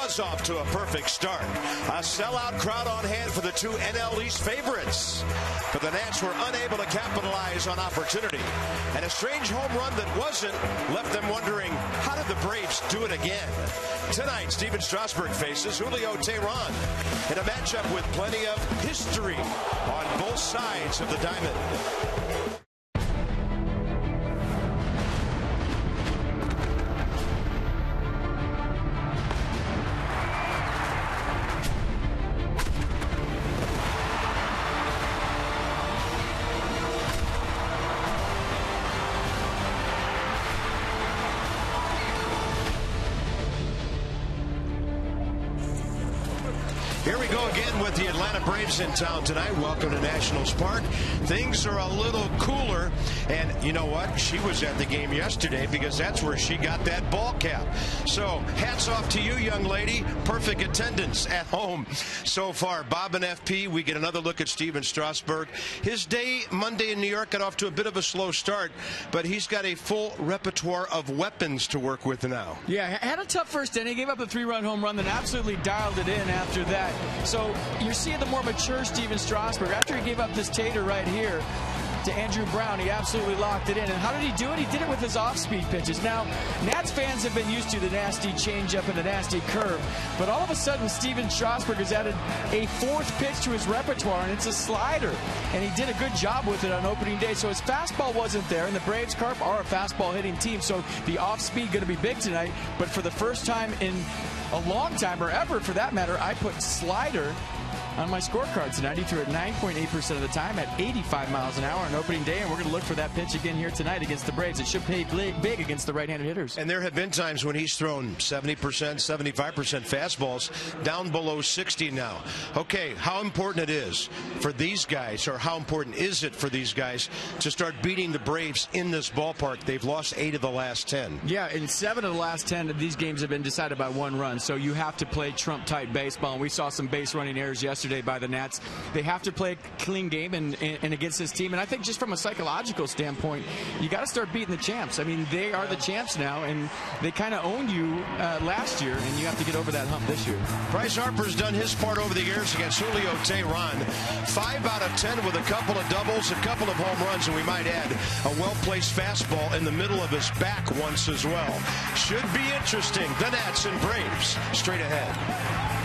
was off to a perfect start. A sellout crowd on hand for the two NL East favorites. But the Nats were unable to capitalize on opportunity. And a strange home run that wasn't left them wondering, how did the Braves do it again? Tonight, Steven Strasburg faces Julio Teheran in a matchup with plenty of history on both sides of the diamond. Here we go again with the Atlanta Braves in town tonight. Welcome to Nationals Park. Things are a little cooler. And you know what? She was at the game yesterday because that's where she got that ball cap. So hats off to you, young lady. Perfect attendance at home so far. Bob and FP, we get another look at Steven Strasburg. His day Monday in New York got off to a bit of a slow start, but he's got a full repertoire of weapons to work with now. Yeah, had a tough first inning. He gave up a 3-run home run, then absolutely dialed it in after that. So you're seeing the more mature Steven Strasburg. After he gave up this tater right here to Andrew Brown, he absolutely locked it in. And how did he do it? He did it with his off-speed pitches. Now, Nats fans have been used to the nasty changeup and the nasty curve, but all of a sudden, Steven Strasburg has added a fourth pitch to his repertoire, and it's a slider. And he did a good job with it on opening day. So his fastball wasn't there, and the Braves Carp are a fastball-hitting team, so the off-speed going to be big tonight. But for the first time in a long time, or ever for that matter, I put slider on my scorecard tonight. He threw it 9.8% of the time at 85 miles an hour on opening day, and we're going to look for that pitch again here tonight against the Braves. It should pay big against the right-handed hitters. And there have been times when he's thrown 70%, 75% fastballs down below 60 now. Okay, how important it is for these guys, or how important is it for these guys to start beating the Braves in this ballpark? They've lost 8 of the last 10. Yeah, and 7 of the last 10 of these games have been decided by 1 run, so you have to play Trump-type baseball, and we saw some base-running errors yesterday by the Nats. They have to play a clean game and against this team. And I think just from a psychological standpoint, you got to start beating the champs. I mean, they are the champs now, and they kind of owned you last year, and you have to get over that hump this year. Bryce Harper's done his part over the years against Julio Teheran. 5 out of 10 with a couple of doubles, a couple of home runs, and we might add a well-placed fastball in the middle of his back once as well. Should be interesting. The Nats and Braves straight ahead.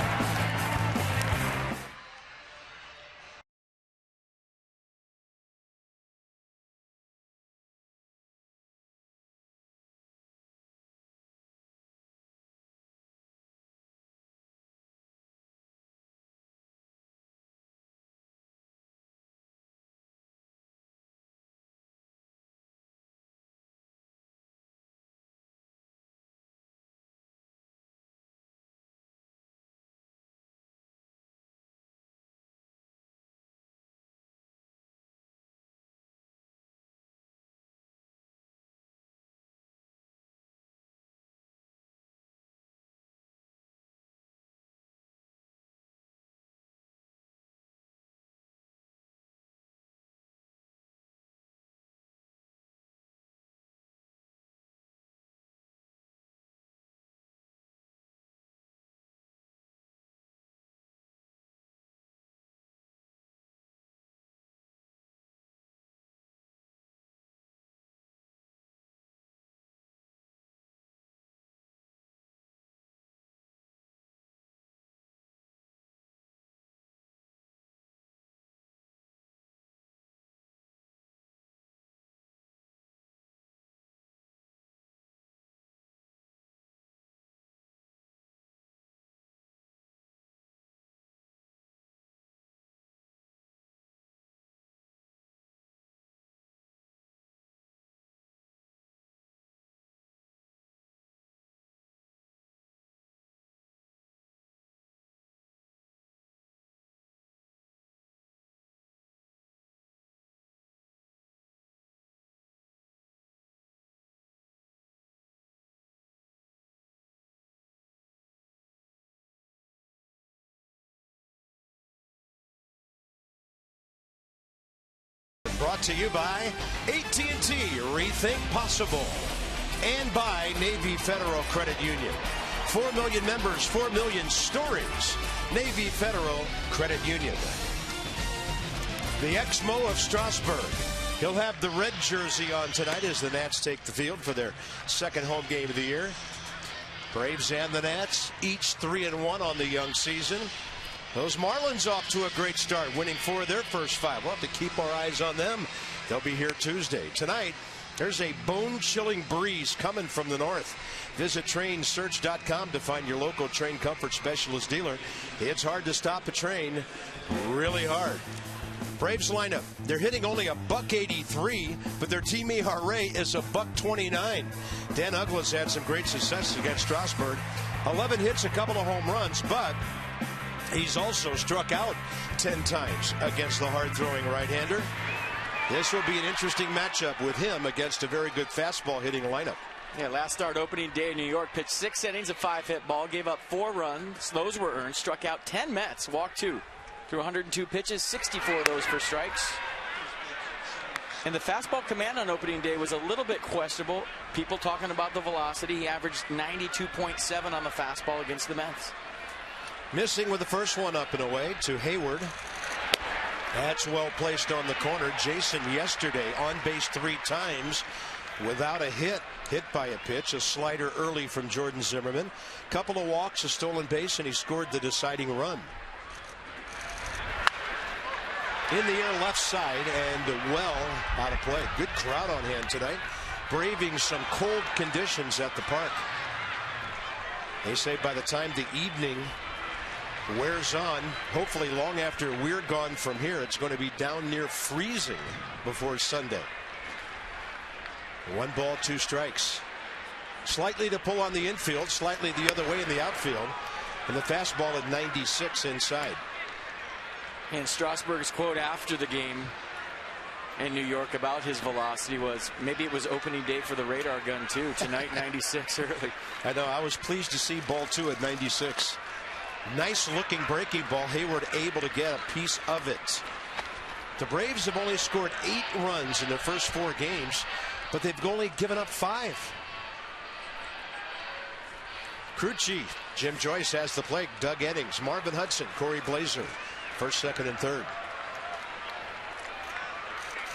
Brought to you by AT&T, Rethink Possible, and by Navy Federal Credit Union. 4 million members, 4 million stories. Navy Federal Credit Union. The ex-Mo of Strasburg. He'll have the red jersey on tonight as the Nats take the field for their second home game of the year. Braves and the Nats, each 3-1 on the young season. Those Marlins off to a great start, winning 4 of their first 5. We'll have to keep our eyes on them. They'll be here Tuesday. Tonight, there's a bone-chilling breeze coming from the north. Visit trainsearch.com to find your local Train Comfort Specialist dealer. It's hard to stop a train, really hard. Braves lineup, they're hitting only a .183, but their team ERA is a .129. Dan Uggla's had some great success against Strasburg. 11 hits, a couple of home runs, but he's also struck out 10 times against the hard-throwing right-hander. This will be an interesting matchup with him against a very good fastball hitting lineup. Yeah, last start opening day in New York, pitched 6 innings, a 5-hit ball, gave up 4 runs. Those were earned, struck out 10 Mets, walked 2. Through 102 pitches, 64 of those for strikes. And the fastball command on opening day was a little bit questionable. People talking about the velocity. He averaged 92.7 on the fastball against the Mets. Missing with the first one up and away to Hayward. That's well placed on the corner. Jason yesterday on base 3 times without a hit. Hit by a pitch, a slider early from Jordan Zimmerman. Couple of walks, a stolen base, and he scored the deciding run. In the air left side and well out of play. Good crowd on hand tonight. Braving some cold conditions at the park. They say by the time the evening wears on, hopefully long after we're gone from here, it's going to be down near freezing before Sunday. 1 ball, 2 strikes. Slightly to pull on the infield, slightly the other way in the outfield. And the fastball at 96 inside. And Strasburg's quote after the game in New York about his velocity was, maybe it was opening day for the radar gun too. Tonight, 96 early. I know, I was pleased to see ball 2 at 96. Nice looking breaking ball. Hayward able to get a piece of it. The Braves have only scored 8 runs in their first 4 games, but they've only given up 5. Crew chief Jim Joyce has the plate. Doug Eddings, Marvin Hudson, Corey Blazer. First, second, and third.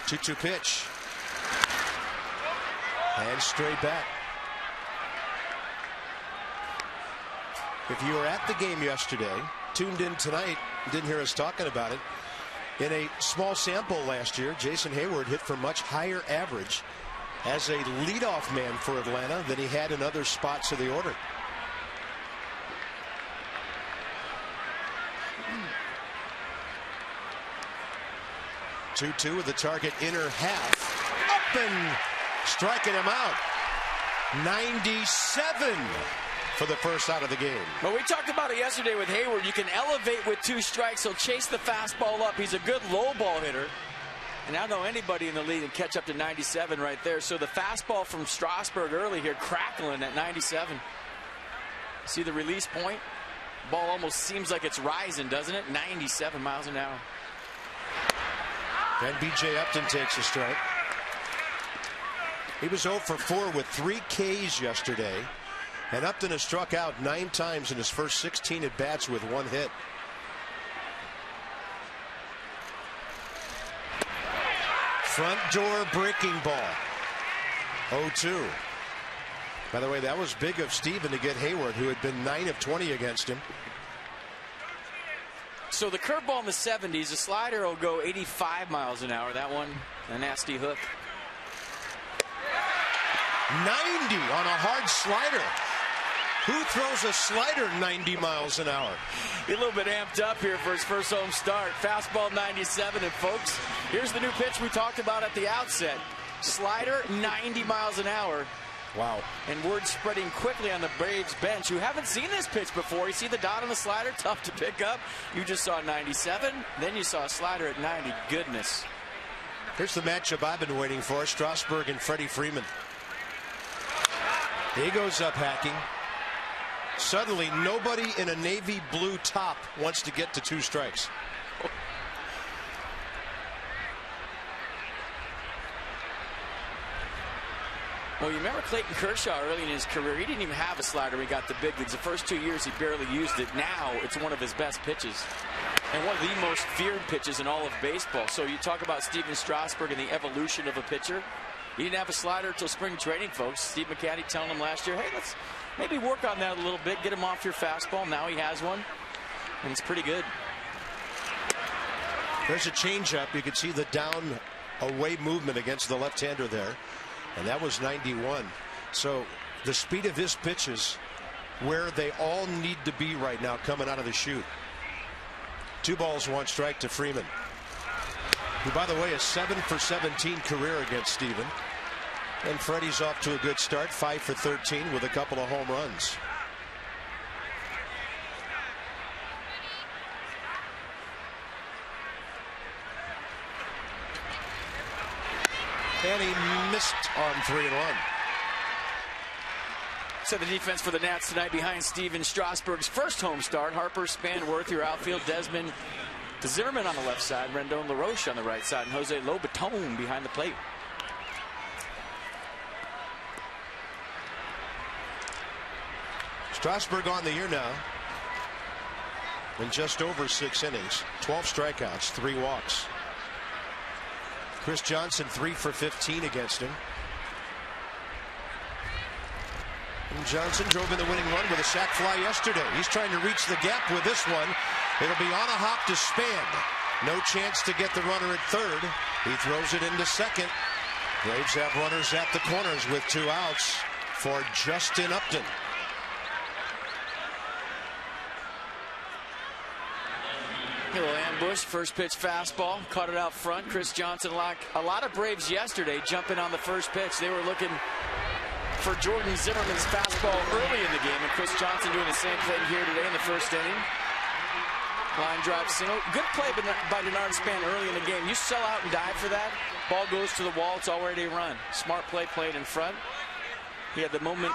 2-2 pitch. And straight back. If you were at the game yesterday, tuned in tonight, didn't hear us talking about it, in a small sample last year, Jason Hayward hit for much higher average as a leadoff man for Atlanta than he had in other spots of the order. Two with the target inner half. Up and striking him out. 97 for the first out of the game. But we talked about it yesterday with Hayward. You can elevate with 2 strikes. He'll chase the fastball up. He's a good low ball hitter. And I don't know anybody in the league can catch up to 97 right there. So the fastball from Strasburg early here, crackling at 97. See the release point? Ball almost seems like it's rising, doesn't it? 97 miles an hour. Then B.J. Upton takes a strike. He was 0 for 4 with 3 Ks yesterday. And Upton has struck out 9 times in his first 16 at-bats with 1 hit. Front door breaking ball. 0-2. By the way, that was big of Steven to get Hayward, who had been 9 of 20 against him. So the curveball in the 70s, the slider will go 85 miles an hour. That one, a nasty hook. 90 on a hard slider. Who throws a slider 90 miles an hour? A little bit amped up here for his first home start. Fastball 97, and folks, here's the new pitch we talked about at the outset. Slider 90 miles an hour. Wow. And word spreading quickly on the Braves bench, who haven't seen this pitch before. You see the dot on the slider, tough to pick up. You just saw 97, then you saw a slider at 90. Goodness. Here's the matchup I've been waiting for, Strasburg and Freddie Freeman. He goes up hacking. Suddenly, nobody in a navy blue top wants to get to 2 strikes. Well, you remember Clayton Kershaw early in his career, he didn't even have a slider when he got the big leagues. The first 2 years he barely used it. Now it's one of his best pitches and one of the most feared pitches in all of baseball. So you talk about Steven Strasburg and the evolution of a pitcher. He didn't have a slider until spring training, folks. Steve McCanny telling him last year, hey, let's maybe work on that a little bit, get him off your fastball. Now he has one, and it's pretty good. There's a changeup. You can see the down away movement against the left-hander there, and that was 91. So the speed of his pitches where they all need to be right now coming out of the chute. 2 balls, 1 strike to Freeman, who, by the way, is 7 for 17 career against Steven. And Freddie's off to a good start, 5 for 13 with a couple of home runs. And he missed on 3-1. So the defense for the Nats tonight behind Steven Strasburg's first home start. Harper, Spanworth, your outfield. Desmond Zimmerman on the left side. Rendon LaRoche on the right side. And Jose Lobaton behind the plate. Strasburg on the year now in just over 6 innings. 12 strikeouts, 3 walks. Chris Johnson 3 for 15 against him. And Johnson drove in the winning run with a sac fly yesterday. He's trying to reach the gap with this one. It'll be on a hop to Span. No chance to get the runner at third. He throws it into second. Braves have runners at the corners with 2 outs for Justin Upton. Little ambush, first pitch fastball, caught it out front. Chris Johnson, like a lot of Braves yesterday, jumping on the first pitch. They were looking for Jordan Zimmerman's fastball early in the game, and Chris Johnson doing the same thing here today in the first inning. Line drive single. Good play by Denard Span early in the game. You sell out and dive for that. Ball goes to the wall. It's already a run. Smart play played in front. He had the moment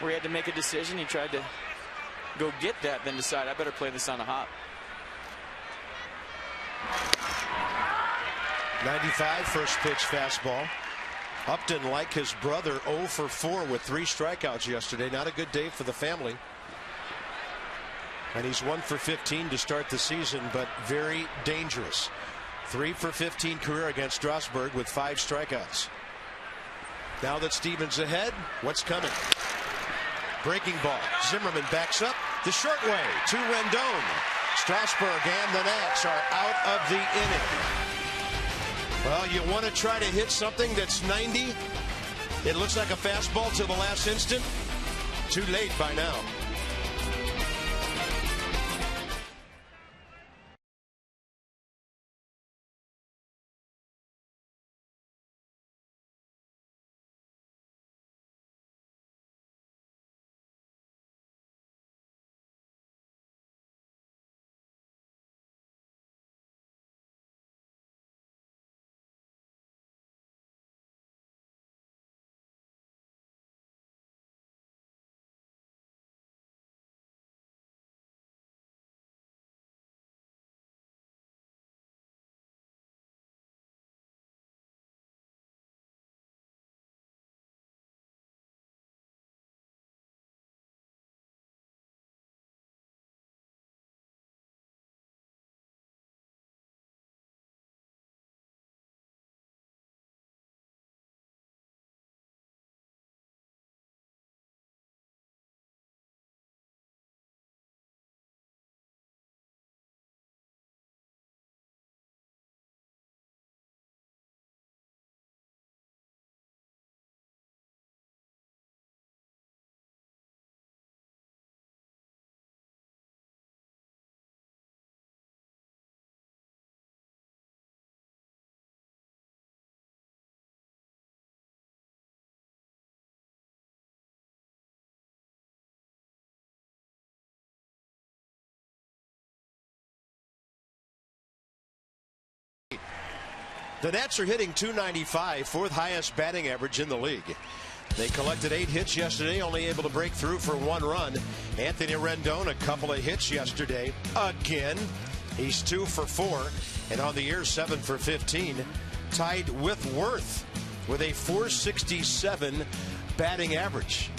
where he had to make a decision. He tried to go get that, then decide, I better play this on a hop. 95 first pitch fastball. Upton, like his brother, 0 for 4 with 3 strikeouts yesterday. Not a good day for the family. And he's 1 for 15 to start the season, but very dangerous. 3 for 15 career against Strasburg with 5 strikeouts. Now that Stevens ahead, what's coming? Breaking ball. Zimmerman backs up the short way to Rendon. Strasburg and the Nats are out of the inning. Well, you want to try to hit something that's 90. It looks like a fastball to the last instant. Too late by now. The Nats are hitting .295, 4th highest batting average in the league. They collected 8 hits yesterday, only able to break through for 1 run. Anthony Rendon, a couple of hits yesterday. Again, he's 2 for 4, and on the year 7 for 15. Tied with Worth with a .467 batting average.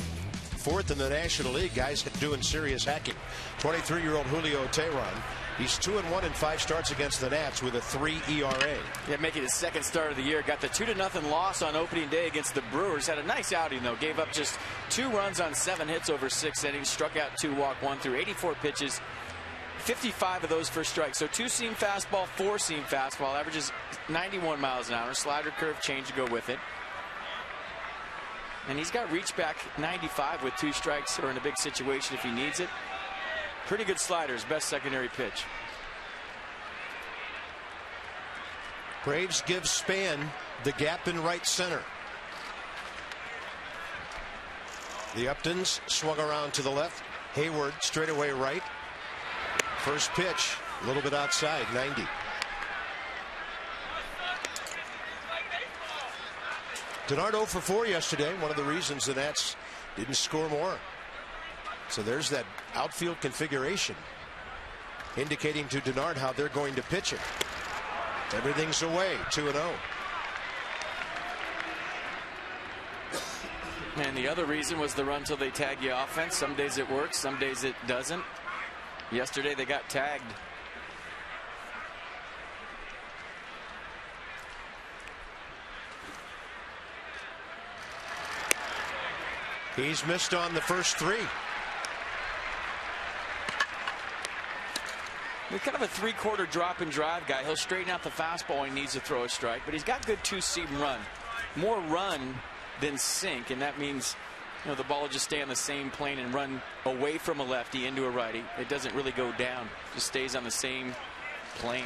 Fourth in the National League. Guys doing serious hacking. 23-year-old Julio Teheran. He's 2-1 in 5 starts against the Nats with a 3 ERA. Yeah, making his second start of the year. Got the 2-0 loss on opening day against the Brewers. Had a nice outing, though. Gave up just 2 runs on 7 hits over 6 innings. Struck out 2, walked 1 through 84 pitches. 55 of those for strikes. So 2-seam fastball, 4-seam fastball. Averages 91 miles an hour. Slider, curve, change to go with it. And he's got reach back 95 with 2 strikes or in a big situation if he needs it. Pretty good sliders, best secondary pitch. Braves give Span the gap in right center. The Uptons swung around to the left. Hayward straightaway right. First pitch, a little bit outside, 90. Denard 0 for 4 yesterday. One of the reasons the Nats didn't score more. So there's that outfield configuration indicating to Denard how they're going to pitch it. Everything's away, 2-0. And the other reason was the run till they tag you offense. Some days it works, some days it doesn't. Yesterday they got tagged. He's missed on the first 3. He's kind of a 3/4 drop and drive guy. He'll straighten out the fastball when he needs to throw a strike, but he's got good 2-seam run. More run than sink, and that means, you know, the ball will just stay on the same plane and run away from a lefty into a righty. It doesn't really go down, just stays on the same plane.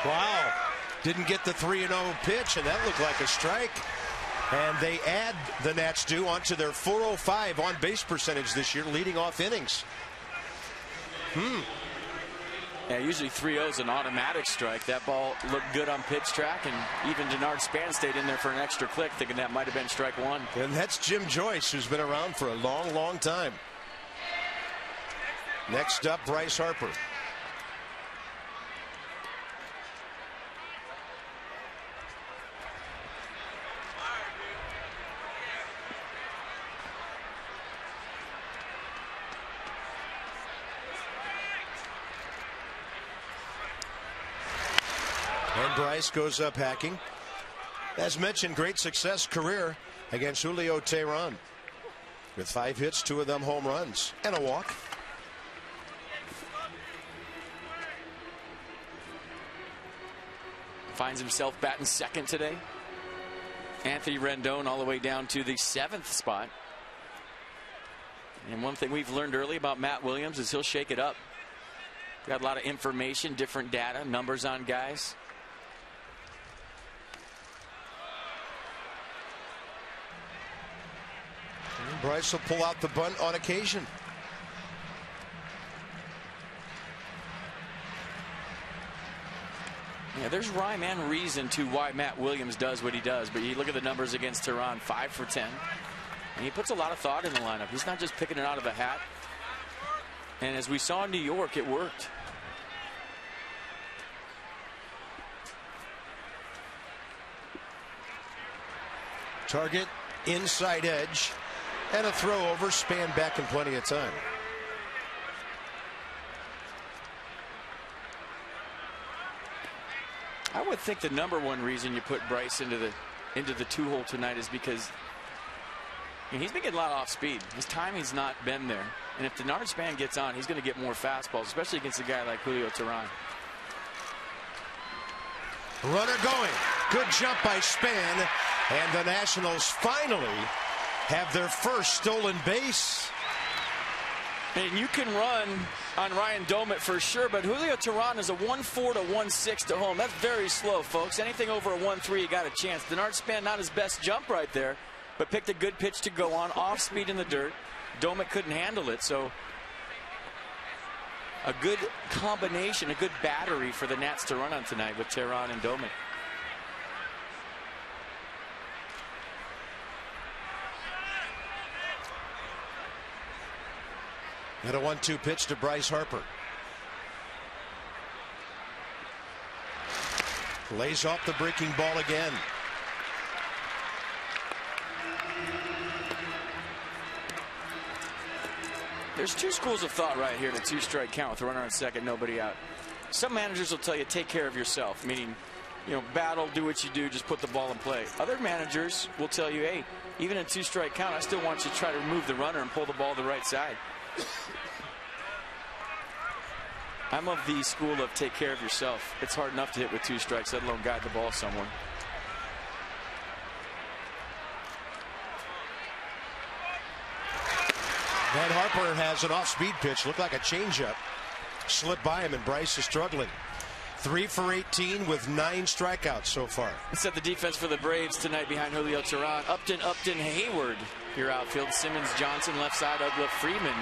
Wow. Didn't get the 3-0 pitch, and that looked like a strike. And they add, the Nats do, onto their .405 on base percentage this year, leading off innings. Yeah, usually 3-0 is an automatic strike. That ball looked good on pitch track, and even Denard Span stayed in there for an extra click, thinking that might have been strike 1. And that's Jim Joyce, who's been around for a long, long time. Next up, Bryce Harper. And Bryce goes up hacking. As mentioned, great success career against Julio Teheran. With 5 hits, 2 of them home runs, and a walk. Finds himself batting second today. Anthony Rendon all the way down to the 7th spot. And one thing we've learned early about Matt Williams is he'll shake it up. Got a lot of information, different data, numbers on guys. And Bryce will pull out the bunt on occasion. Yeah, there's rhyme and reason to why Matt Williams does what he does, but you look at the numbers against Teheran, 5 for 10. And he puts a lot of thought in the lineup. He's not just picking it out of a hat. And as we saw in New York, it worked. Target, inside edge, and a throw over, Span back in plenty of time. I would think the #1 reason you put Bryce into the 2-hole tonight is because he's been getting a lot of off speed. His timing's not been there. And if Denard Span gets on, he's going to get more fastballs, especially against a guy like Julio Teheran. Runner going. Good jump by Span. And the Nationals finally have their first stolen base. And you can run on Ryan Doumit for sure, but Julio Teheran is a 1.4 to 1.6 to home. That's very slow, folks. Anything over a 1.3, you got a chance. Denard Span, not his best jump right there, but picked a good pitch to go on, off speed in the dirt. Doumit couldn't handle it, so a good combination, a good battery for the Nats to run on tonight with Teheran and Doumit. And a 1-2 pitch to Bryce Harper. Lays off the breaking ball again. There's two schools of thought right here. The 2-strike count with a runner on second, nobody out. Some managers will tell you, take care of yourself, meaning, you know, battle, do what you do, just put the ball in play. Other managers will tell you, hey, even a 2-strike count, I still want you to try to remove the runner and pull the ball to the right side. I'm of the school of take care of yourself. It's hard enough to hit with 2 strikes, let alone guide the ball somewhere. Ned Harper has an off-speed pitch, looked like a changeup. Slipped by him, and Bryce is struggling. 3 for 18 with 9 strikeouts so far. Set the defense for the Braves tonight behind Julio Teheran. Upton, Hayward, your outfield. Simmons, Johnson, left side. Uggla, Freeman,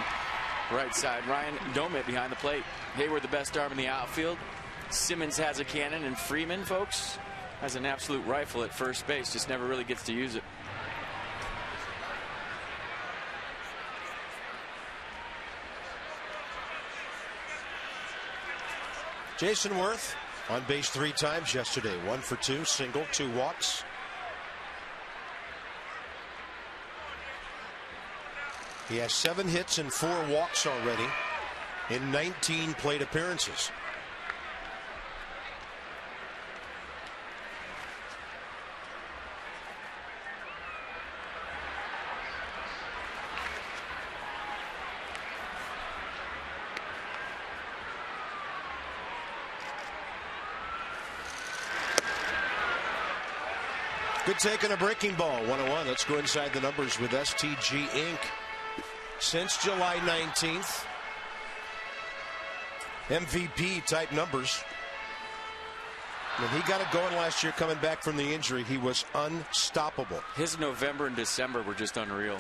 right side. Ryan Domit behind the plate. Hayward, the best arm in the outfield. Simmons has a cannon, and Freeman, folks, has an absolute rifle at first base. Just never really gets to use it. Jason Worth on base 3 times yesterday. 1 for 2, single, 2 walks. He has 7 hits and 4 walks already in 19 plate appearances. Good take on a breaking ball. 1-1. Let's go inside the numbers with STG Inc. Since July 19th, MVP type numbers. When he got it going last year coming back from the injury, he was unstoppable. His November and December were just unreal.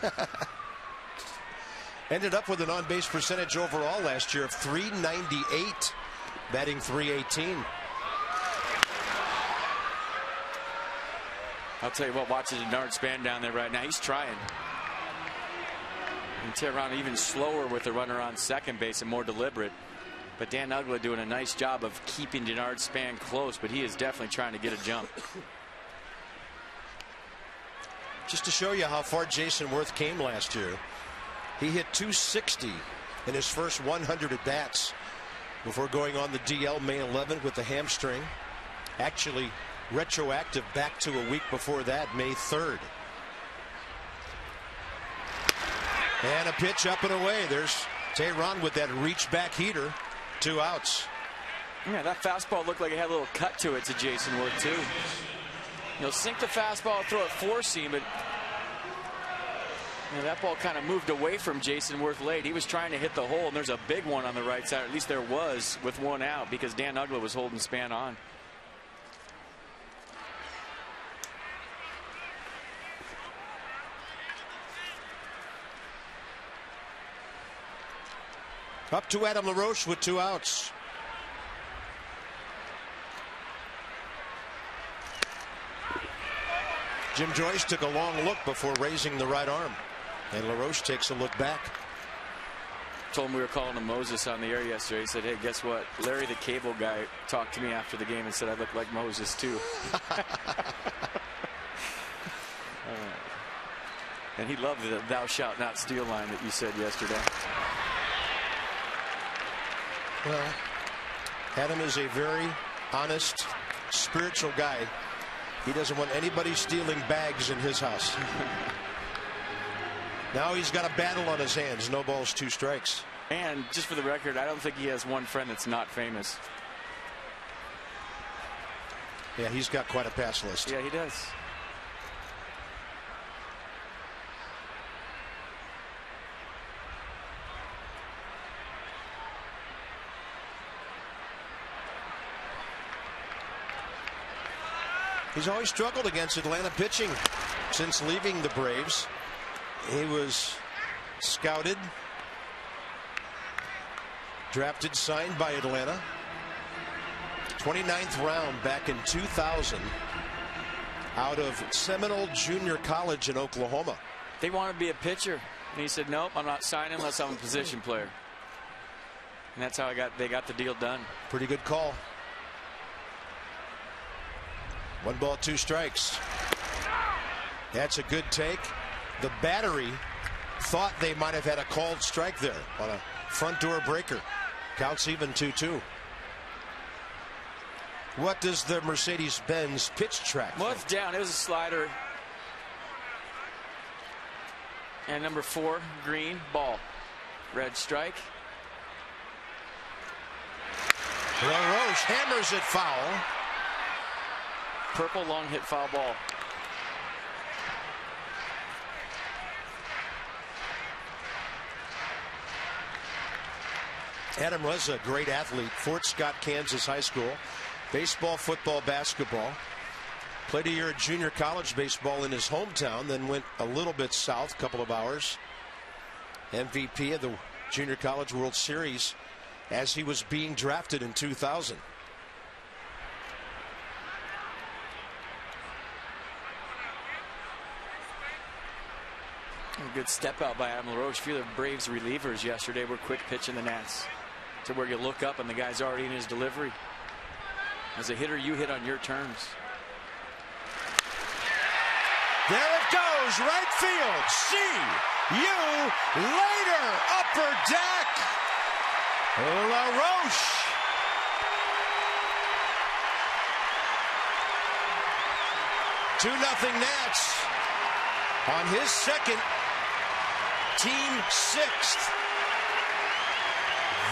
Ended up with an on-base percentage overall last year of .398, batting .318. I'll tell you what, watching Denard Span down there right now, he's trying. And Teheran even slower with the runner on second base and more deliberate. But Dan Uggla doing a nice job of keeping Denard Span close, but he is definitely trying to get a jump. Just to show you how far Jason Worth came last year, he hit .260 in his first 100 at-bats before going on the DL May 11th with the hamstring. Actually, retroactive back to a week before that, May 3rd. And a pitch up and away. There's Teheran with that reach back heater. 2 outs. Yeah, that fastball looked like it had a little cut to it to Jason Worth too. You'll sink the fastball, throw it 4-seam, but you know, that ball kind of moved away from Jason Worth late. He was trying to hit the hole, and there's a big one on the right side. At least there was with 1 out because Dan Uggla was holding Span on. Up to Adam LaRoche with 2 outs. Jim Joyce took a long look before raising the right arm, and LaRoche takes a look back. Told him we were calling him Moses on the air yesterday. He said, hey, guess what? Larry the Cable Guy talked to me after the game and said I look like Moses too. And he loved the thou shalt not steal line that you said yesterday. Well, Adam is a very honest, spiritual guy. He doesn't want anybody stealing bags in his house. Now he's got a battle on his hands. No balls, 2 strikes. And just for the record, I don't think he has one friend that's not famous. Yeah, he's got quite a pass list. Yeah, he does. He's always struggled against Atlanta pitching since leaving the Braves. He was scouted, drafted, signed by Atlanta. 29th round back in 2000 out of Seminole Junior College in Oklahoma. They wanted to be a pitcher, and he said, nope, I'm not signing unless I'm a position player. And that's how they got the deal done. Pretty good call. 1 ball, 2 strikes. That's a good take. The battery thought they might have had a called strike there on a front door breaker. Counts even 2-2. What does the Mercedes-Benz pitch track? Well, it's down. It was a slider. And number 4, green, ball. Red strike. LaRoche hammers it foul. Purple, long hit, foul ball. Adam was a great athlete. Fort Scott, Kansas High School. Baseball, football, basketball. Played a year at junior college baseball in his hometown, then went a little bit south, a couple of hours. MVP of the Junior College World Series as he was being drafted in 2000. A good step out by Adam LaRoche. A few of the Braves relievers yesterday were quick pitching the Nats to where you look up and the guy's already in his delivery. As a hitter, you hit on your terms. There it goes, right field. See you later, upper deck. LaRoche. Two 2-0 Nats on his second, team 6th.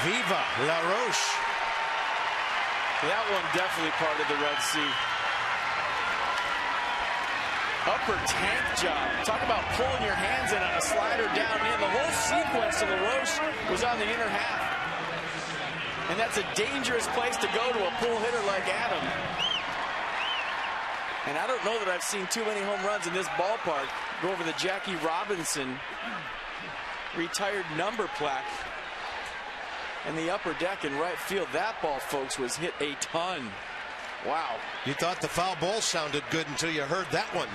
Viva LaRoche. That one definitely parted the Red Sea. Upper tank job. Talk about pulling your hands in on a slider down in. The whole sequence of LaRoche was on the inner half. And that's a dangerous place to go to a pull hitter like Adam. And I don't know that I've seen too many home runs in this ballpark go over the Jackie Robinson retired number plaque in the upper deck in right field. That ball, folks, was hit a ton. Wow. You thought the foul ball sounded good until you heard that one.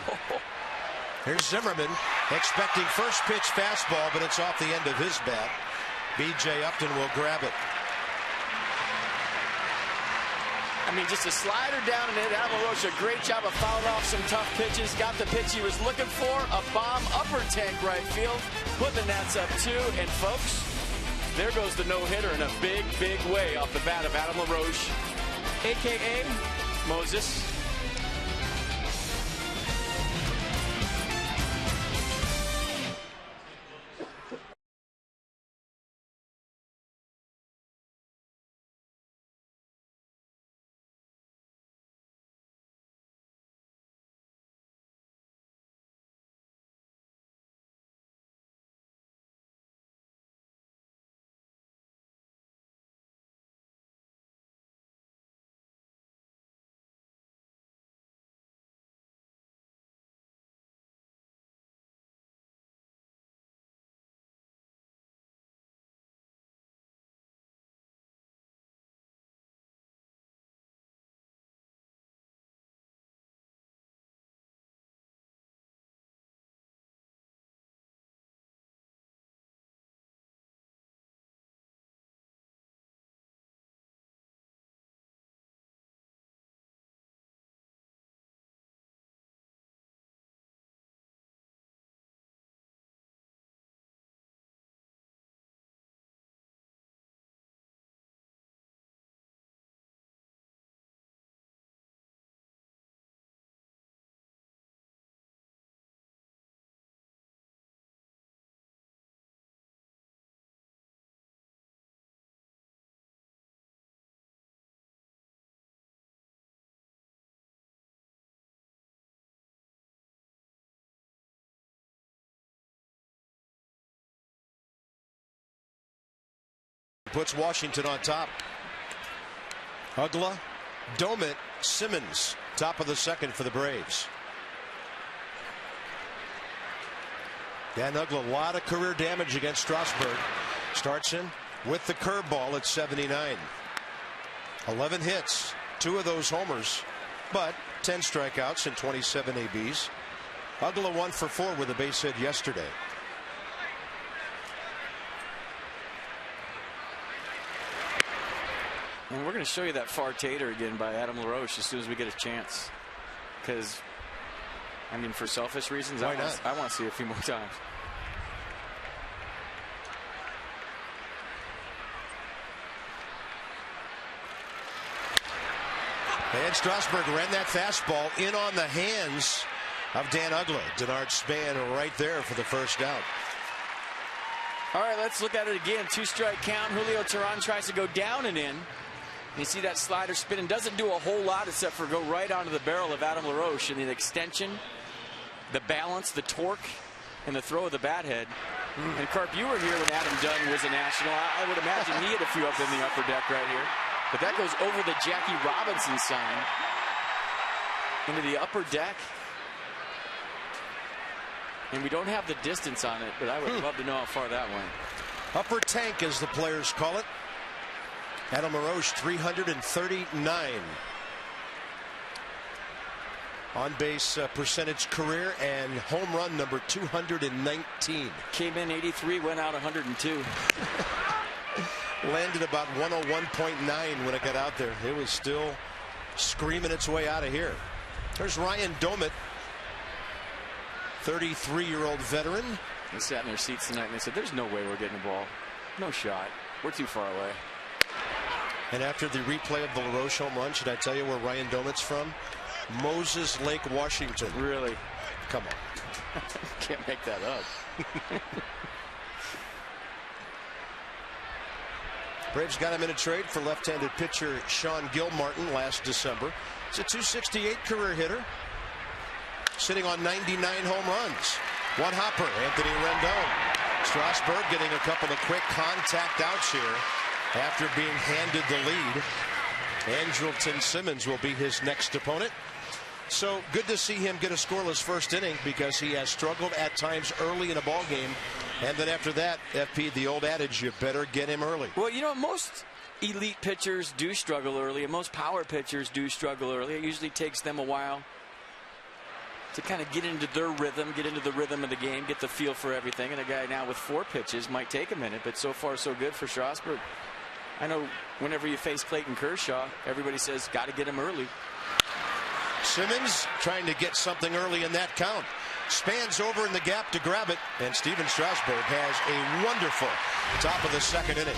Here's Zimmerman expecting first pitch fastball, but it's off the end of his bat. B.J. Upton will grab it. I mean, just a slider down and in. Adam LaRoche, a great job of fouling off some tough pitches. Got the pitch he was looking for. A bomb upper tank right field. Put the Nats up 2. And folks, there goes the no-hitter in a big, big way off the bat of Adam LaRoche, a.k.a. Moses. Puts Washington on top. Ugla, Domit, Simmons, top of the second for the Braves. Dan Ugla, a lot of career damage against Strasburg. Starts in with the curveball at 79. 11 hits, 2 of those homers, but 10 strikeouts and 27 ABs. Ugla 1 for 4 with a base hit yesterday. And we're going to show you that far tater again by Adam LaRoche as soon as we get a chance. Because, I mean, for selfish reasons, I want to see it a few more times. And Strasburg ran that fastball in on the hands of Dan Uggla. Denard Span right there for the first out. All right, let's look at it again. 2-strike count. Julio Teheran tries to go down and in. You see that slider spin and doesn't do a whole lot except for go right onto the barrel of Adam LaRoche. And the extension, the balance, the torque, and the throw of the bat head. And Carp, you were here when Adam Dunn was a National. I would imagine he had a few up in the upper deck right here. But that goes over the Jackie Robinson sign into the upper deck. And we don't have the distance on it, but I would love to know how far that went. Upper tank, as the players call it. Adam LaRoche, 339. On-base percentage career and home run number 219. Came in 83, went out 102. Landed about 101.9 when it got out there. It was still screaming its way out of here. There's Ryan Domit, 33-year-old veteran. They sat in their seats tonight and they said, there's no way we're getting the ball. No shot. We're too far away. And after the replay of the LaRoche home run, should I tell you where Ryan Domit's from? Moses Lake, Washington. Really? Come on. Can't make that up. Braves got him in a trade for left-handed pitcher Sean Gilmartin last December. He's a .268 career hitter, sitting on 99 home runs. One hopper, Anthony Rendon. Strasburg getting a couple of quick contact outs here after being handed the lead. Andrelton Simmons will be his next opponent. So good to see him get a scoreless first inning because he has struggled at times early in a ball game. And then after that, FP, the old adage, you better get him early. Well, you know, most elite pitchers do struggle early, and most power pitchers do struggle early. It usually takes them a while to kind of get into their rhythm, get into the rhythm of the game, get the feel for everything. And a guy now with 4 pitches might take a minute, but so far so good for Strasburg. I know whenever you face Clayton Kershaw, everybody says, got to get him early. Simmons trying to get something early in that count. Spans over in the gap to grab it, and Steven Strasburg has a wonderful top of the second inning.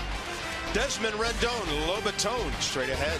Desmond Rendon, Lobatone, straight ahead.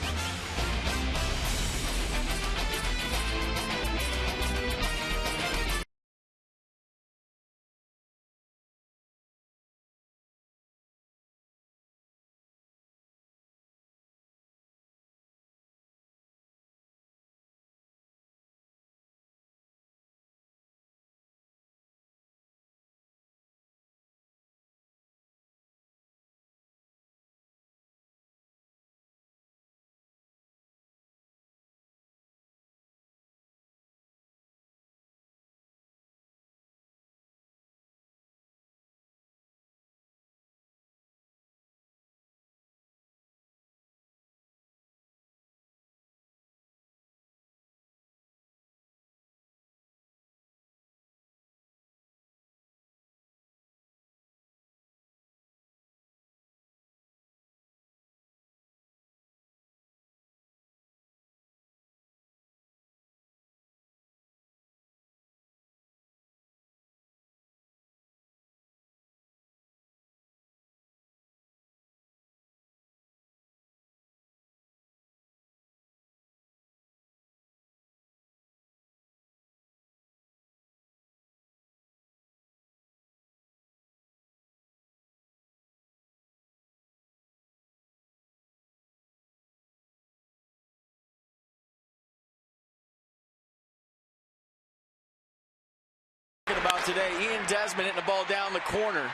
About today, Ian Desmond hitting the ball down the corner,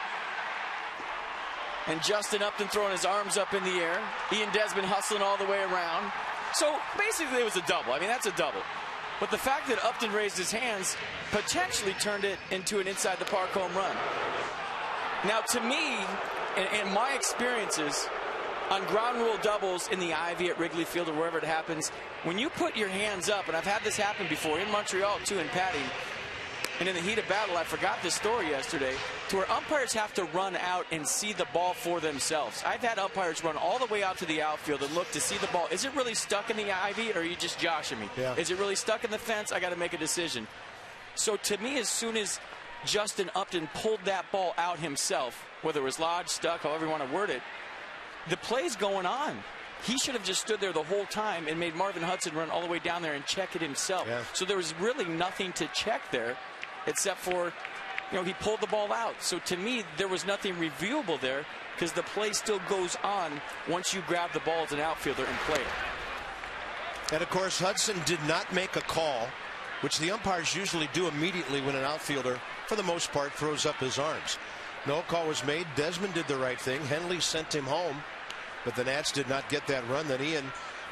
and Justin Upton throwing his arms up in the air. Ian Desmond hustling all the way around. So basically it was a double. I mean, that's a double. But the fact that Upton raised his hands potentially turned it into an inside the park home run. Now, to me, in my experiences on ground rule doubles in the Ivy at Wrigley Field or wherever it happens, when you put your hands up, and I've had this happen before in Montreal too, in Patty, and in the heat of battle, I forgot this story yesterday, to where umpires have to run out and see the ball for themselves. I've had umpires run all the way out to the outfield and look to see the ball. Is it really stuck in the ivy, or are you just joshing me? Yeah. Is it really stuck in the fence? I got to make a decision. So to me, as soon as Justin Upton pulled that ball out himself, whether it was lodged, stuck, however you want to word it, the play's going on. he should have just stood there the whole time and made Marvin Hudson run all the way down there and check it himself. Yeah. So there was really nothing to check there except for, he pulled the ball out. So to me, there was nothing reviewable there because the play still goes on once you grab the ball as an outfielder and play it. And of course, Hudson did not make a call, which the umpires usually do immediately when an outfielder, for the most part, throws up his arms. No call was made. Desmond did the right thing. Henley sent him home, but the Nats did not get that run. Then Ian,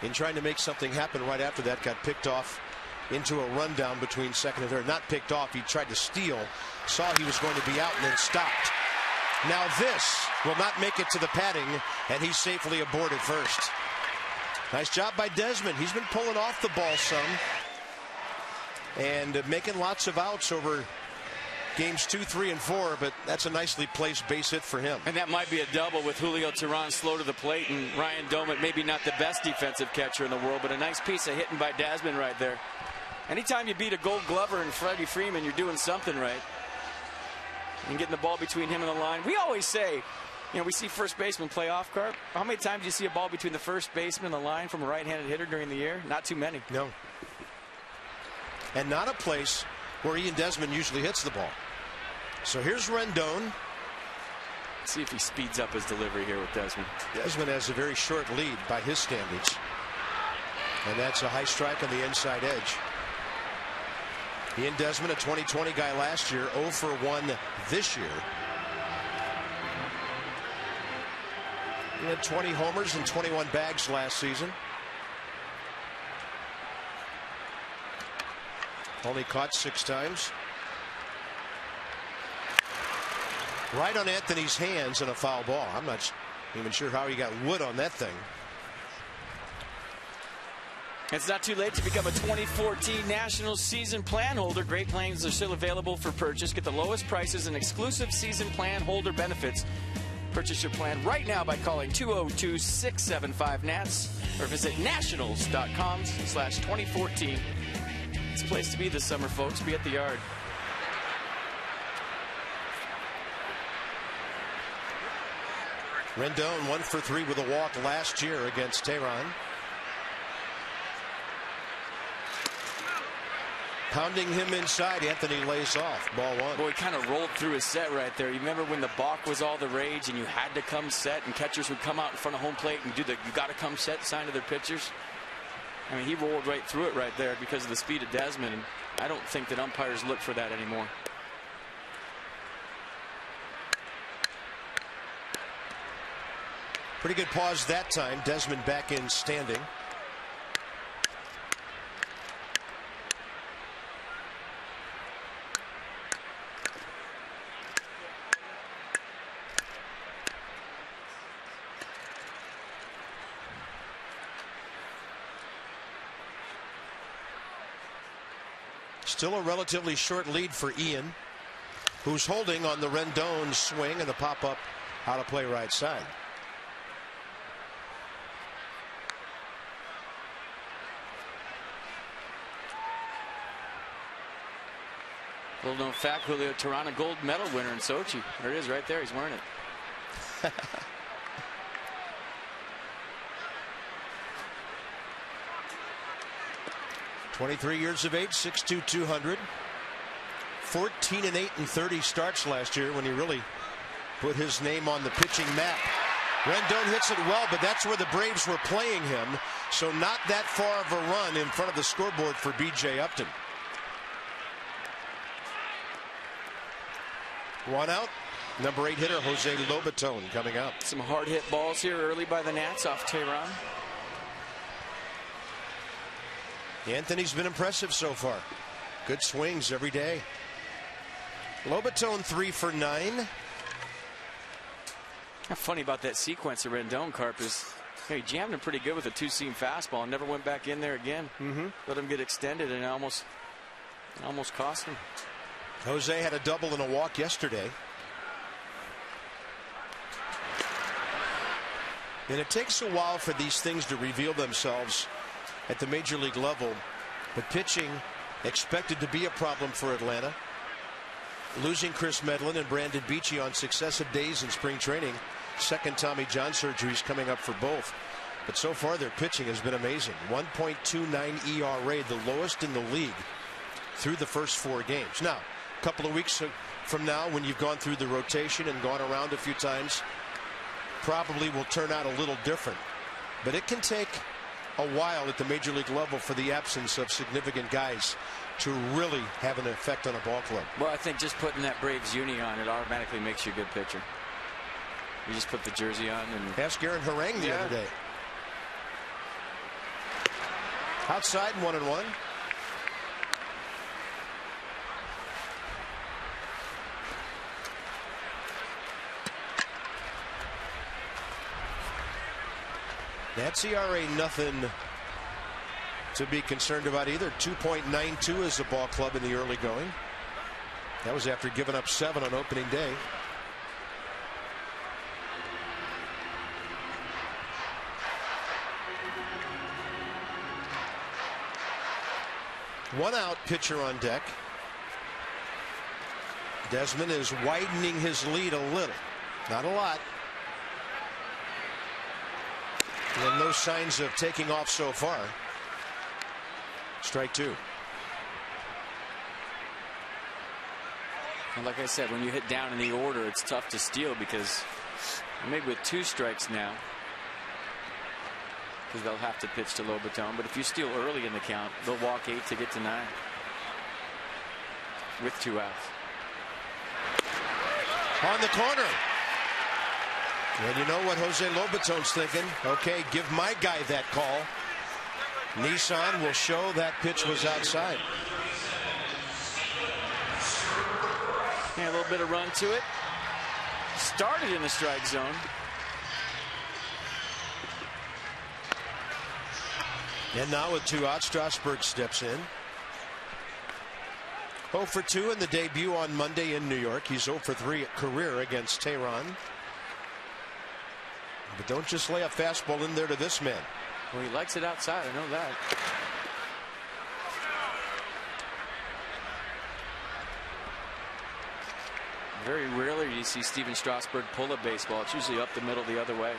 in trying to make something happen right after that, got picked off into a rundown between second and third. Not picked off, he tried to steal, saw he was going to be out, and then stopped. Now this will not make it to the padding, and he's safely aboard at first. Nice job by Desmond. He's been pulling off the ball some and making lots of outs over games 2, 3, and 4, but that's a nicely placed base hit for him. And that might be a double with Julio Teheran slow to the plate and Ryan Doumit, maybe not the best defensive catcher in the world, but a nice piece of hitting by Desmond right there. Anytime you beat a Gold Glover and Freddie Freeman, you're doing something right. And getting the ball between him and the line. We always say, we see first baseman play off guard. How many times do you see a ball between the first baseman and the line from a right-handed hitter during the year? Not too many. No. And not a place where Ian Desmond usually hits the ball. So here's Rendon. Let's see if he speeds up his delivery here with Desmond. Desmond has a very short lead by his standards. And that's a high strike on the inside edge. Ian Desmond, a 2020 guy last year, 0 for 1 this year. He had 20 homers and 21 bags last season. Only caught 6 times. Right on Anthony's hands and a foul ball. I'm not even sure how he got wood on that thing. It's not too late to become a 2014 National Season Plan holder. Great plans are still available for purchase. Get the lowest prices and exclusive season plan holder benefits. Purchase your plan right now by calling 202-675-NATS or visit nationals.com/2014. It's a place to be this summer, folks. Be at the yard. Rendon 1 for 3 with a walk last year against Teheran. Pounding him inside, Anthony lays off. Ball 1. Boy, he kind of rolled through his set right there. You remember when the balk was all the rage and you had to come set and catchers would come out in front of home plate and do the you got to come set sign to their pitchers? I mean, he rolled right through it right there because of the speed of Desmond, and I don't think that umpires look for that anymore. Pretty good pause that time. Desmond back in standing. Still a relatively short lead for Ian, who's holding on the Rendon swing and the pop-up out of play right side. Little known fact, Julio Teheran, a gold medal winner in Sochi. There it is right there. He's wearing it. 23 years of age, 6'2", 200. 14 and 8 in 30 starts last year when he really put his name on the pitching map. Rendon hits it well, but that's where the Braves were playing him, so not that far of a run in front of the scoreboard for B.J. Upton. 1 out. Number 8 hitter Jose Lobaton coming up. Some hard hit balls here early by the Nats off Teheran. Anthony's been impressive so far. Good swings every day. Lobaton 3 for 9. What's funny about that sequence of Rendon, Carp, is he jammed him pretty good with a 2-seam fastball and never went back in there again. Let him get extended, and it almost cost him. Jose had a double and a walk yesterday. And it takes a while for these things to reveal themselves at the major league level, but pitching expected to be a problem for Atlanta. Losing Chris Medlin and Brandon Beachy on successive days in spring training. Second Tommy John surgeries coming up for both. But so far their pitching has been amazing. 1.29 ERA, the lowest in the league through the first 4 games. Now, a couple of weeks from now, when you've gone through the rotation and gone around a few times, probably will turn out a little different. But it can take a while at the major league level for the absence of significant guys to really have an effect on a ball club. Well, I think just putting that Braves uni on, it automatically makes you a good pitcher. You just put the jersey on and ask Aaron Harang the other day. Outside, 1-1. That's ERA nothing to be concerned about either. 2.92 is the ball club in the early going. That was after giving up 7 on opening day. One out, pitcher on deck. Desmond is widening his lead a little, not a lot. And no signs of taking off so far. Strike 2. And like I said, when you hit down in the order, it's tough to steal because maybe with 2 strikes now, because they'll have to pitch to Lobaton. But if you steal early in the count, they'll walk 8 to get to 9 with 2 outs. On the corner. And you know what Jose Lobaton's thinking? Okay, give my guy that call. Nissan will show that pitch was outside. Yeah, a little bit of run to it. Started in the strike zone. And now with 2 outs, Strasburg steps in. 0 for 2 in the debut on Monday in New York. He's 0 for 3 at career against Tehran. But don't just lay a fastball in there to this man. Well, he likes it outside. I know that. Very rarely do you see Steven Strasburg pull a baseball. It's usually up the middle the other way.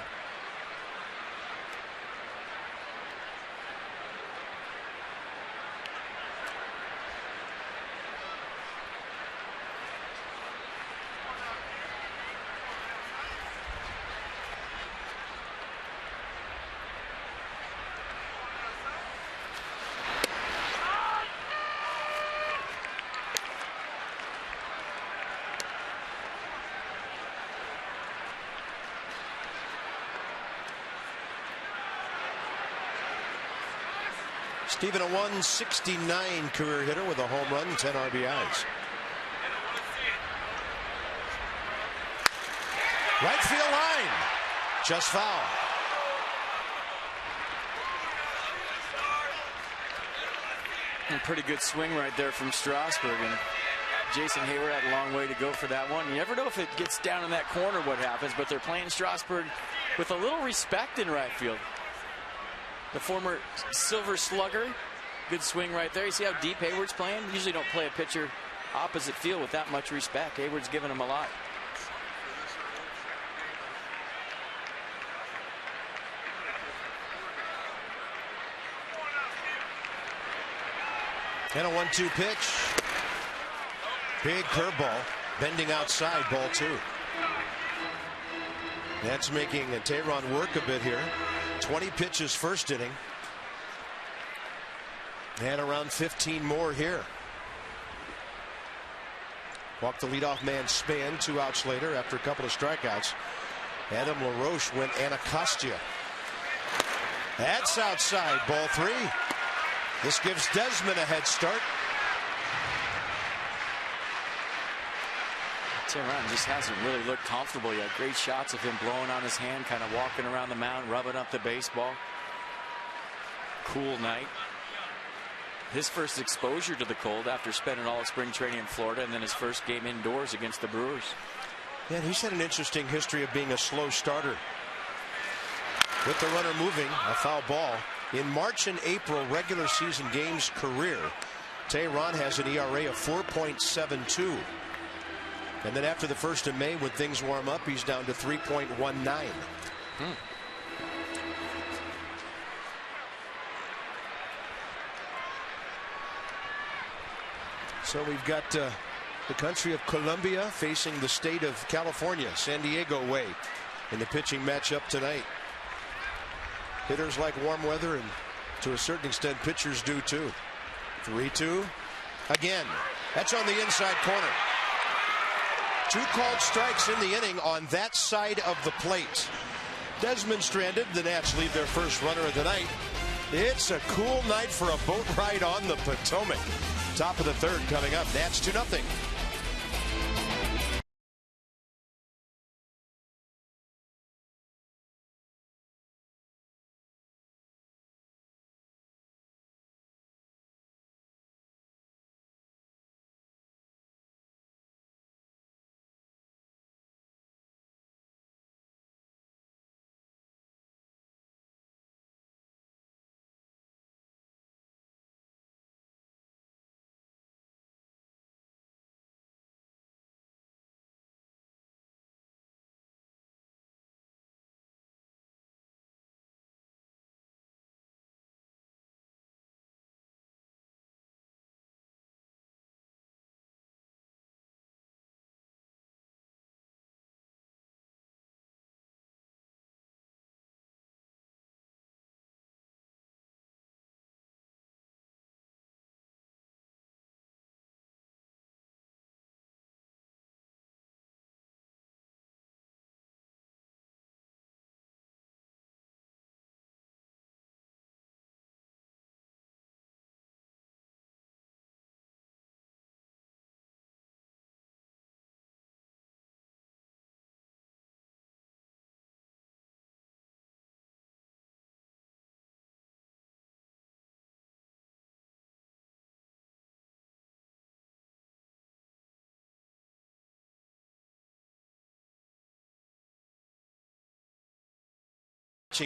Steven, a 169 career hitter with a home run, 10 RBIs. Right field line. Just foul. A pretty good swing right there from Strasburg. And Jason Hayward had a long way to go for that one. You never know if it gets down in that corner what happens, but they're playing Strasburg with a little respect in right field. The former Silver Slugger. Good swing right there. You see how deep Hayward's playing? Usually don't play a pitcher opposite field with that much respect. Hayward's giving him a lot. And a 1-2 pitch. Big curveball. Bending outside, ball 2. That's making Tehran work a bit here. 20 pitches first inning. And around 15 more here. Walked the leadoff man Span 2 outs later after a couple of strikeouts. Adam LaRoche went Anacostia. That's outside, ball 3. This gives Desmond a head start. Tehran just hasn't really looked comfortable yet. Great shots of him blowing on his hand, kind of walking around the mound, rubbing up the baseball. Cool night. His first exposure to the cold after spending all of spring training in Florida, and then his first game indoors against the Brewers. Yeah, he's had an interesting history of being a slow starter. With the runner moving, a foul ball. In March and April regular season games career, Tehran has an ERA of 4.72. And then after the 1st of May, when things warm up, he's down to 3.19. So we've got the country of Colombia facing the state of California, San Diego way, in the pitching matchup tonight. Hitters like warm weather, and to a certain extent pitchers do too. 3-2 again. That's on the inside corner. 2 called strikes in the inning on that side of the plate. Desmond stranded. The Nats leave their first runner of the night. It's a cool night for a boat ride on the Potomac. Top of the third coming up. Nats 2-0.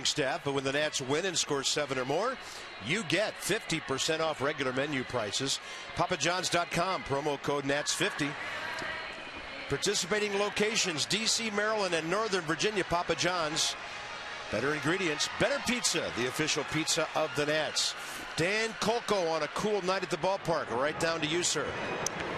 Staff, but when the Nats win and score 7 or more, you get 50% off regular menu prices. PapaJohns.com, promo code Nats50. Participating locations: DC, Maryland, and Northern Virginia. Papa John's. Better ingredients, better pizza, the official pizza of the Nats. Dan Kolko on a cool night at the ballpark. Right down to you, sir.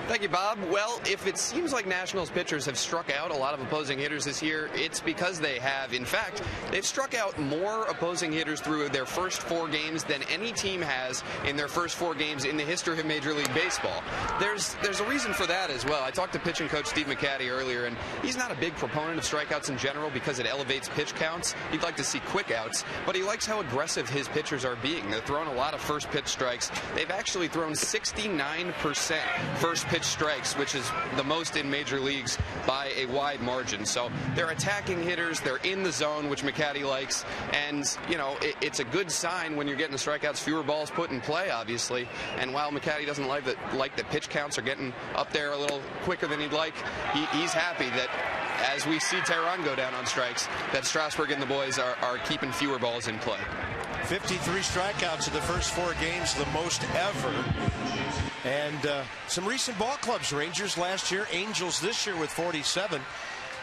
Thank you, Bob. Well, if it seems like Nationals pitchers have struck out a lot of opposing hitters this year, it's because they have. In fact, they've struck out more opposing hitters through their first 4 games than any team has in their first 4 games in the history of Major League Baseball. There's a reason for that as well. I talked to pitching coach Steve McCatty earlier, and he's not a big proponent of strikeouts in general because it elevates pitch counts. He'd like to see quick outs, but he likes how aggressive his pitchers are being. They're throwing a lot of first pitch strikes. They've actually thrown 69% first pitch strikes, which is the most in major leagues by a wide margin. So they're attacking hitters, they're in the zone, which McCatty likes, and you know, it's a good sign when you're getting the strikeouts, fewer balls put in play, obviously. And while McCatty doesn't like that pitch counts are getting up there a little quicker than he'd like, he's happy that as we see Tehran go down on strikes, that Strasburg and the boys are keeping fewer balls in play. 53 strikeouts in the first 4 games, the most ever. And some recent ball clubs: Rangers last year, Angels this year with 47.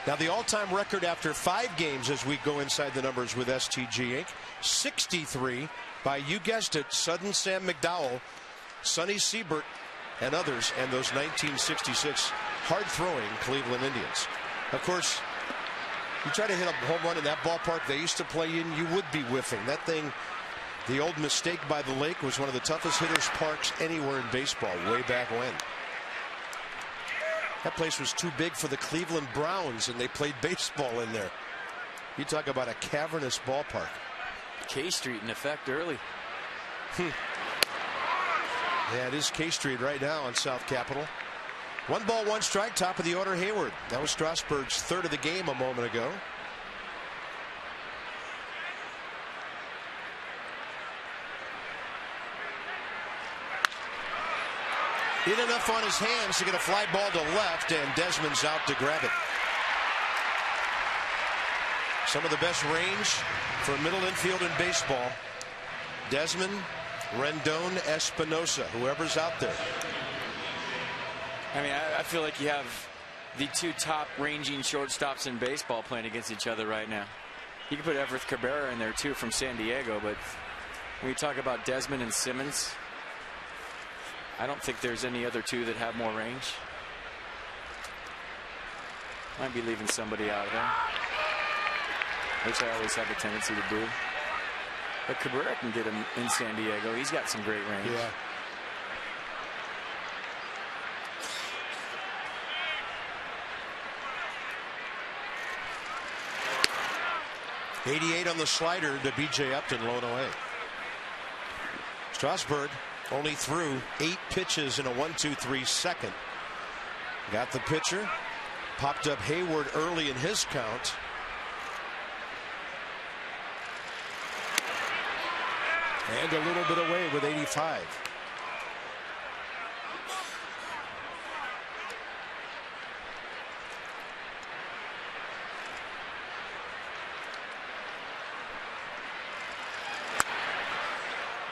Now the all-time record after 5 games, as we go inside the numbers with STG Inc., 63 by, you guessed it, Sudden Sam McDowell, Sonny Siebert, and others, and those 1966 hard-throwing Cleveland Indians. Of course, you try to hit a home run in that ballpark they used to play in, you would be whiffing. That thing, the old Mistake by the Lake, was one of the toughest hitters parks anywhere in baseball way back when. That place was too big for the Cleveland Browns, and they played baseball in there. You talk about a cavernous ballpark. K Street in effect early. Yeah, it is K Street right now on South Capitol. 1 ball, 1 strike, top of the order, Hayward. That was Strasburg's 3rd of the game a moment ago. In enough on his hands to get a fly ball to left, and Desmond's out to grab it. Some of the best range for middle infield in baseball. Desmond, Rendon, Espinosa, whoever's out there. I mean, I feel like you have the 2 top ranging shortstops in baseball playing against each other right now. You can put Everett Cabrera in there too from San Diego, but when you talk about Desmond and Simmons, I don't think there's any other two that have more range. Might be leaving somebody out of there, which I always have a tendency to do. But Cabrera can get him in San Diego. He's got some great range. Yeah. '88 on the slider to B.J. Upton, low and away. Strasburg only threw 8 pitches in a 1-2-3 second. Got the pitcher, popped up Hayward early in his count. And a little bit away with 85.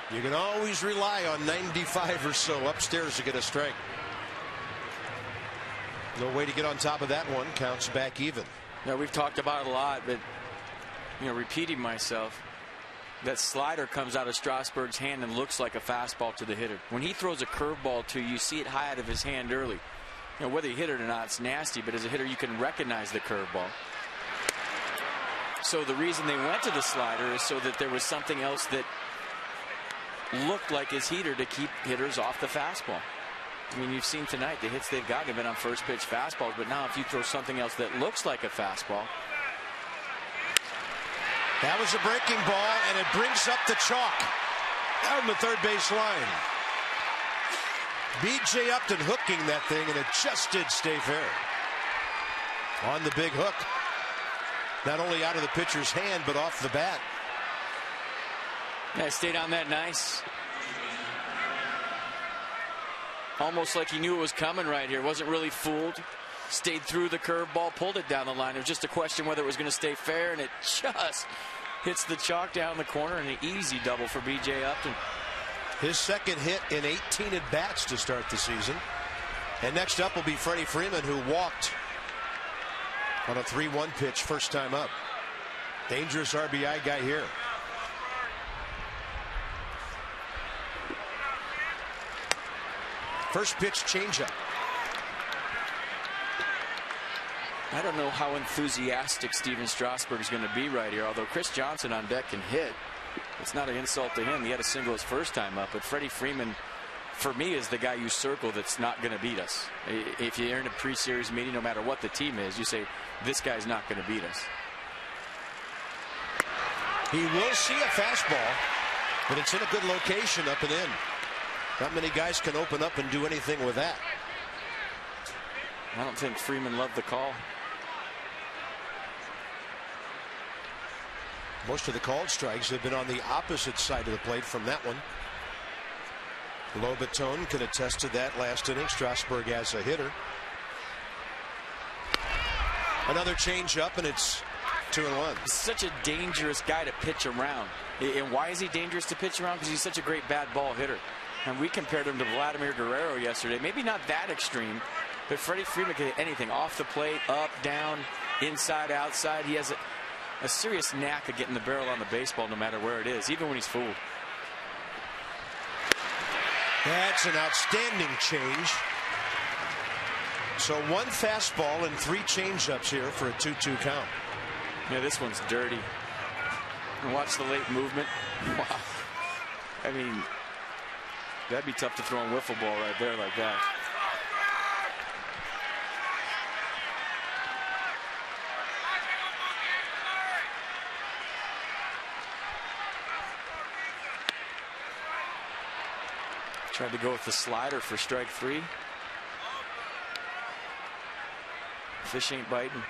You can always rely on 95 or so upstairs to get a strike. No way to get on top of that one. Counts back even. Now, we've talked about it a lot, but repeating myself, that slider comes out of Strasburg's hand and looks like a fastball to the hitter. When he throws a curveball to you, see it high out of his hand early. Whether you hit it or not, it's nasty, but as a hitter, you can recognize the curveball. So the reason they went to the slider is so that there was something else that looked like his heater to keep hitters off the fastball. I mean, you've seen tonight the hits they've gotten have been on first pitch fastballs, but now if you throw something else that looks like a fastball. That was a breaking ball, and it brings up the chalk down the third base line. B.J. Upton hooking that thing, and it just did stay fair. On the big hook. Not only out of the pitcher's hand, but off the bat. Yeah, stayed on that nice. Almost like he knew it was coming right here. Wasn't really fooled. Stayed through the curveball, pulled it down the line. It was just a question whether it was going to stay fair, and it just hits the chalk down the corner, and an easy double for B.J. Upton. His second hit in 18 at-bats to start the season. And next up will be Freddie Freeman, who walked on a 3-1 pitch first time up. Dangerous RBI guy here. First pitch changeup. I don't know how enthusiastic Steven Strasburg is going to be right here. Although Chris Johnson on deck can hit, it's not an insult to him. He had a single his first time up. But Freddie Freeman, for me, is the guy you circle that's not going to beat us. If you're in a pre-series meeting, no matter what the team is, you say, this guy's not going to beat us. He will see a fastball, but it's in a good location up and in. Not many guys can open up and do anything with that. I don't think Freeman loved the call. Most of the called strikes have been on the opposite side of the plate from that one. Lobaton can attest to that last inning. Strasburg as a hitter. Another change up, and it's 2-1. He's such a dangerous guy to pitch around. And why is he dangerous to pitch around? Because he's such a great bad ball hitter. And we compared him to Vladimir Guerrero yesterday. Maybe not that extreme, but Freddie Freeman can hit anything. Off the plate, up, down, inside, outside. He has a serious knack of getting the barrel on the baseball no matter where it is, even when he's fooled. That's an outstanding change. So 1 fastball and 3 changeups here for a 2-2 count. Yeah, this one's dirty. And watch the late movement. Wow. I mean, that'd be tough to throw a wiffle ball right there like that. Tried to go with the slider for strike 3. Fish ain't biting.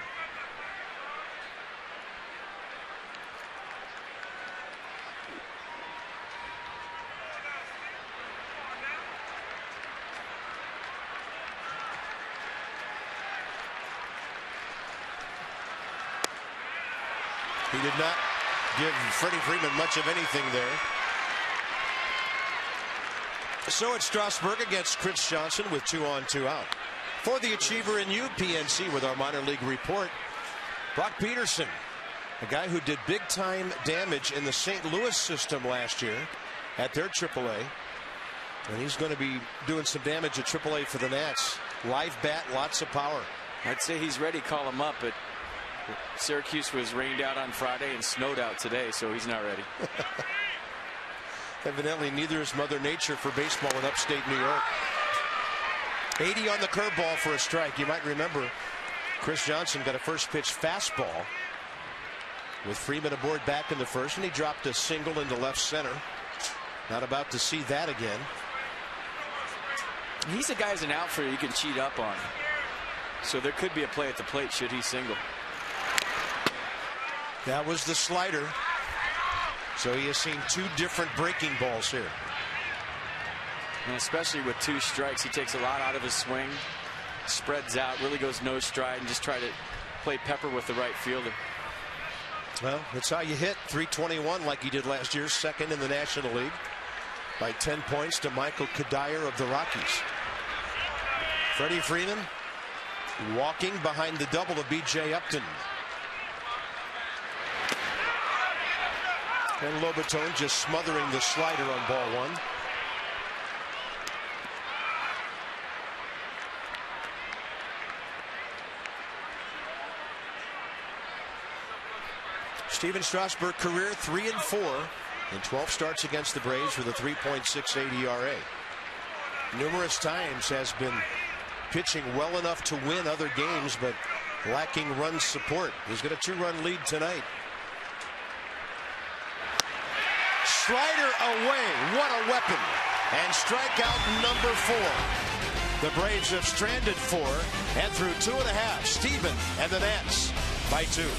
He did not give Freddie Freeman much of anything there. So it's Strasburg against Chris Johnson with 2 on, 2 out. For the Achiever and UPNC with our minor league report, Brock Peterson, a guy who did big time damage in the St. Louis system last year at their AAA. And he's going to be doing some damage at AAA for the Nats. Live bat, lots of power. I'd say he's ready. Call him up, but Syracuse was rained out on Friday and snowed out today, so he's not ready. Evidently, neither is Mother Nature for baseball in upstate New York. 80 on the curveball for a strike. You might remember Chris Johnson got a first pitch fastball with Freeman aboard back in the first, and he dropped a single into left center. Not about to see that again. He's a guy as an outfielder you can cheat up on. So there could be a play at the plate should he single. That was the slider. So he has seen two different breaking balls here. And especially with 2 strikes, he takes a lot out of his swing, spreads out, really goes no stride, and just try to play pepper with the right fielder. Well, that's how you hit. 321 like he did last year, second in the National League by 10 points to Michael Kadire of the Rockies. Freddie Freeman walking behind the double of B.J. Upton. And Lobaton just smothering the slider on ball 1. Steven Strasburg career 3-4 in 12 starts against the Braves with a 3.68 ERA. Numerous times has been pitching well enough to win other games, but lacking run support. He's got a 2-run lead tonight. Slider away. What a weapon. And strikeout number 4. The Braves have stranded 4 and through 2.5. Steven and the Nats by 2.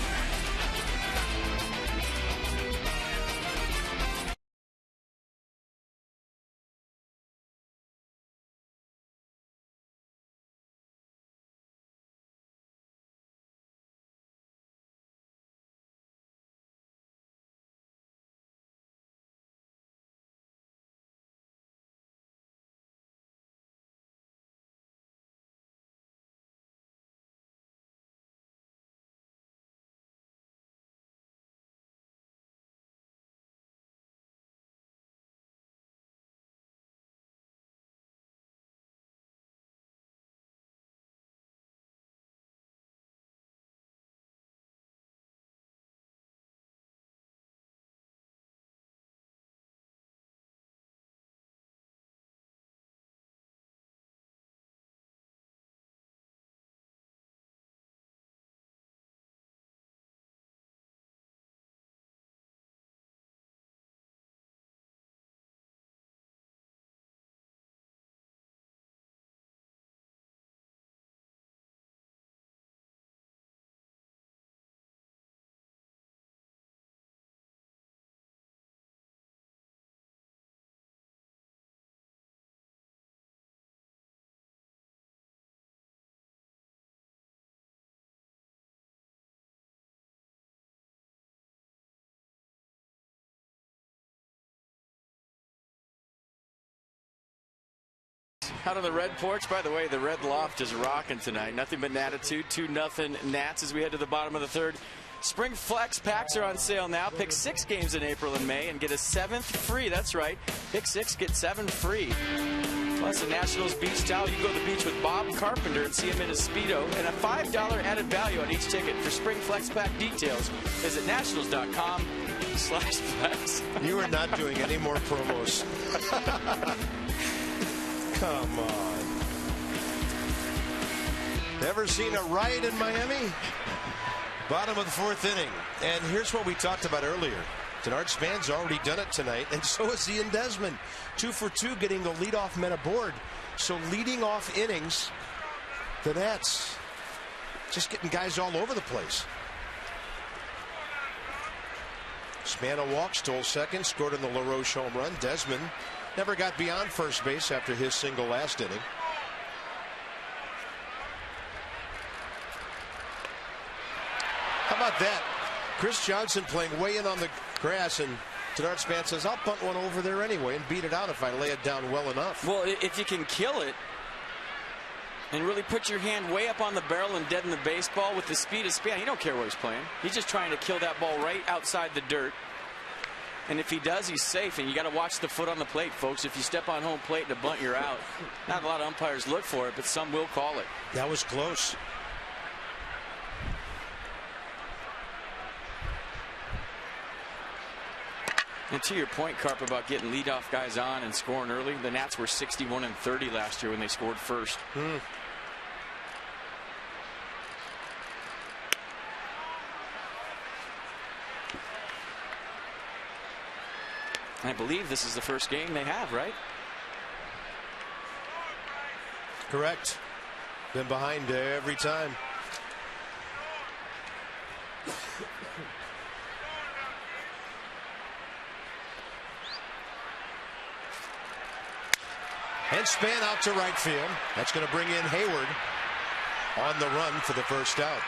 Out on the red porch. By the way, the red loft is rocking tonight. Nothing but an attitude. 2-0 Nats as we head to the bottom of the 3rd. Spring Flex packs are on sale now. Pick 6 games in April and May and get a 7th free. That's right. Pick 6, get 7 free. Plus a Nationals beach towel. You go to the beach with Bob Carpenter and see him in a Speedo. And a $5 added value on each ticket. For Spring Flex pack details, visit nationals.com/flex. You are not doing any more promos. Come on. Never seen a riot in Miami? Bottom of the 4th inning. And here's what we talked about earlier. Denard Span's already done it tonight, and so is Ian Desmond. 2 for 2 getting the leadoff men aboard. So leading off innings, the Nats just getting guys all over the place. Span a walk, stole second, scored in the LaRoche home run. Desmond never got beyond first base after his single last inning. How about that? Chris Johnson playing way in on the grass, and Denard Span says, I'll bunt one over there anyway and beat it out if I lay it down well enough. Well, if you can kill it and really put your hand way up on the barrel and deaden the baseball with the speed of Span, you don't care where he's playing. He's just trying to kill that ball right outside the dirt. And if he does, he's safe. And you got to watch the foot on the plate, folks. If you step on home plate and a bunt, you're out. Not a lot of umpires look for it, but some will call it. That was close. And to your point, Carp, about getting leadoff guys on and scoring early, the Nats were 61-30 last year when they scored first. I believe this is the first game they have, right? Correct. Been behind every time. And Span out to right field. That's going to bring in Hayward on the run for the first out.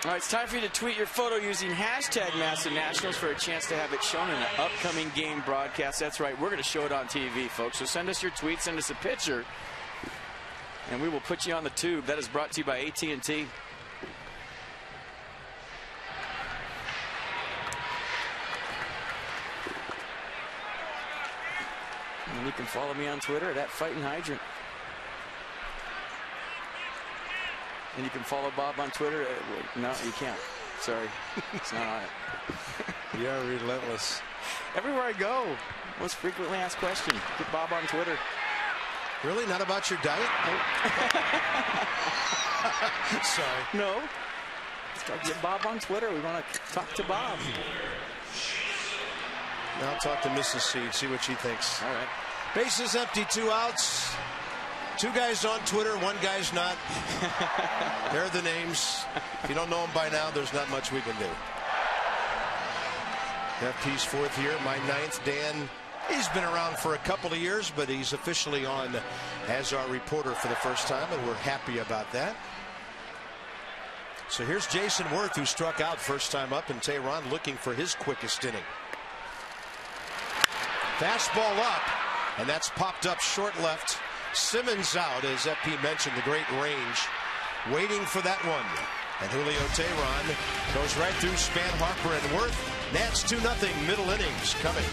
All right, it's time for you to tweet your photo using hashtag Massive Nationals for a chance to have it shown in an upcoming game broadcast. That's right, we're going to show it on TV, folks. So send us your tweet, send us a picture, and we will put you on the tube. That is brought to you by AT&T. And you can follow me on Twitter at @FightinHydrant. And you can follow Bob on Twitter. No, you can't. Sorry. It's not on it. You're relentless. Everywhere I go, most frequently asked question. Get Bob on Twitter. Really? Not about your diet? Sorry. No. Start get Bob on Twitter. We want to talk to Bob. Now I'll talk to Mrs. Seed, see what she thinks. All right. Bases empty, 2 outs. 2 guys on Twitter, 1 guy's not. There are the names. If you don't know them by now, there's not much we can do. FP's 4th year, my 9th. Dan, he's been around for a couple of years, but he's officially on as our reporter for the first time, and we're happy about that. So here's Jason Worth, who struck out first time up, and Tehran looking for his quickest inning. Fastball up, and that's popped up short left. Simmons out, as FP mentioned, the great range, waiting for that one. And Julio Tehran goes right through Span, Harper, and Worth. Nats 2-0, middle innings coming.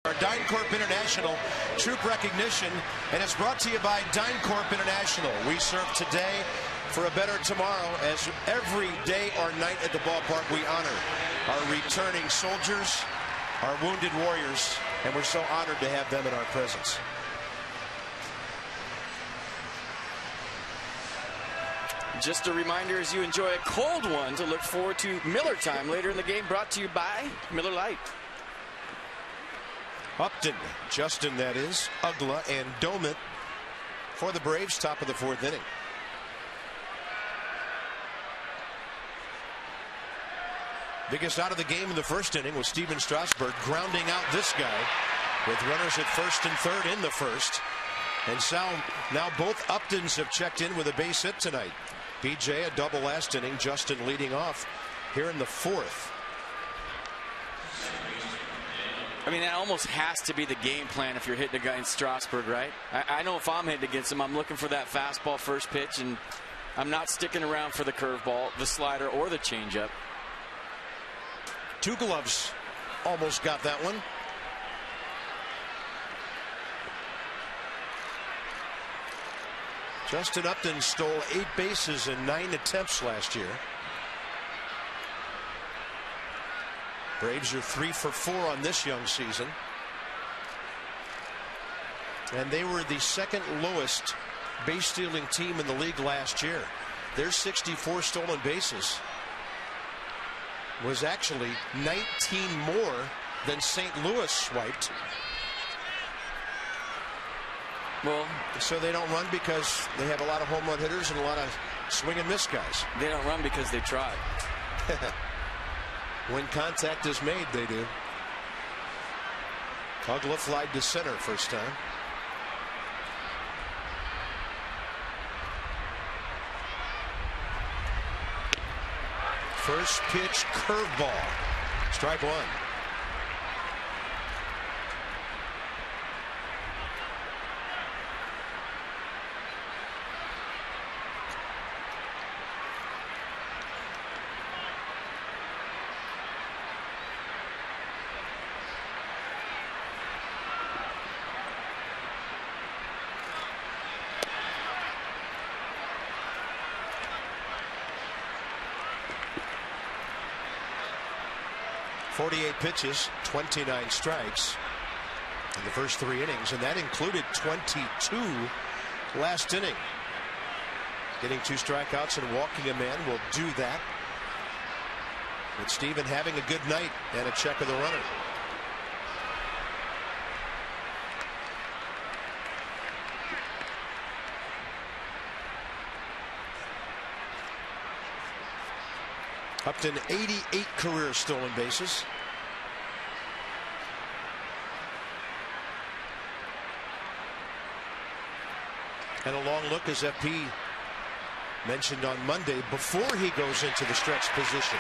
Our DynCorp International troop recognition, and it's brought to you by DynCorp International. We serve today for a better tomorrow, as every day or night at the ballpark we honor our returning soldiers, our wounded warriors, and we're so honored to have them in our presence. Just a reminder, as you enjoy a cold one, to look forward to Miller time later in the game, brought to you by Miller Lite. Upton, Justin that is, Ugla, and Domit for the Braves, top of the 4th inning. Biggest out of the game in the first inning was Steven Strasburg, grounding out this guy with runners at 1st and 3rd in the first. And so now both Uptons have checked in with a base hit tonight. BJ a double last inning. Justin leading off here in the fourth. I mean, that almost has to be the game plan if you're hitting a guy in Strasburg, right? I know if I'm hitting against him, I'm looking for that fastball first pitch, and I'm not sticking around for the curveball, the slider, or the changeup. Two gloves almost got that one. Justin Upton stole 8 bases in 9 attempts last year. Braves are 3 for 4 on this young season. And they were the second lowest base stealing team in the league last year. Their 64 stolen bases was actually 19 more than St. Louis swiped. Well, so they don't run because they have a lot of home run hitters and a lot of swing and miss guys. They don't run because they tried. When contact is made, they do. Uggla flied to center first time. First pitch curveball. Strike one. .48 pitches, 29 strikes in the first 3 innings, and that included 22 last inning. Getting 2 strikeouts and walking a man will do that. But Steven having a good night and a check of the runner. Upton 88 career stolen bases. And a long look, as FP mentioned on Monday, before he goes into the stretch position.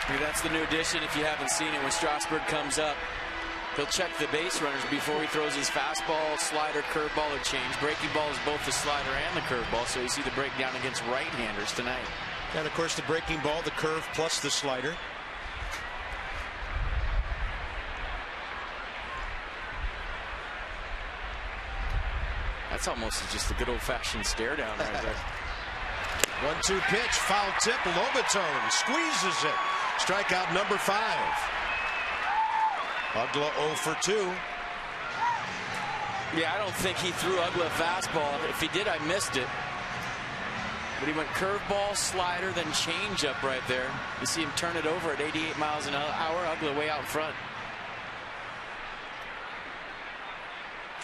Maybe that's the new addition if you haven't seen it. When Strasburg comes up, he'll check the base runners before he throws his fastball, slider, curveball, or change. Breaking ball is both the slider and the curveball, so you see the breakdown against right-handers tonight. And of course the breaking ball, the curve plus the slider. That's almost just a good old-fashioned stare down right there. 1-2 pitch, foul tip, Lobitone squeezes it. Strikeout number 5. Uggla 0 for 2. Yeah, I don't think he threw Uggla a fastball. If he did, I missed it. But he went curveball, slider, then changeup right there. You see him turn it over at 88 miles an hour. Uggla way out front.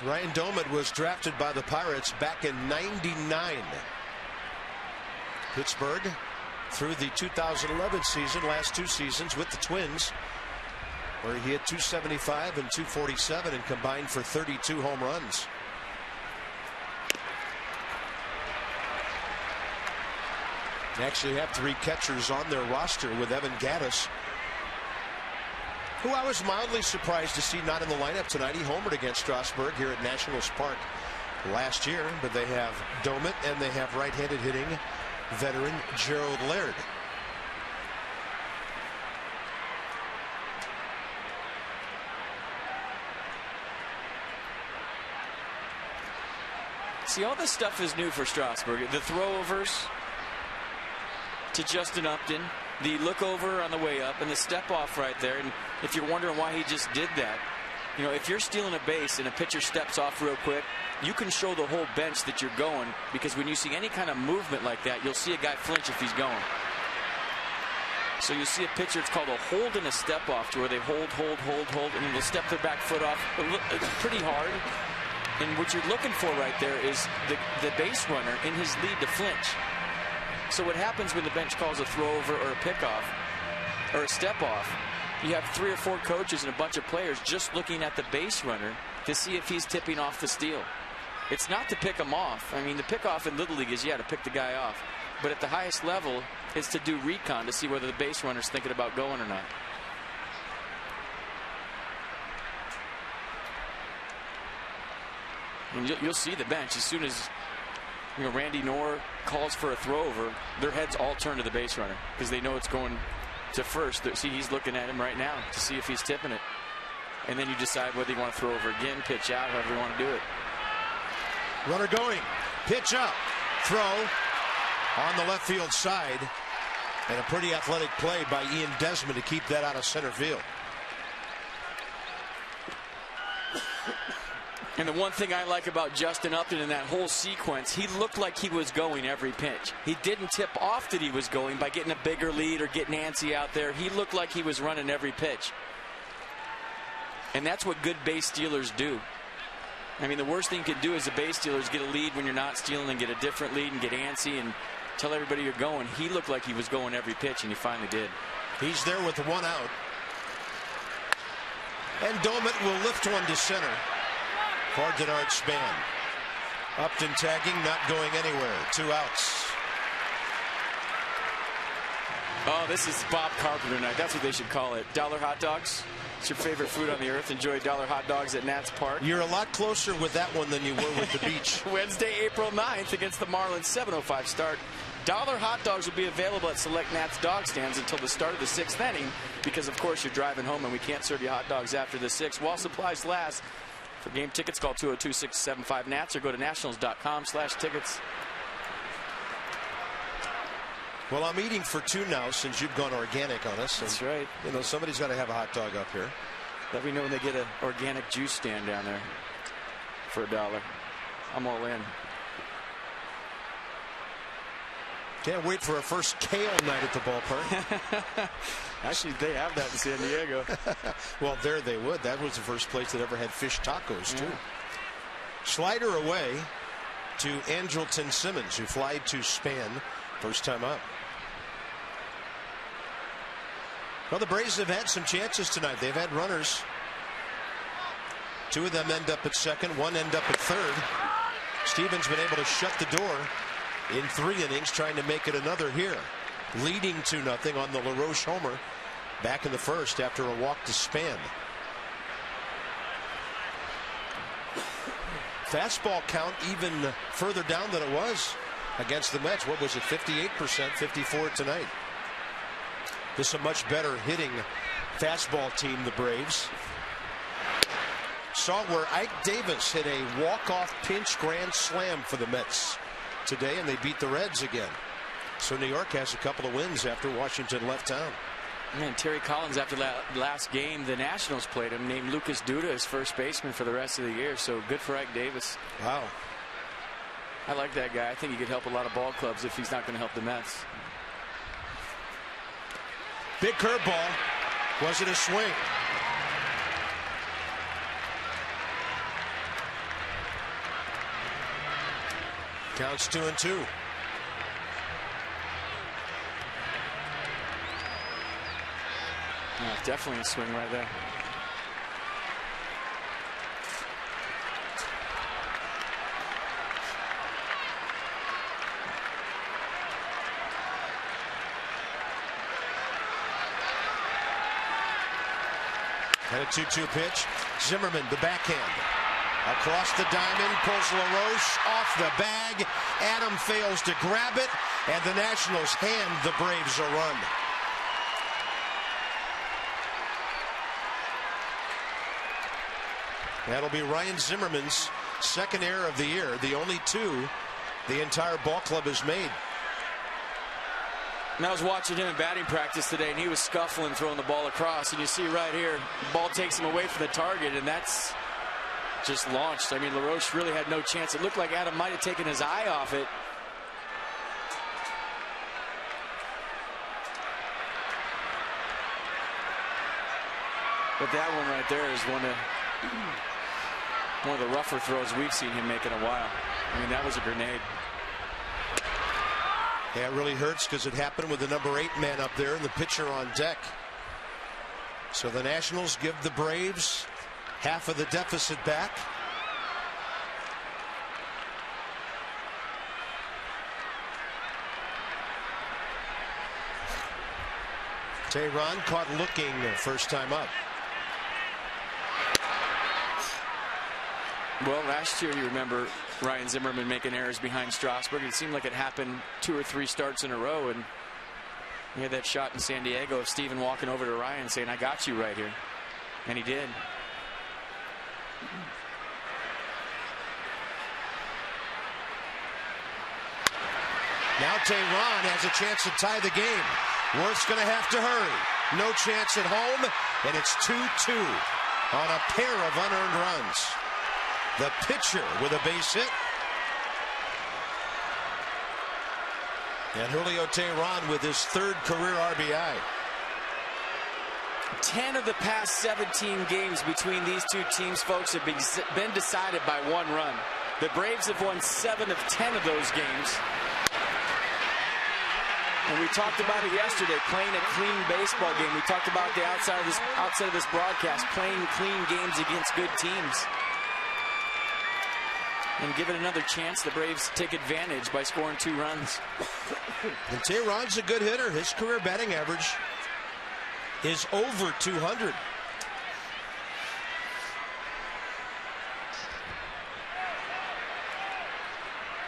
Ryan Doumit was drafted by the Pirates back in '99. Pittsburgh through the 2011 season, last 2 seasons with the Twins, where he hit .275 and .247 and combined for 32 home runs. They actually have 3 catchers on their roster with Evan Gattis, who I was mildly surprised to see not in the lineup tonight. He homered against Strasburg here at Nationals Park last year, but they have Doumit and they have right-handed hitting veteran Gerald Laird. See, all this stuff is new for Strasburg. The throwovers to Justin Upton, the look over on the way up, and the step off right there. And if you're wondering why he just did that, you know, if you're stealing a base and a pitcher steps off real quick, you can show the whole bench that you're going, because when you see any kind of movement like that, you'll see a guy flinch if he's going. So you see a pitcher, it's called a hold and a step off, to where they hold, and then they'll step their back foot off. It's pretty hard. And what you're looking for right there is the base runner in his lead to flinch. So what happens when the bench calls a throw over or a pickoff or a step off, you have 3 or 4 coaches and a bunch of players just looking at the base runner to see if he's tipping off the steal. It's not to pick him off. I mean, the pick off in Little League is, to pick the guy off. But at the highest level, it's to do recon to see whether the base runner's thinking about going or not. And you'll see the bench as soon as Randy Knorr calls for a throw over, their heads all turn to the base runner because they know it's going to first. See, he's looking at him right now to see if he's tipping it. And then you decide whether you want to throw over again, pitch out, however you want to do it. Runner going, pitch up, throw on the left field side, and a pretty athletic play by Ian Desmond to keep that out of center field. And the one thing I like about Justin Upton in that whole sequence, he looked like he was going every pitch. He didn't tip off that he was going by getting a bigger lead or getting antsy out there. He looked like he was running every pitch. And that's what good base stealers do. I mean, the worst thing you can do as a base stealer is get a lead when you're not stealing and get a different lead and get antsy and tell everybody you're going. He looked like he was going every pitch, and he finally did. He's there with the one out. And Domet will lift one to center for Denard Span. Upton tagging, not going anywhere. 2 outs. Oh, this is Bob Carpenter night. That's what they should call it. Dollar hot dogs. It's your favorite food on the earth. Enjoy dollar hot dogs at Nats Park. You're a lot closer with that one than you were with the beach. Wednesday, April 9th against the Marlins, 7:05 start. Dollar hot dogs will be available at select Nats dog stands until the start of the 6th inning because, of course, you're driving home and we can't serve you hot dogs after the 6th. While supplies last. For game tickets, call 202-675-NATS or go to nationals.com/tickets. Well, I'm eating for 2 now since you've gone organic on us. That's right. Somebody's got to have a hot dog up here. Let me know when they get an organic juice stand down there for $1. I'm all in. Can't wait for our first kale night at the ballpark. Actually, they have that in San Diego. Well, there they would. That was the first place that ever had fish tacos, too. Slider away to Andrelton Simmons, who flied to Span first time up. Well, the Braves have had some chances tonight. They've had runners. 2 of them end up at second, 1 end up at third. Stevens been able to shut the door in 3 innings, trying to make it another here. Leading 2-0 on the LaRoche homer back in the first after a walk to Span. Fastball count even further down than it was against the Mets. What was it, 58%, 54 tonight. This is a much better hitting fastball team, the Braves. Saw where Ike Davis hit a walk-off pinch grand slam for the Mets today, and they beat the Reds again. So New York has a couple of wins after Washington left town. Man, Terry Collins, after that last game the Nationals played him, named Lucas Duda his first baseman for the rest of the year. So good for Ike Davis. Wow. I like that guy. I think he could help a lot of ball clubs if he's not going to help the Mets. Big curveball. Was it a swing? Counts 2-2. Yeah, definitely a swing right there. And a 2-2 pitch. Zimmerman, the backhand. Across the diamond, pulls LaRoche off the bag. Adam fails to grab it, and the Nationals hand the Braves a run. That'll be Ryan Zimmerman's second error of the year, the only 2 the entire ball club has made. And I was watching him in batting practice today, and he was scuffling throwing the ball across. And you see right here, the ball takes him away from the target, and that's just launched. I mean, LaRoche really had no chance. It looked like Adam might have taken his eye off it. But that one right there is one of the rougher throws we've seen him make in a while. I mean, that was a grenade. Yeah, it really hurts because it happened with the number 8 man up there and the pitcher on deck. So the Nationals give the Braves half of the deficit back. Tehran caught looking first time up. Well, last year, you remember Ryan Zimmerman making errors behind Strasburg. It seemed like it happened 2 or 3 starts in a row, and he had that shot in San Diego of Steven walking over to Ryan saying, "I got you right here," and he did. Now Tehran has a chance to tie the game. Worth's going to have to hurry. No chance at home, and it's 2-2 on a pair of unearned runs. The pitcher with a base hit. And Julio Tehran with his 3rd career RBI. 10 of the past 17 games between these two teams, folks, have been decided by 1 run. The Braves have won 7 of 10 of those games. And we talked about it yesterday, playing a clean baseball game. We talked about the outside of this broadcast, playing clean games against good teams. And give it another chance, the Braves take advantage by scoring 2 runs. And Tehran's a good hitter. His career batting average is over 200.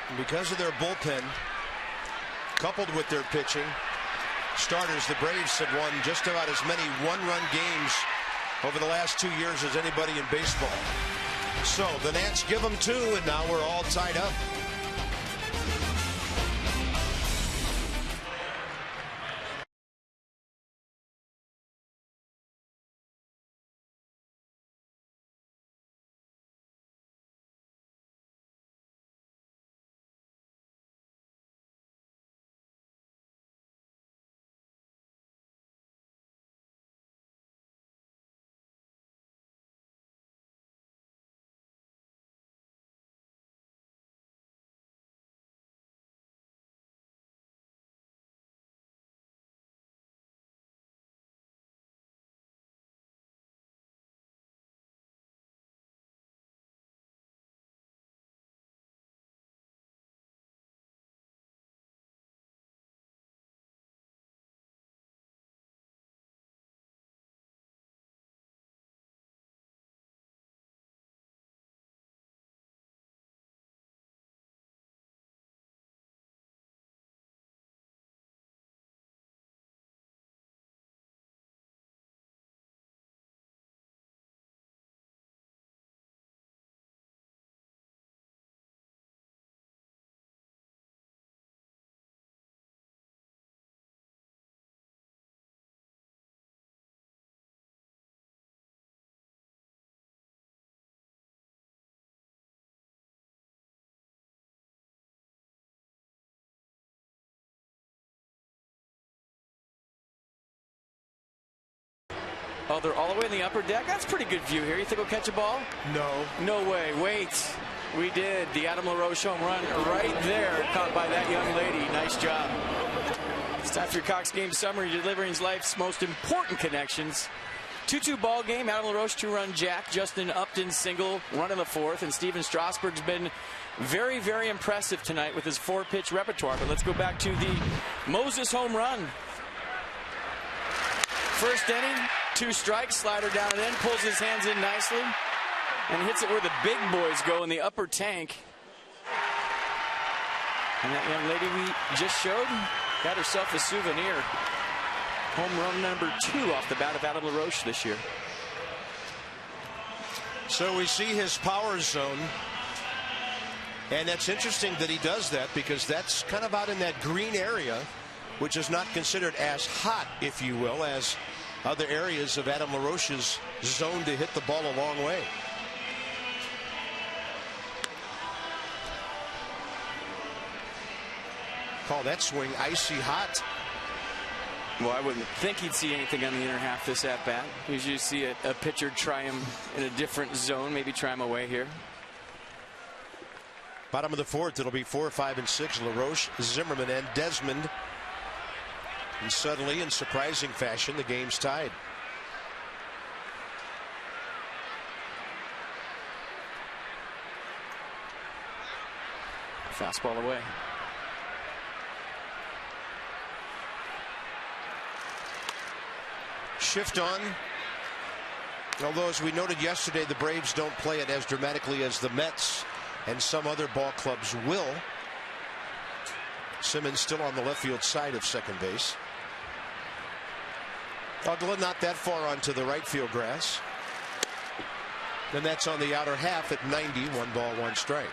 And because of their bullpen, coupled with their pitching, starters, the Braves have won just about as many 1-run games over the last 2 years as anybody in baseball. So the Nats give them 2, and now we're all tied up. Oh, they're all the way in the upper deck? That's a pretty good view here. You think we'll catch a ball? No. No way. Wait. We did. The Adam LaRoche home run right there, caught by that young lady. Nice job. It's time for your Cox Game Summary, delivering life's most important connections. 2-2 ball game. Adam LaRoche 2-run jack. Justin Upton single, run in the 4th. And Steven Strasburg's been very, very impressive tonight with his 4-pitch repertoire. But let's go back to the Moses home run. First inning, 2 strikes, slider down and in, pulls his hands in nicely, and hits it where the big boys go in the upper tank. And that young lady we just showed got herself a souvenir. Home run number 2 off the bat of Adam LaRoche this year. So we see his power zone. And that's interesting that he does that, because that's kind of out in that green area, which is not considered as hot, if you will, as other areas of Adam LaRoche's zone to hit the ball a long way. Call that swing icy hot. Well, I wouldn't think he'd see anything on the inner half this at-bat. Usually you see a pitcher try him in a different zone, maybe try him away here. Bottom of the 4th, it'll be 4, 5, and 6. LaRoche, Zimmerman, and Desmond. And suddenly, in surprising fashion, the game's tied. Fastball away. Shift on. Although, as we noted yesterday, the Braves don't play it as dramatically as the Mets and some other ball clubs will. Simmons still on the left field side of second base. Oakland not that far onto the right field grass. Then that's on the outer half at 90. 1 ball, 1 strike.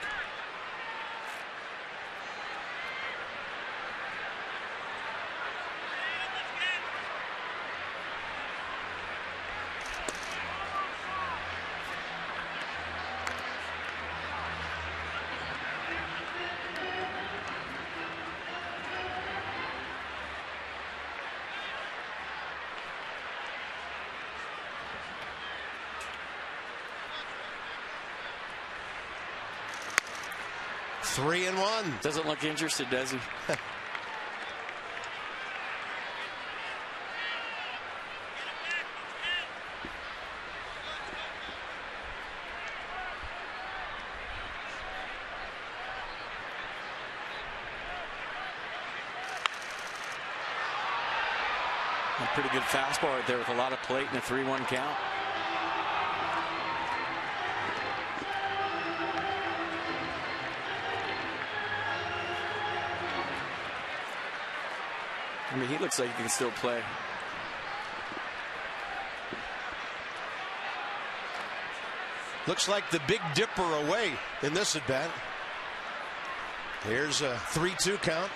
Three and one. Doesn't look interested, does he? A pretty good fastball right there with a lot of plate and a 3-1 count. I mean, he looks like he can still play. Looks like the Big Dipper away in this at bat. Here's a 3-2 count.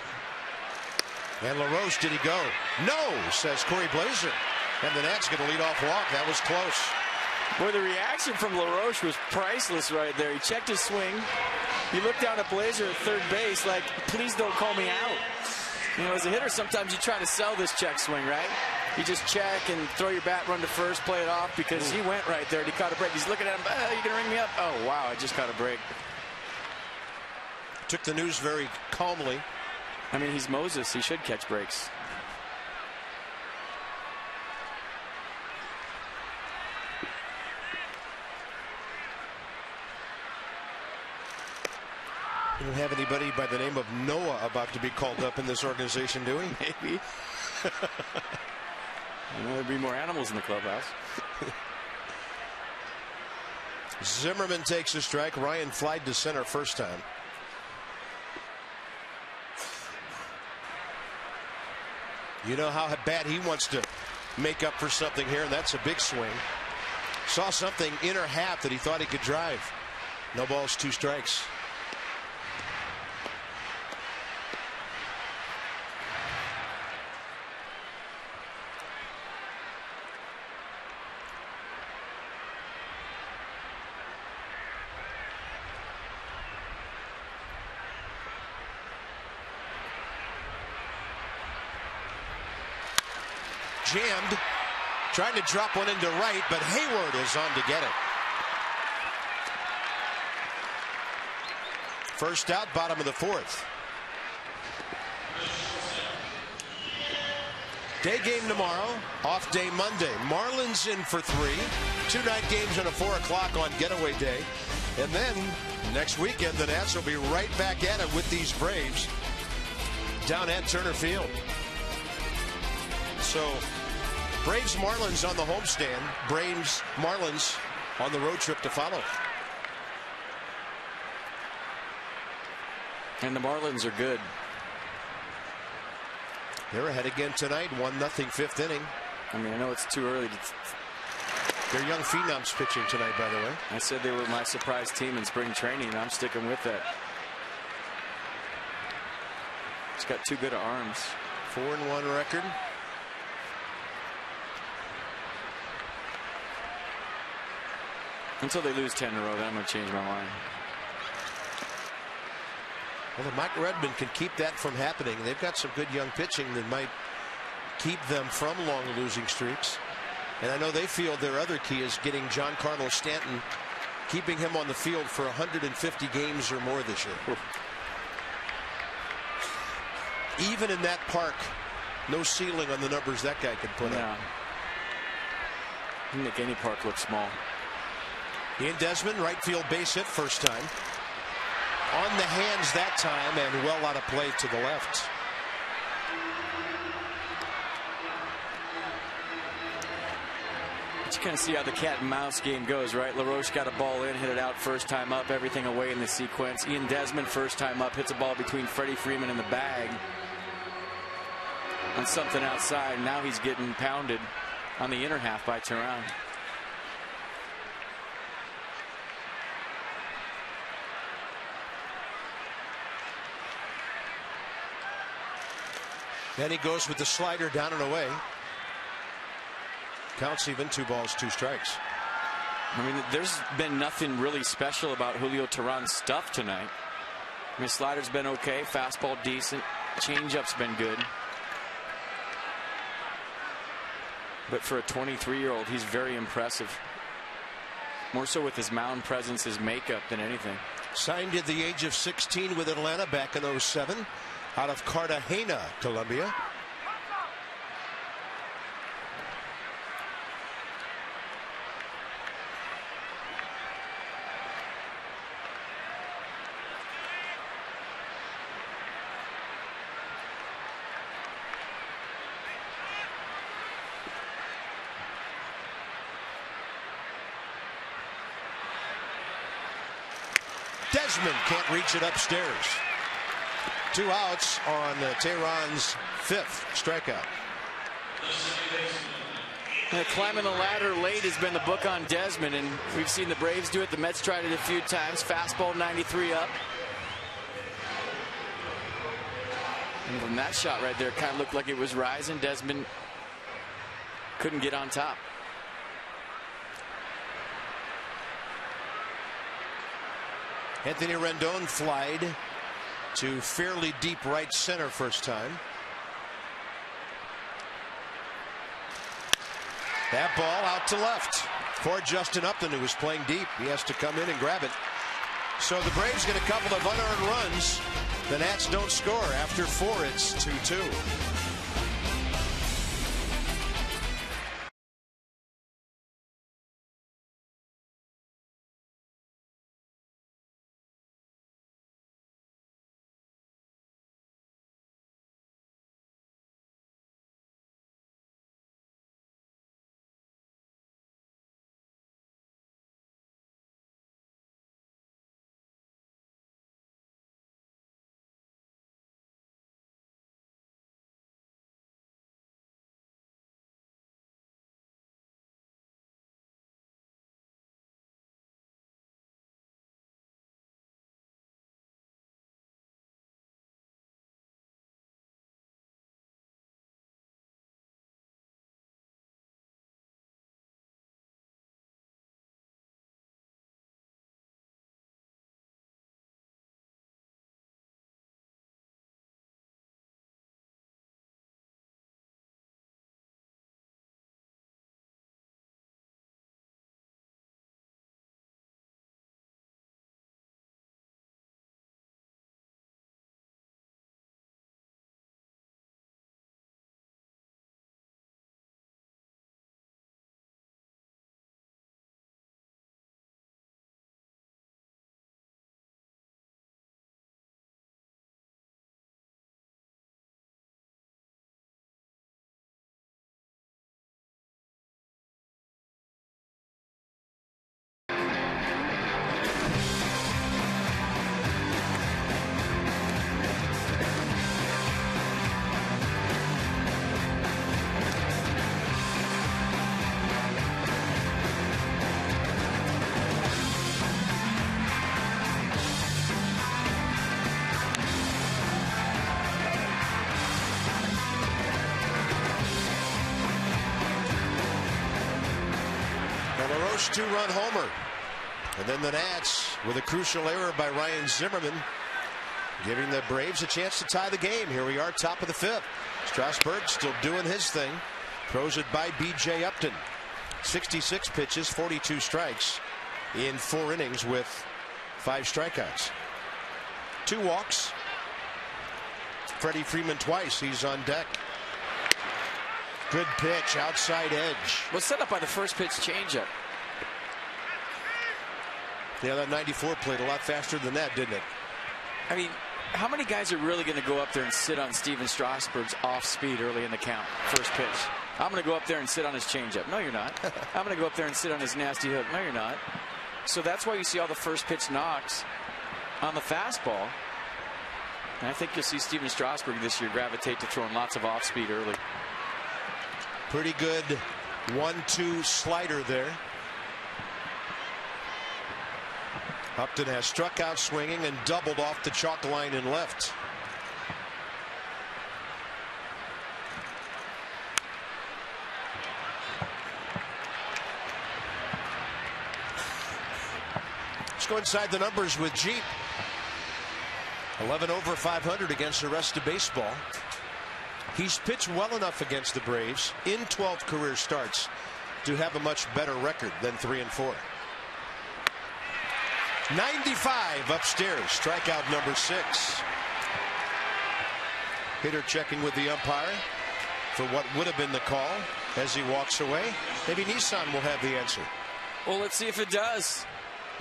And LaRoche, did he go? No, says Corey Blazer. And the Nats get a leadoff walk. That was close. Boy, the reaction from LaRoche was priceless right there. He checked his swing. He looked down at Blazer at third base like, please don't call me out. You know, as a hitter, sometimes you try to sell this check swing, right? You just check and throw your bat, run to first, play it off, because he went right there and he caught a break. He's looking at him, you gonna ring me up? Oh, wow, I just caught a break. Took the news very calmly. I mean, he's Moses. He should catch breaks. We don't have anybody by the name of Noah about to be called up in this organization, do we? Maybe. There'd be more animals in the clubhouse. Zimmerman takes a strike. Ryan flied to center first time. You know how bad he wants to make up for something here, and that's a big swing. Saw something inner half that he thought he could drive. No balls, 2 strikes. Jammed, trying to drop one into right, but Hayward is on to get it. First out, bottom of the 4th. Day game tomorrow, off day Monday. Marlins in for 3. 2 night games and a 4 o'clock on getaway day. And then next weekend, the Nats will be right back at it with these Braves down at Turner Field. So Braves Marlins on the homestand, Braves Marlins on the road trip to follow. And the Marlins are good. They're ahead again tonight, 1-0 5th inning. I mean, I know it's too early to. Their young phenoms pitching tonight, by the way. I said they were my surprise team in spring training, and I'm sticking with that. It's got too good of arms. 4-1 record. Until they lose 10 in a row, then I'm going to change my mind. Well, if Mike Redmond can keep that from happening, they've got some good young pitching that might keep them from long losing streaks. And I know they feel their other key is getting Giancarlo Stanton, keeping him on the field for 150 games or more this year. Even in that park, no ceiling on the numbers that guy could put up. You make any park look small. Ian Desmond, right field base hit first time. On the hands that time and well out of play to the left. But you kind of see how the cat and mouse game goes, right? LaRoche got a ball in, hit it out first time up, everything away in the sequence. Ian Desmond first time up, hits a ball between Freddie Freeman and the bag on something outside. Now he's getting pounded on the inner half by Teheran. Then he goes with the slider down and away. Counts even, 2 balls, 2 strikes. I mean, there's been nothing really special about Julio Teheran's stuff tonight. I mean, slider's been okay, fastball decent, changeup's been good. But for a 23-year-old, he's very impressive. More so with his mound presence, his makeup than anything. Signed at the age of 16 with Atlanta back in '07 out of Cartagena, Colombia. Desmond can't reach it upstairs. 2 outs on Teheran's 5th strikeout. Climbing the ladder late has been the book on Desmond, and we've seen the Braves do it. The Mets tried it a few times. Fastball 93 up. And from that shot right there, it kind of looked like it was rising. Desmond couldn't get on top. Anthony Rendon flied to fairly deep right center first time. That ball out to left for Justin Upton, who was playing deep. He has to come in and grab it. So the Braves get a couple of unearned runs. The Nats don't score. After 4, it's 2-2. LaRoche 2-run homer. And then the Nats with a crucial error by Ryan Zimmerman, giving the Braves a chance to tie the game. Here we are, top of the 5th. Strasburg still doing his thing. Throws it by B.J. Upton. 66 pitches, 42 strikes in 4 innings with 5 strikeouts. 2 walks. Freddie Freeman twice. He's on deck. Good pitch, outside edge. Was set up by the first pitch changeup. Yeah, that 94 played a lot faster than that, didn't it? I mean, how many guys are really going to go up there and sit on Steven Strasburg's off speed early in the count? First pitch. I'm going to go up there and sit on his changeup. No, you're not. I'm going to go up there and sit on his nasty hook. No, you're not. So that's why you see all the first pitch knocks on the fastball. And I think you'll see Steven Strasburg this year gravitate to throwing lots of off speed early. Pretty good 1-2 slider there. Upton has struck out swinging and doubled off the chalk line and left. Let's go inside the numbers with Jeep. 11 over 500 against the rest of baseball. He's pitched well enough against the Braves in 12 career starts to have a much better record than 3-4. 95 upstairs, strikeout number 6. Hitter checking with the umpire for what would have been the call as he walks away. Maybe Nissan will have the answer. Well, let's see if it does.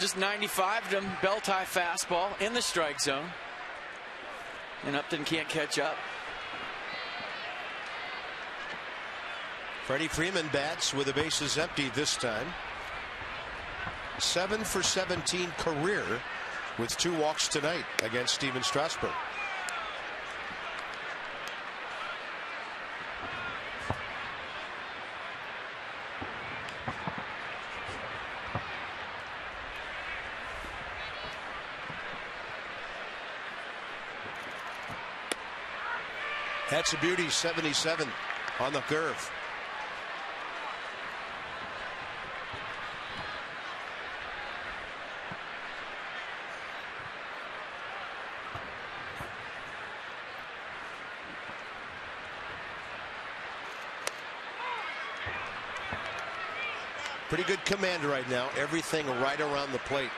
Just 95'd him, belt high fastball in the strike zone. And Upton can't catch up. Freddie Freeman bats with the bases empty this time. 7 for 17 career with 2 walks tonight against Steven Strasburg. That's a beauty. 77 on the curve. Pretty good command right now. Everything right around the plate.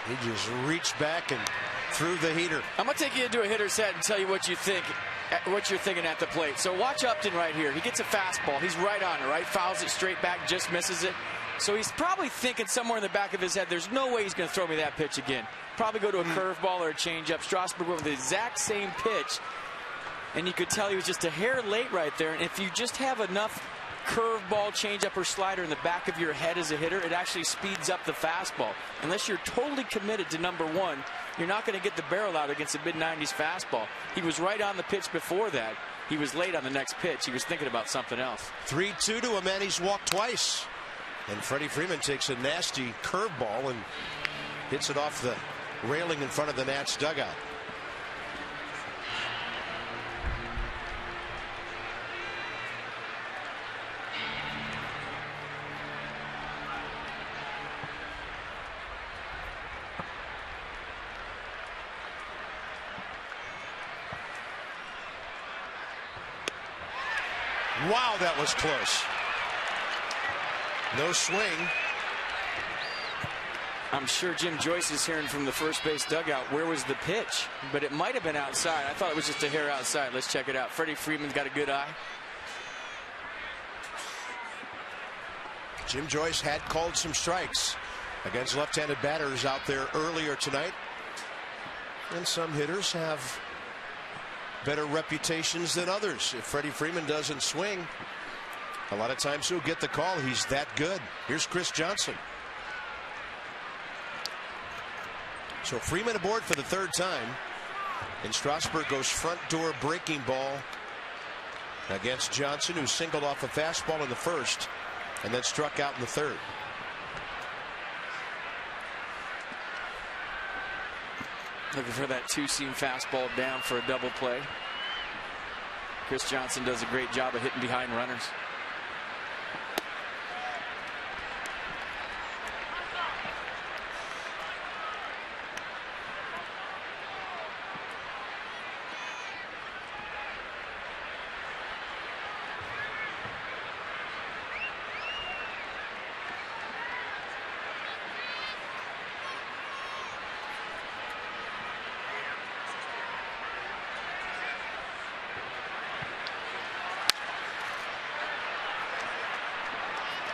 He just reached back and threw the heater. I'm going to take you into a hitter's head and tell you what you think, what you're thinking at the plate. So watch Upton right here. He gets a fastball. He's right on it, right? Fouls it straight back, just misses it. So he's probably thinking somewhere in the back of his head, there's no way he's going to throw me that pitch again. Probably go to a curveball or a changeup. Strasburg went with the exact same pitch. And you could tell he was just a hair late right there. And if you just have enough curveball, changeup, or slider in the back of your head as a hitter, it actually speeds up the fastball. Unless you're totally committed to number one, you're not going to get the barrel out against a mid-90s fastball. He was right on the pitch before that. He was late on the next pitch. He was thinking about something else. 3-2 to a man he's walked twice. And Freddie Freeman takes a nasty curveball and hits it off the railing in front of the Nats dugout. Wow, that was close. No swing. I'm sure Jim Joyce is hearing from the first base dugout, where was the pitch? But it might have been outside. I thought it was just a hair outside. Let's check it out. Freddie Freeman's got a good eye. Jim Joyce had called some strikes against left-handed batters out there earlier tonight. And some hitters have better reputations than others. If Freddie Freeman doesn't swing, a lot of times he'll get the call. He's that good. Here's Chris Johnson. So Freeman aboard for the third time. And Strasburg goes front door breaking ball against Johnson, who singled off a fastball in the first and then struck out in the third. Looking for that two-seam fastball down for a double play. Chris Johnson does a great job of hitting behind runners.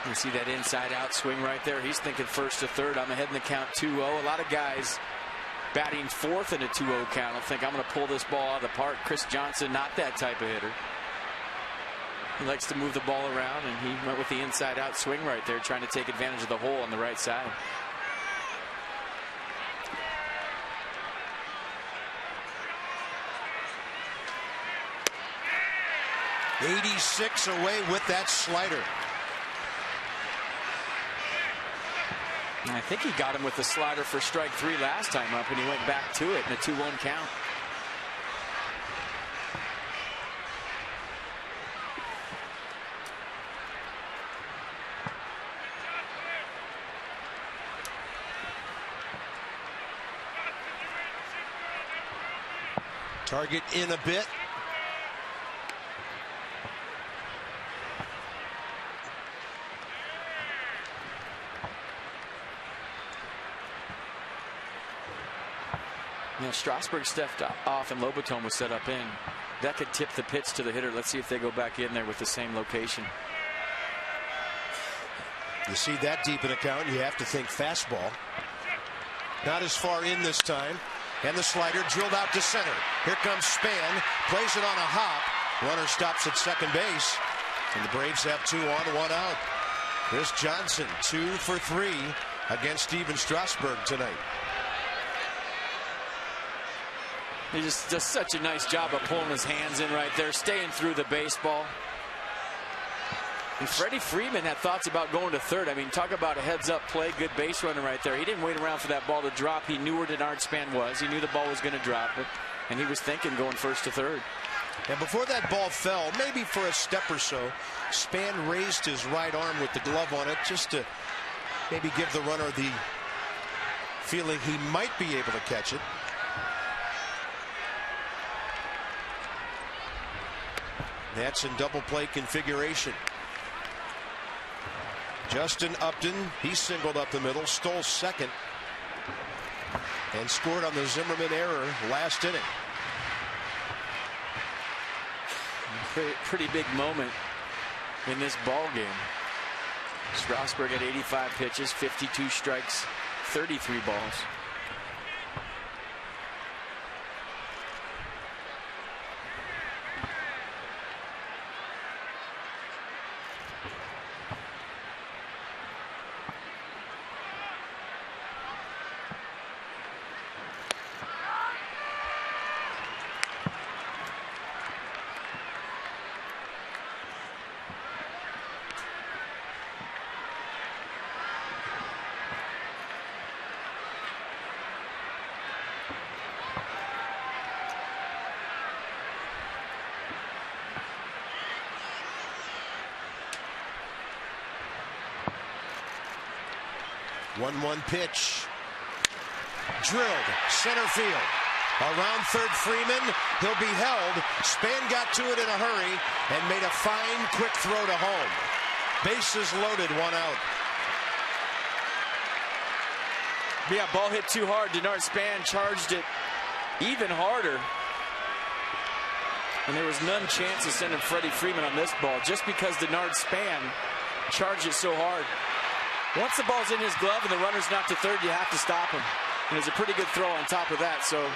You see that inside out swing right there. He's thinking first to third. I'm ahead in the count 2-0. A lot of guys batting fourth in a 2-0 count will think I'm going to pull this ball out of the park. Chris Johnson, not that type of hitter. He likes to move the ball around, and he went with the inside out swing right there, trying to take advantage of the hole on the right side. '86 away with that slider. And I think he got him with the slider for strike 3 last time up, and he went back to it in a 2-1 count. Target in a bit. You know, Strasburg stepped off and Lobaton was set up in. That could tip the pitch to the hitter. Let's see if they go back in there with the same location. You see that deep in a count, you have to think fastball. Not as far in this time. And the slider drilled out to center. Here comes Span. Plays it on a hop. Runner stops at second base. And the Braves have 2 on, 1 out. Chris Johnson 2 for 3 against Steven Strasburg tonight. He just does such a nice job of pulling his hands in right there, staying through the baseball. And Freddie Freeman had thoughts about going to third. I mean, talk about a heads-up play, good base runner right there. He didn't wait around for that ball to drop. He knew where Denard Span was. He knew the ball was going to drop, and he was thinking going first to third. And before that ball fell, maybe for a step or so, Span raised his right arm with the glove on it just to maybe give the runner the feeling he might be able to catch it. That's in double play configuration. Justin Upton, he singled up the middle, stole second, and scored on the Zimmerman error last inning. Pretty big moment in this ball game. Strasburg at 85 pitches, 52 strikes, 33 balls. One pitch. Drilled center field. Around third, Freeman. He'll be held. Span got to it in a hurry and made a fine, quick throw to home. Bases loaded, 1 out. Yeah, ball hit too hard. Denard Span charged it even harder. And there was none chance of sending Freddie Freeman on this ball just because Denard Span charged it so hard. Once the ball's in his glove and the runner's not to third, you have to stop him. And it's a pretty good throw on top of that. So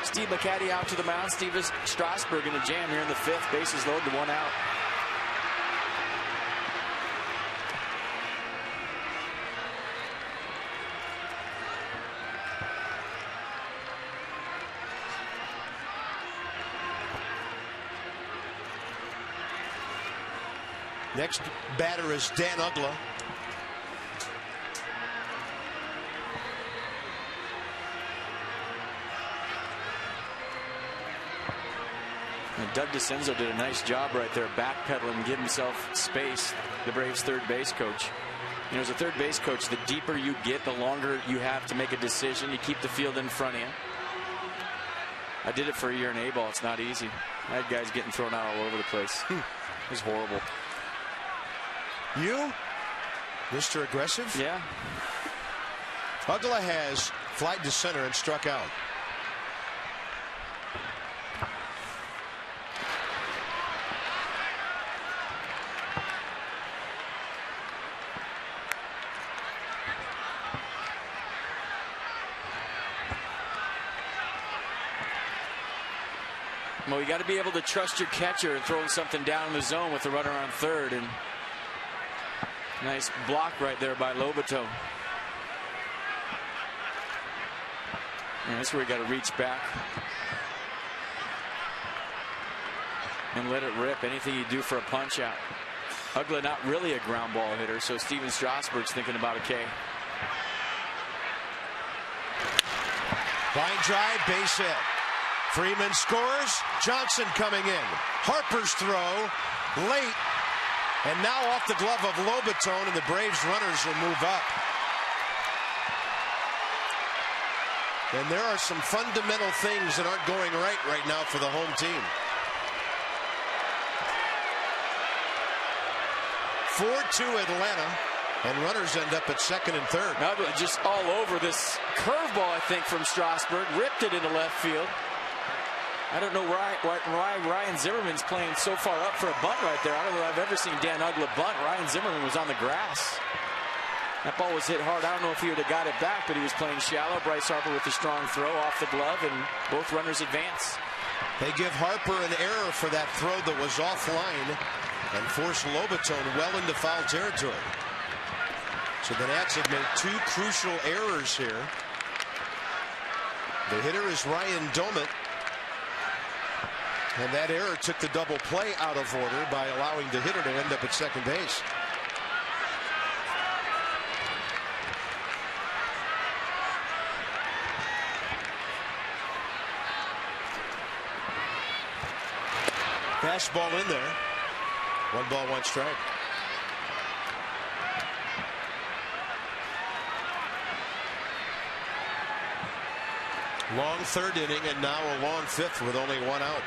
Steve McCaddy out to the mound. Steven Strasburg in a jam here in the 5th. Bases loaded, 1 out. Next batter is Dan Uggla. And Doug DeCenzo did a nice job right there, backpedaling, give himself space, the Braves' third base coach. You know, as a third base coach, the deeper you get, the longer you have to make a decision. You keep the field in front of you. I did it for a year in A-ball. It's not easy. I had guys getting thrown out all over the place. It was horrible. You? Mr. Aggressive? Yeah. Uggla has flied to center and struck out. Well, you got to be able to trust your catcher and throwing something down in the zone with the runner on third. And nice block right there by Lobato. And that's where you got to reach back and let it rip. Anything you do for a punch out. Uggla not really a ground ball hitter, so Steven Strasburg's thinking about a K. Line drive, base hit. Freeman scores. Johnson coming in. Harper's throw late, and now off the glove of Lobaton, and the Braves runners will move up. And there are some fundamental things that aren't going right now for the home team. 4-2 Atlanta, and runners end up at second and third. Uggla just all over this curveball, I think, from Strasburg. Ripped it into left field. I don't know why Ryan Zimmerman's playing so far up for a bunt right there. I don't know if I've ever seen Dan Uggla bunt. Ryan Zimmerman was on the grass. That ball was hit hard. I don't know if he would have got it back, but he was playing shallow. Bryce Harper with a strong throw off the glove, and both runners advance. They give Harper an error for that throw that was offline and force Lobaton well into foul territory. So the Nats have made two crucial errors here. The hitter is Ryan Doumit, and that error took the double play out of order by allowing the hitter to end up at second base. Fastball in there. 1-1 strike. Long third inning, and now a long fifth with only one out.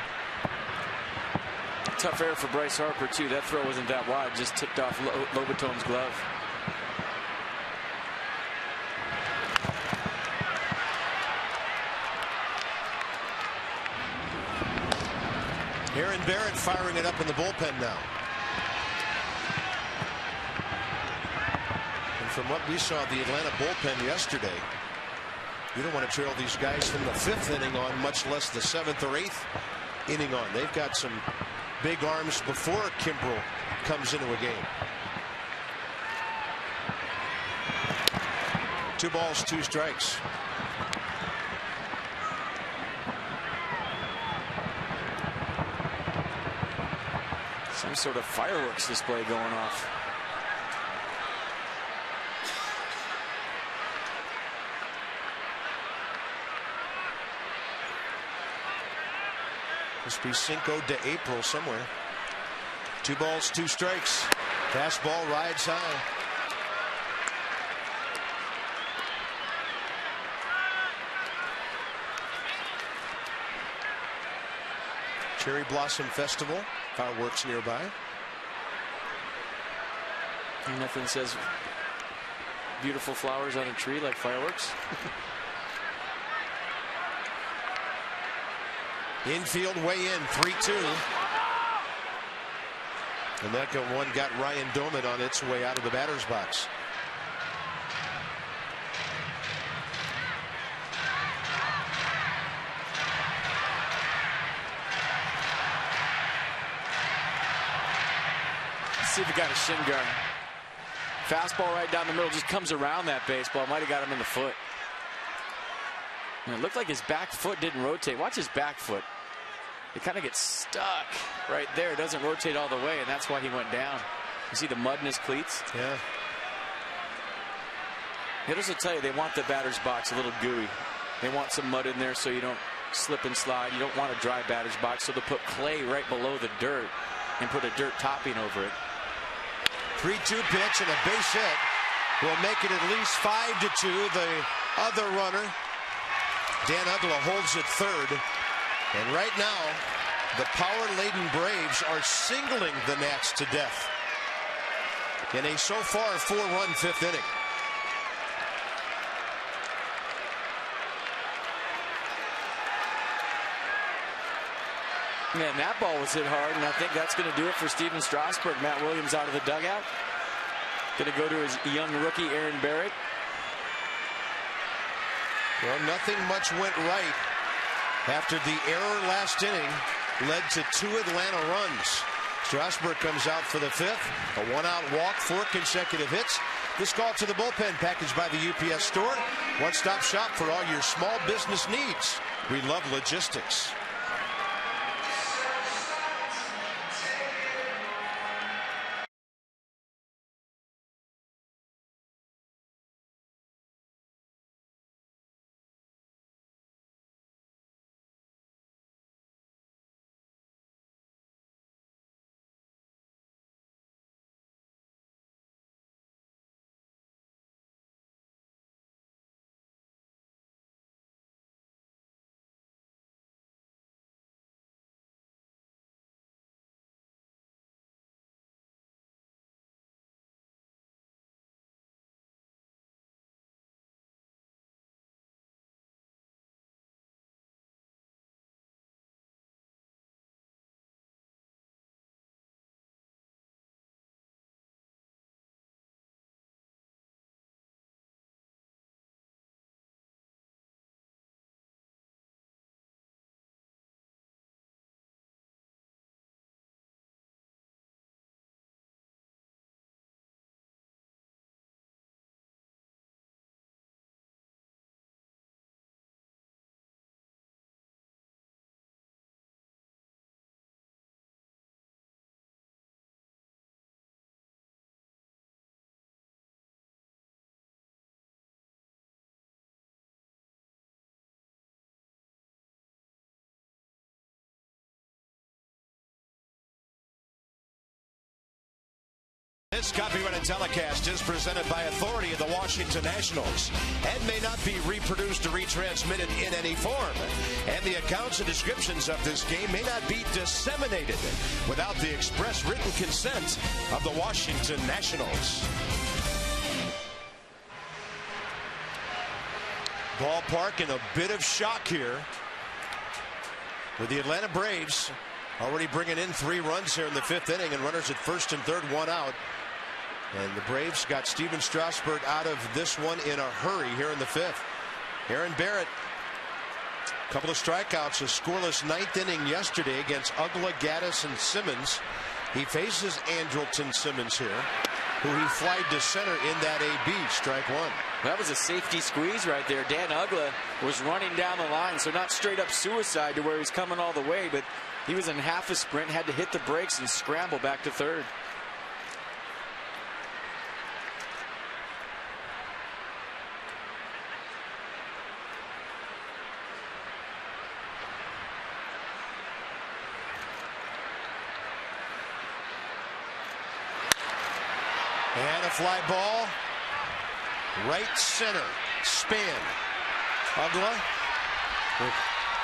Tough error for Bryce Harper, too. That throw wasn't that wide, just tipped off Lobaton's glove. Aaron Barrett firing it up in the bullpen now. And from what we saw the Atlanta bullpen yesterday, you don't want to trail these guys from the fifth inning on, much less the seventh or eighth inning on. They've got some big arms before Kimbrel comes into a game. 2 balls, 2 strikes. Some sort of fireworks display going off. Must be Cinco de April somewhere. 2 balls, 2 strikes. Fastball rides high. Cherry Blossom Festival. Fireworks nearby. Nothing says beautiful flowers on a tree like fireworks. Infield way in, 3-2. And that one got Ryan Doumit on its way out of the batter's box. Let's see if he got a shin guard. Fastball right down the middle, just comes around that baseball. Might have got him in the foot. And it looked like his back foot didn't rotate. Watch his back foot. It kind of gets stuck right there. It doesn't rotate all the way, and that's why he went down. You see the mud in his cleats? Yeah. Hitters will tell you they want the batter's box a little gooey. They want some mud in there so you don't slip and slide. You don't want a dry batter's box, so they'll put clay right below the dirt and put a dirt topping over it. 3-2 pitch and a base hit will make it at least 5-2. The other runner, Dan Uggla, holds it third. And right now, the power-laden Braves are singling the Nats to death in a so far 4-run fifth inning. Man, that ball was hit hard, and I think that's going to do it for Steven Strasburg. Matt Williams out of the dugout. Going to go to his young rookie, Aaron Barrett. Well, nothing much went right after the error last inning led to 2 Atlanta runs. Strasburg comes out for the 5th. A 1-out walk, 4 consecutive hits. This call to the bullpen packaged by the UPS Store. One-stop shop for all your small business needs. We love logistics. This copyrighted telecast is presented by authority of the Washington Nationals and may not be reproduced or retransmitted in any form. And the accounts and descriptions of this game may not be disseminated without the express written consent of the Washington Nationals. Ballpark in a bit of shock here with the Atlanta Braves already bringing in 3 runs here in the 5th inning and runners at 1st and 3rd, 1 out. And the Braves got Steven Strasburg out of this one in a hurry here in the 5th. Aaron Barrett, a couple of strikeouts, a scoreless 9th inning yesterday against Uggla, Gaddis, and Simmons. He faces Andrelton Simmons here, who he flied to center in that AB, strike 1. That was a safety squeeze right there. Dan Uggla was running down the line, so not straight up suicide to where he's coming all the way, but he was in half a sprint, had to hit the brakes and scramble back to 3rd. And a fly ball, right center, span. Uggla will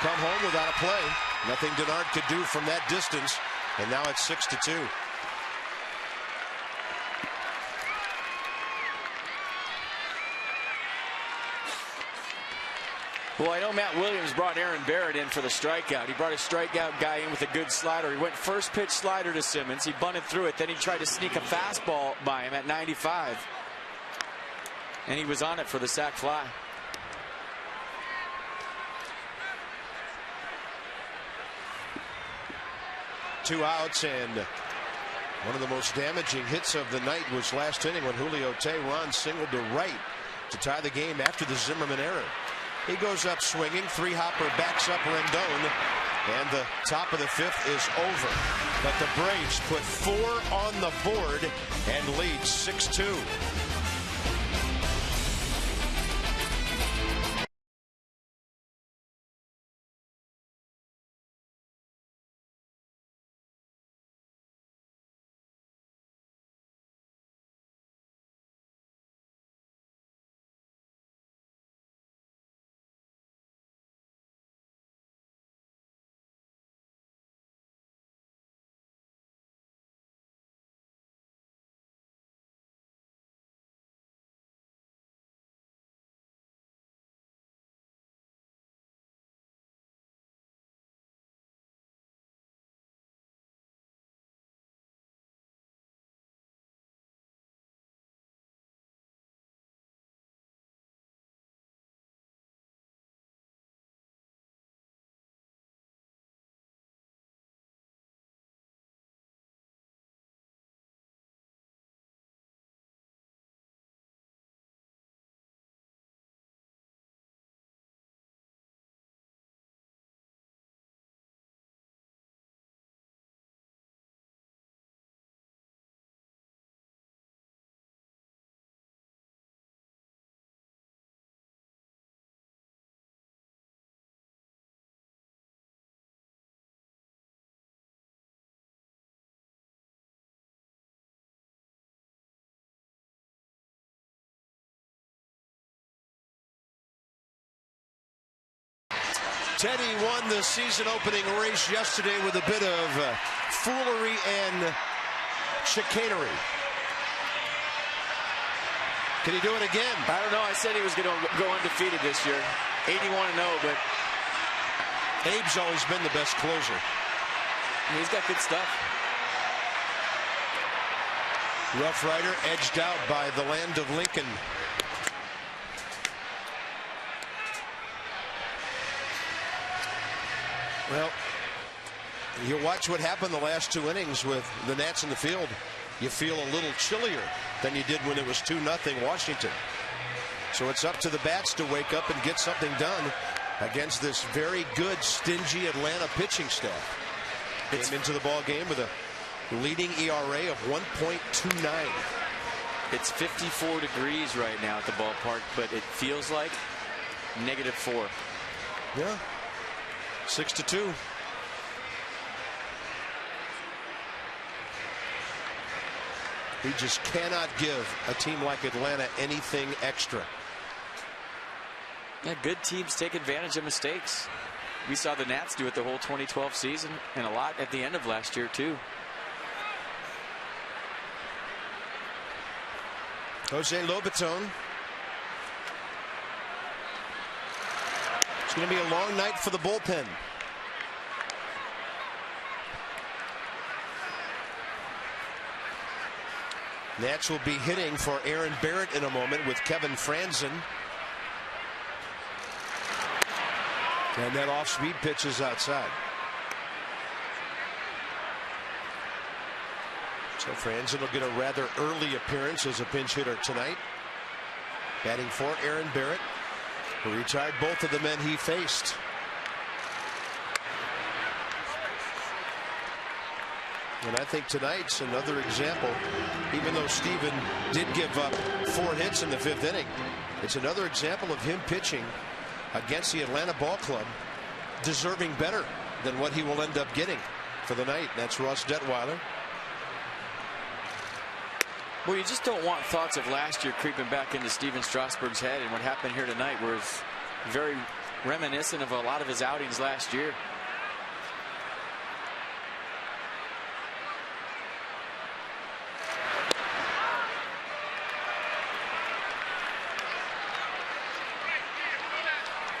come home without a play. Nothing Denard could do from that distance, and now it's 6-2. Well, I know Matt Williams brought Aaron Barrett in for the strikeout. He brought a strikeout guy in with a good slider. He went first pitch slider to Simmons. He bunted through it. Then he tried to sneak a fastball by him at 95. And he was on it for the sac fly. Two outs, and one of the most damaging hits of the night was last inning when Julio Teheran singled to right to tie the game after the Zimmerman error. He goes up swinging. 3-hopper backs up Rendon, and the top of the 5th is over. But the Braves put 4 on the board and lead 6-2. Teddy won the season opening race yesterday with a bit of foolery and chicanery. Can he do it again? I don't know. I said he was going to go undefeated this year. 81-0, but Abe's always been the best closer. He's got good stuff. Rough Rider edged out by the land of Lincoln. Well, you watch what happened the last 2 innings with the Nats in the field. You feel a little chillier than you did when it was 2-0 Washington. So it's up to the bats to wake up and get something done against this very good, stingy Atlanta pitching staff. Came into the ball game with a leading ERA of 1.29. It's 54 degrees right now at the ballpark, but it feels like -4. Yeah. 6-2. He just cannot give a team like Atlanta anything extra. Yeah, good teams take advantage of mistakes. We saw the Nats do it the whole 2012 season and a lot at the end of last year too. Jose Lobaton. It's going to be a long night for the bullpen. Nats will be hitting for Aaron Barrett in a moment with Kevin Franzen. And that off-speed pitch is outside. So Franzen will get a rather early appearance as a pinch hitter tonight. Batting for Aaron Barrett, who retired both of the men he faced. And I think tonight's another example, even though Steven did give up 4 hits in the 5th inning, it's another example of him pitching against the Atlanta ball club, deserving better than what he will end up getting for the night. That's Ross Detweiler. Well, you just don't want thoughts of last year creeping back into Steven Strasburg's head, and what happened here tonight was very reminiscent of a lot of his outings last year.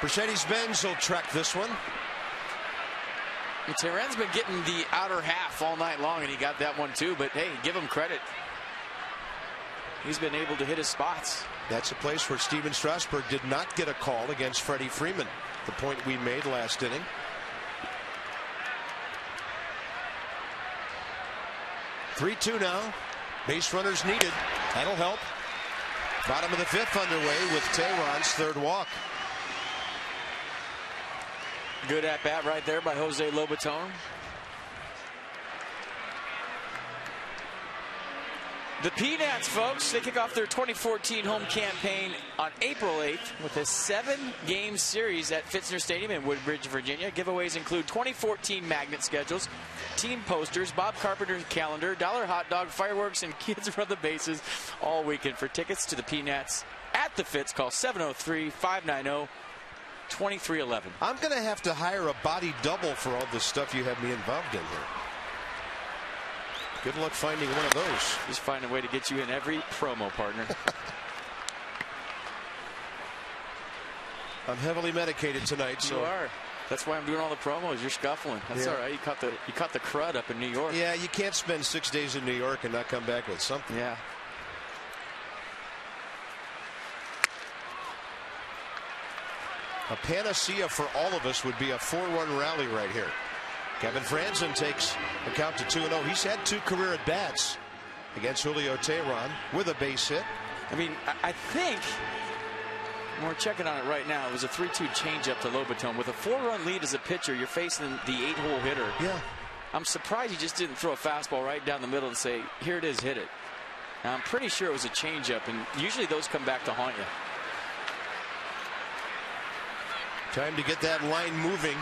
Mercedes-Benz will track this one. Tehran's been getting the outer half all night long, and he got that one too, but hey, give him credit. He's been able to hit his spots. That's a place where Steven Strasburg did not get a call against Freddie Freeman, the point we made last inning. (3-2) now. Base runners needed. That'll help. Bottom of the 5th underway with Tehran's 3rd walk. Good at bat right there by Jose Lobaton. The Peanuts, folks, they kick off their 2014 home campaign on April 8th with a 7-game series at Fitzner Stadium in Woodbridge, Virginia. Giveaways include 2014 magnet schedules, team posters, Bob Carpenter's calendar, dollar hot dog, fireworks, and kids run the bases all weekend. For tickets to the Peanuts at the Fitz, call 703-590-2311. I'm going to have to hire a body double for all the stuff you have me involved in here. Good luck finding one of those. Just find a way to get you in every promo, partner. I'm heavily medicated tonight, so you are. That's why I'm doing all the promos. You're scuffling. That's all right. You caught the crud up in New York. Yeah, you can't spend 6 days in New York and not come back with something. Yeah. A panacea for all of us would be a 4-run rally right here. Kevin Franzen takes the count to 2-0. He's had 2 career at-bats against Julio Tehran with a base hit. I mean, I think, we're checking on it right now, it was a 3-2 changeup to Lobaton. With a 4-run lead as a pitcher, you're facing the 8-hole hitter. Yeah. I'm surprised he just didn't throw a fastball right down the middle and say, here it is, hit it. Now, I'm pretty sure it was a changeup, and usually those come back to haunt you. Time to get that line moving.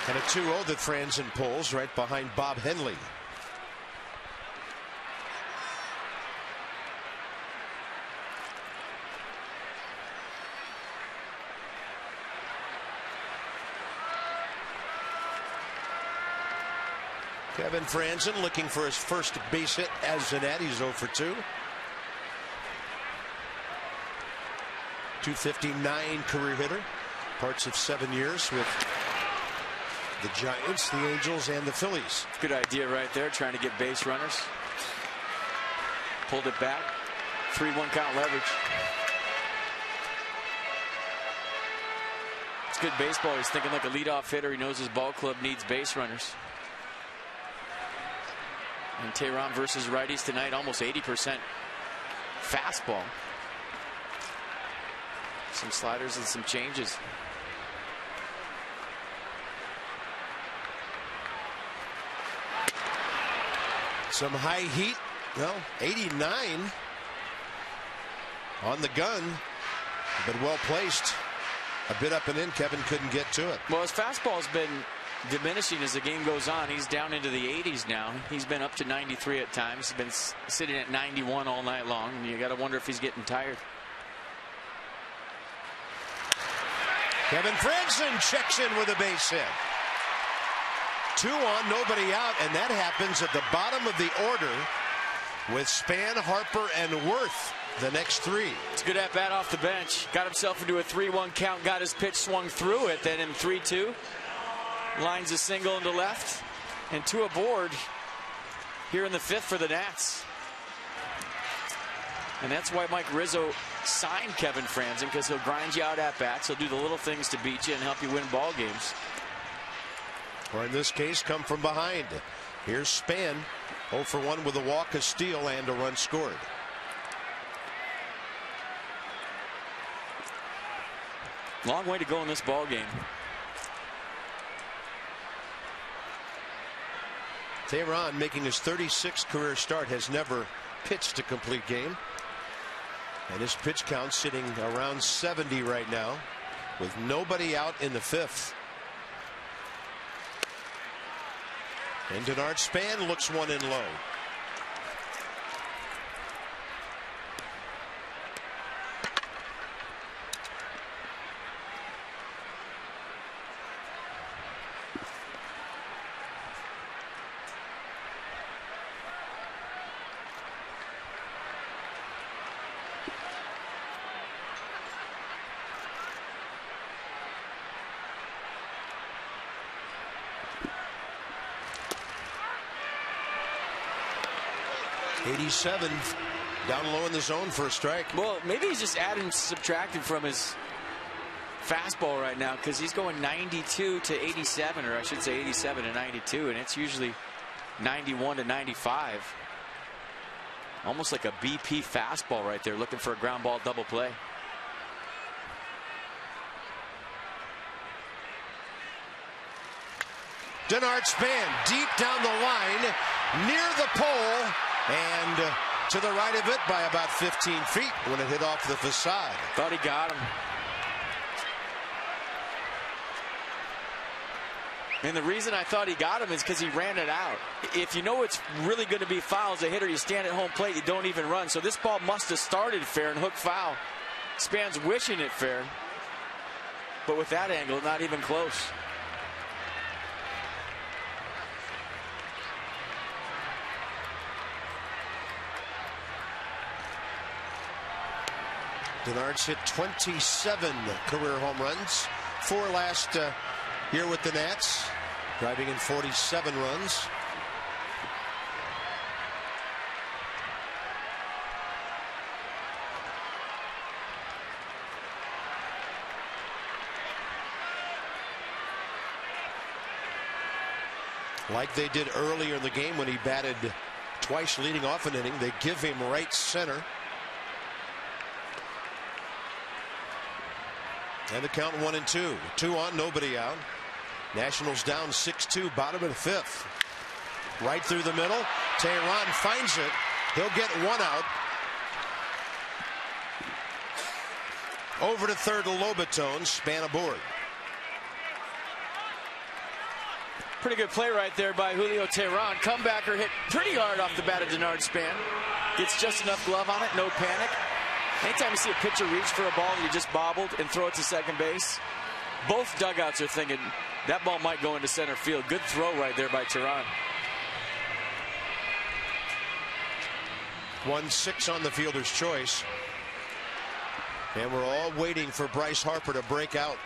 And a 2-0 that Franzen pulls right behind Bob Henley. Kevin Franzen looking for his first base hit as an He's 0 for 2. 259 career hitter. Parts of 7 years with the Giants, the Angels, and the Phillies. Good idea right there, trying to get base runners. Pulled it back. 3-1 count leverage. It's good baseball. He's thinking like a leadoff hitter. He knows his ball club needs base runners. And Tehran versus righties tonight, almost 80% fastball. Some sliders and some changes. Some high heat. Well, 89 on the gun, but well placed. A bit up and in. Kevin couldn't get to it. Well, his fastball's been diminishing as the game goes on. He's down into the 80s now. He's been up to 93 at times. He's been sitting at 91 all night long. And you got to wonder if he's getting tired. Kevin Franzen checks in with a base hit. 2 on, nobody out, and that happens at the bottom of the order with Span, Harper, and Worth. The next 3. It's a good at bat off the bench. Got himself into a 3-1 count. Got his pitch swung through it. Then in 3-2. Lines a single into left. And 2 aboard here in the 5th for the Nats. And that's why Mike Rizzo signed Kevin Franzen, because he'll grind you out at bats. He'll do the little things to beat you and help you win ball games. Or in this case, come from behind. Here's Span. 0 for 1 with a walk, a steal, and a run scored. Long way to go in this ball game. Tehran, making his 36th career start, has never pitched a complete game. And his pitch count sitting around 70 right now, with nobody out in the 5th. And Denard Span looks one in low. Down low in the zone for a strike. Well, maybe he's just adding, subtracting from his fastball right now, because he's going 92 to 87, or I should say 87 to 92, and it's usually 91 to 95. Almost like a BP fastball right there, looking for a ground ball double play. Denard Span deep down the line, near the pole, and to the right of it by about 15 feet when it hit off the facade. Thought he got him. And the reason I thought he got him is because he ran it out. If you know it's really going to be foul as a hitter, you stand at home plate, you don't even run. So this ball must have started fair and hooked foul. Span's wishing it fair, but with that angle, not even close. Denard's hit 27 career home runs, 4 last year with the Nats, driving in 47 runs. Like they did earlier in the game when he batted twice leading off an inning, they give him right center. And the count 1-2. 2 on, nobody out. Nationals down 6-2, bottom of the 5th. Right through the middle. Tehran finds it. He'll get 1 out. Over to third to Lobaton. Span aboard. Pretty good play right there by Julio Tehran. Comebacker hit pretty hard off the bat of Denard Span. Gets just enough glove on it, no panic. Anytime you see a pitcher reach for a ball that you just bobbled and throw it to second base, both dugouts are thinking that ball might go into center field. Good throw right there by Tehran. 1-6 on the fielder's choice. And we're all waiting for Bryce Harper to break out.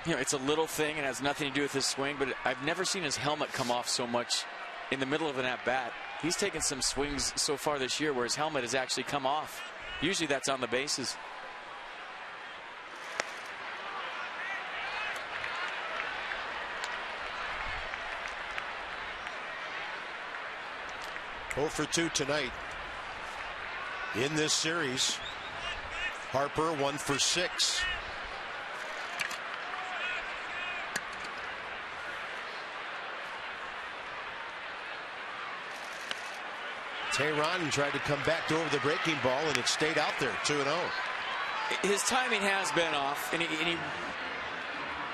You know, it's a little thing and has nothing to do with his swing, but I've never seen his helmet come off so much in the middle of an at-bat. He's taken some swings so far this year where his helmet has actually come off. Usually that's on the bases. Oh for 2 tonight in this series. Harper 1 for 6. Tehran tried to come back to over the breaking ball, and it stayed out there, 2-0. His timing has been off, and he's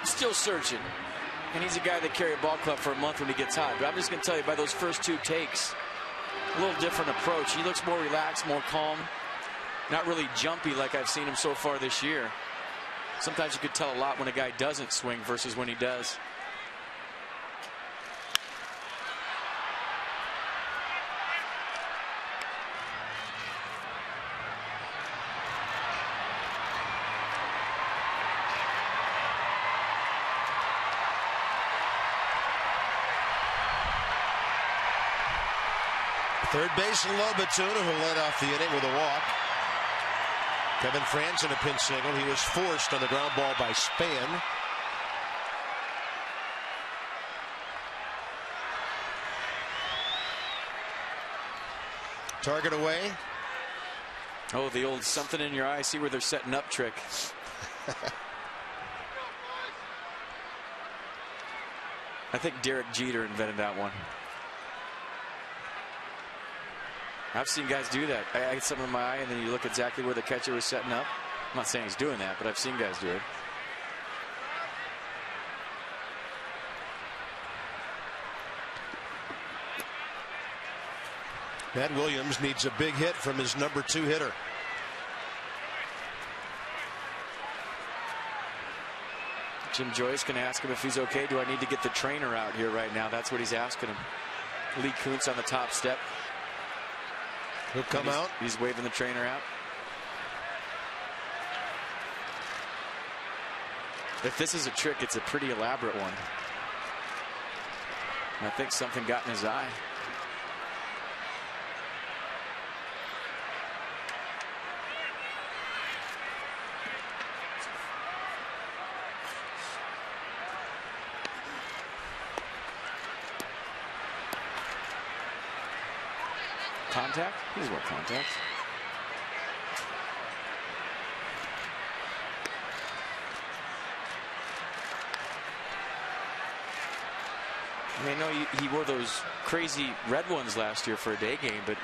still searching. And he's a guy that carry a ball club for a month when he gets hot. But I'm just going to tell you, by those first 2 takes, a little different approach. He looks more relaxed, more calm, not really jumpy like I've seen him so far this year. Sometimes you could tell a lot when a guy doesn't swing versus when he does. Third baseman Lobaton, who led off the inning with a walk. Kevin Franzen a pinch single. He was forced on the ground ball by Span. Target away. Oh, the old something in your eye, see where they're setting up trick. I think Derek Jeter invented that one. I've seen guys do that. I get something in my eye, and then you look exactly where the catcher was setting up. I'm not saying he's doing that, but I've seen guys do it. Matt Williams needs a big hit from his number 2 hitter. Jim Joyce can ask him if he's okay. Do I need to get the trainer out here right now? That's what he's asking him. Lee Kuntz on the top step. He'll come out. He's waving the trainer out. If this is a trick, it's a pretty elaborate one. And I think something got in his eye. Contact? He's what contact. I mean, I know he wore those crazy red ones last year for a day game, but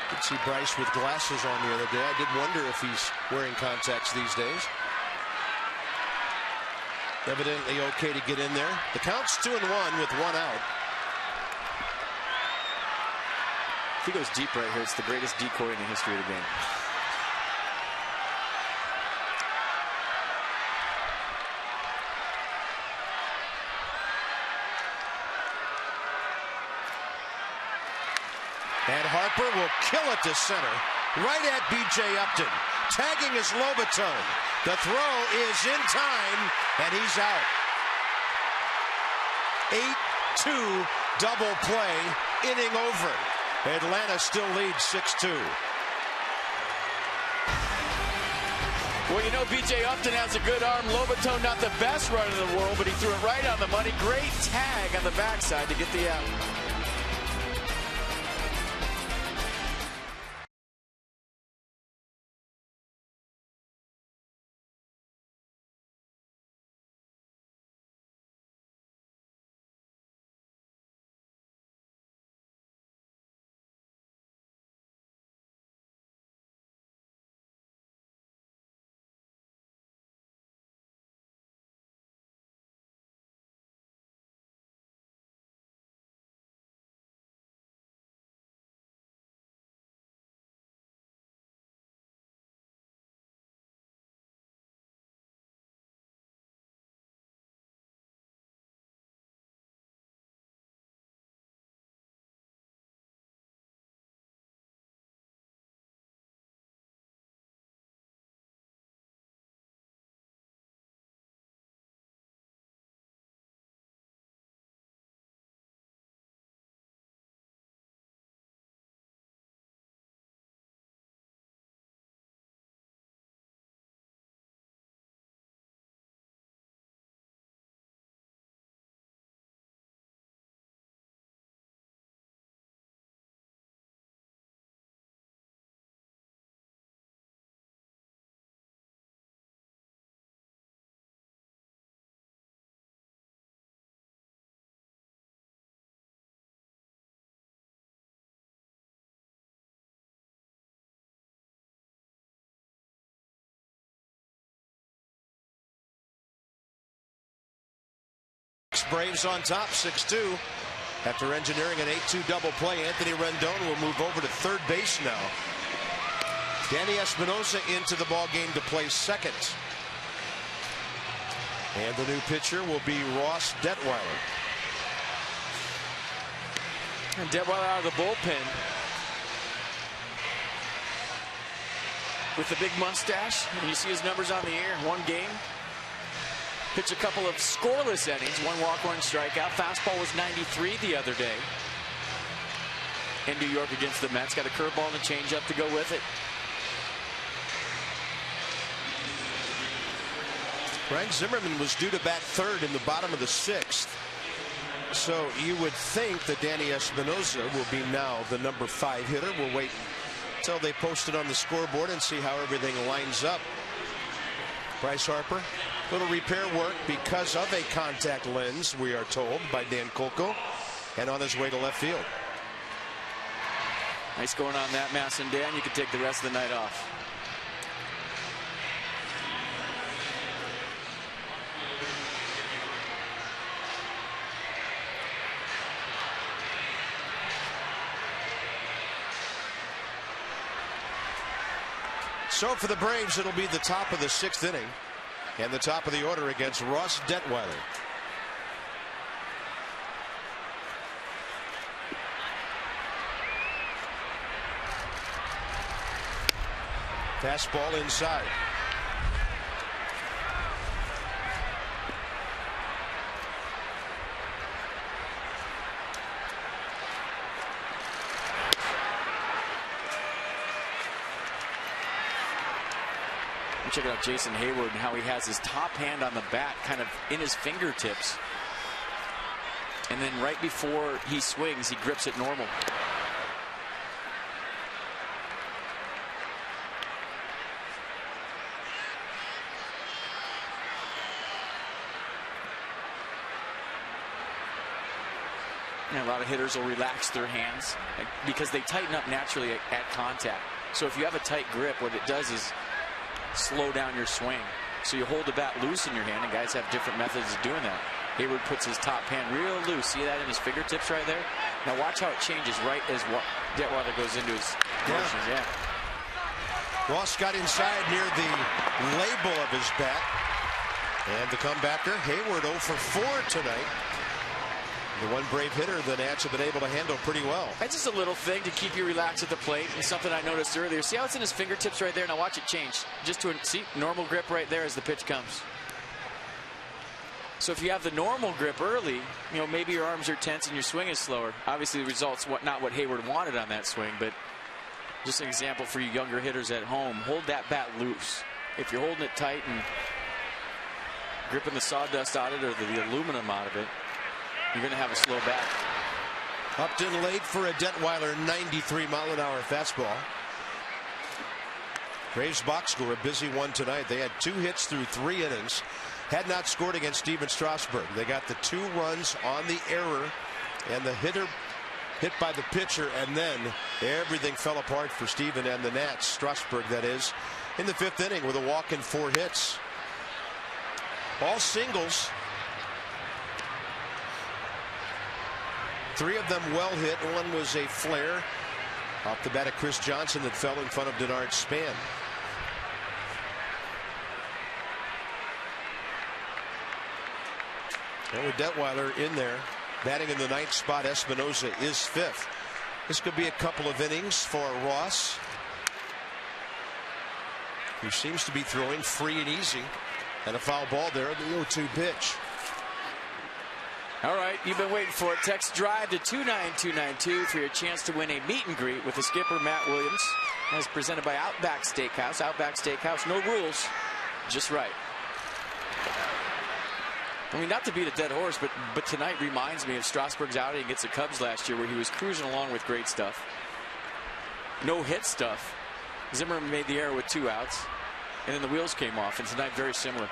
I could see Bryce with glasses on the other day. I did wonder if he's wearing contacts these days. Evidently okay to get in there. The count's 2-1 with 1 out. If he goes deep right here, it's the greatest decoy in the history of the game. And Harper will kill it to center, right at B.J. Upton. Tagging is Lobaton. The throw is in time, and he's out. 8-2 double play, inning over. Atlanta still leads 6-2. Well, you know, B.J. Upton has a good arm. Lobaton, not the best runner in the world, but he threw it right on the money. Great tag on the backside to get the out. Braves on top 6-2. After engineering an 8-2 double play, Anthony Rendon will move over to third base now. Danny Espinosa into the ball game to play second. And the new pitcher will be Ross Detweiler. And Detweiler out of the bullpen with the big mustache. And you see his numbers on the air in one game. Pitched a couple of scoreless innings, 1 walk, 1 strikeout. Fastball was 93 the other day in New York against the Mets. Got a curveball and a changeup to go with it. Frank Zimmerman was due to bat third in the bottom of the 6th. So you would think that Danny Espinosa will be now the number 5 hitter. We'll wait until they post it on the scoreboard and see how everything lines up. Bryce Harper, little repair work because of a contact lens, we are told by Dan Kolko, and on his way to left field. Nice going on that, Mass, and Dan. You can take the rest of the night off. So for the Braves, it'll be the top of the 6th inning and the top of the order against Ross Detweiler. Fastball inside. Check out Jason Hayward and how he has his top hand on the bat kind of in his fingertips. And then right before he swings, he grips it normal. And a lot of hitters will relax their hands because they tighten up naturally at contact. So if you have a tight grip, what it does is slow down your swing. So you hold the bat loose in your hand, and guys have different methods of doing that. Hayward puts his top hand real loose. See that in his fingertips right there? Now watch how it changes right as Detweiler goes into his motions. Yeah. Ross got inside near the label of his bat. And the comebacker, Hayward 0 for 4 tonight. The one brave hitter the Nats have been able to handle pretty well. That's just a little thing to keep you relaxed at the plate, and something I noticed earlier. See how it's in his fingertips right there? Now watch it change. Just to see normal grip right there as the pitch comes. So if you have the normal grip early, you know, maybe your arms are tense and your swing is slower. Obviously the result's not what Hayward wanted on that swing, but just an example for you younger hitters at home. Hold that bat loose. If you're holding it tight and gripping the sawdust out of it or the aluminum out of it, you're going to have a slow bat. Upton late for a Detweiler 93-mile-an-hour fastball. Braves box score, a busy one tonight. They had 2 hits through 3 innings. Had not scored against Steven Strasburg. They got the 2 runs on the error and the hitter hit by the pitcher, and then everything fell apart for Steven and the Nats. Strasburg, that is, in the 5th inning with a walk and 4 hits. All singles. 3 of them well hit. 1 was a flare off the bat of Chris Johnson that fell in front of Denard Span. And with Detweiler in there, batting in the 9th spot, Espinosa is 5th. This could be a couple of innings for Ross, who seems to be throwing free and easy. And a foul ball there, the 0-2 pitch. All right, you've been waiting for it. Text drive to 29292 for your chance to win a meet and greet with the skipper, Matt Williams, as presented by Outback Steakhouse. Outback Steakhouse, no rules, just right. I mean, not to beat a dead horse, but tonight reminds me of Strasburg's outing against the Cubs last year, where he was cruising along with great stuff. No hit stuff. Zimmerman made the error with 2 outs, and then the wheels came off, and tonight very similar.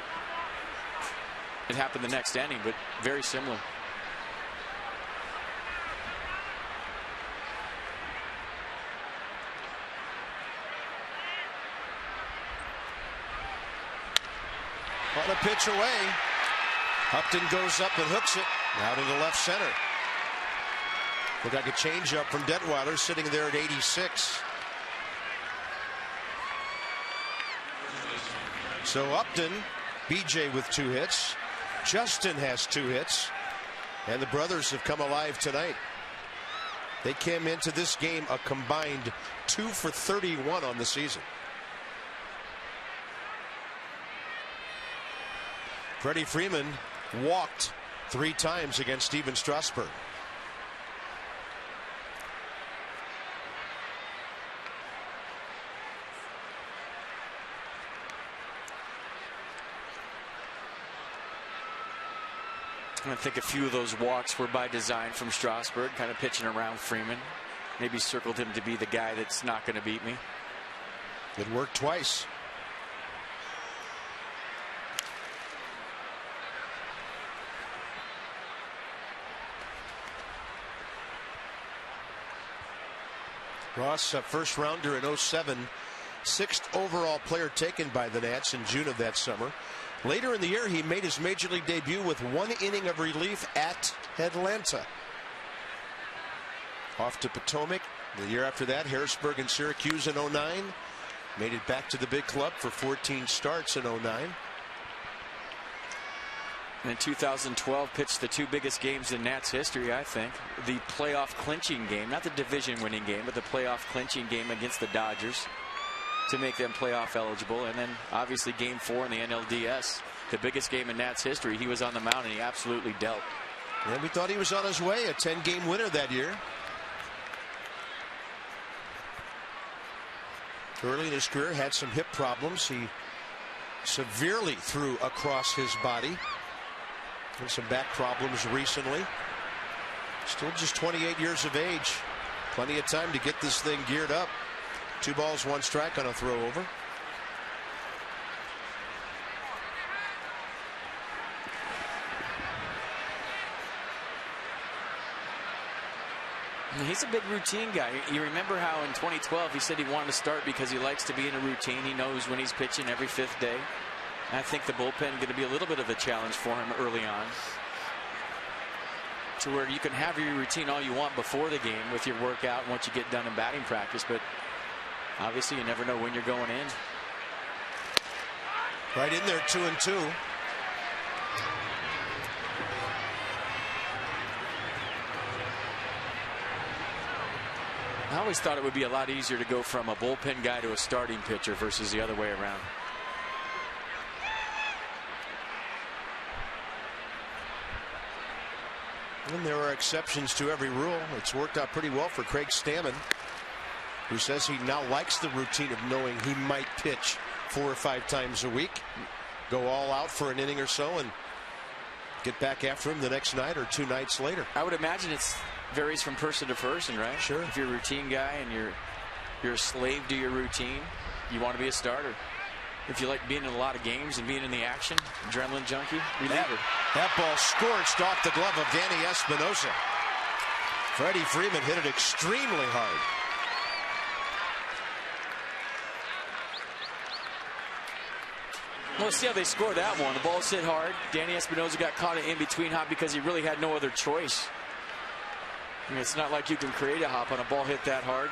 It happened the next inning, but very similar. On a pitch away. Upton goes up and hooks it. Out into left center. Looked like a changeup from Detweiler, sitting there at 86. So Upton, BJ with 2 hits. Justin has 2 hits. And the brothers have come alive tonight. They came into this game a combined 2 for 31 on the season. Freddie Freeman walked 3 times against Steven Strasburg. I think a few of those walks were by design from Strasburg, kind of pitching around Freeman. Maybe circled him to be the guy that's not going to beat me. It worked twice. Ross, a first rounder in 07, 6th overall player taken by the Nats in June of that summer. Later in the year, he made his major league debut with 1 inning of relief at Atlanta. Off to Potomac. The year after that, Harrisburg and Syracuse in 09. Made it back to the big club for 14 starts in 09. And in 2012, pitched the 2 biggest games in Nats history, I think. The playoff clinching game, not the division winning game, but the playoff clinching game against the Dodgers to make them playoff eligible. And then obviously game 4 in the NLDS, the biggest game in Nats history. He was on the mound and he absolutely dealt. And we thought he was on his way, a 10-game winner that year. Early in his career, had some hip problems. He severely threw across his body. And some back problems recently. Still just 28 years of age. Plenty of time to get this thing geared up. 2 balls, 1 strike on a throw over. He's a big routine guy. You remember how in 2012 he said he wanted to start because he likes to be in a routine. He knows when he's pitching every 5th day. And I think the bullpen is going to be a little bit of a challenge for him early on, to where you can have your routine all you want before the game with your workout once you get done in batting practice, but obviously you never know when you're going in. Right in there, 2-2. I always thought it would be a lot easier to go from a bullpen guy to a starting pitcher versus the other way around. And there are exceptions to every rule. It's worked out pretty well for Craig Stammen, who says he now likes the routine of knowing he might pitch 4 or 5 times a week, go all out for an inning or so, and get back after him the next night or 2 nights later. I would imagine it varies from person to person, right? Sure. If you're a routine guy and you're a slave to your routine, you want to be a starter. If you like being in a lot of games and being in the action, adrenaline junkie, reliever. That ball scorched off the glove of Danny Espinosa. Freddie Freeman hit it extremely hard. Well, let's see how they score that one. The ball's hit hard. Danny Espinosa got caught in between hop because he really had no other choice. I mean, it's not like you can create a hop on a ball hit that hard.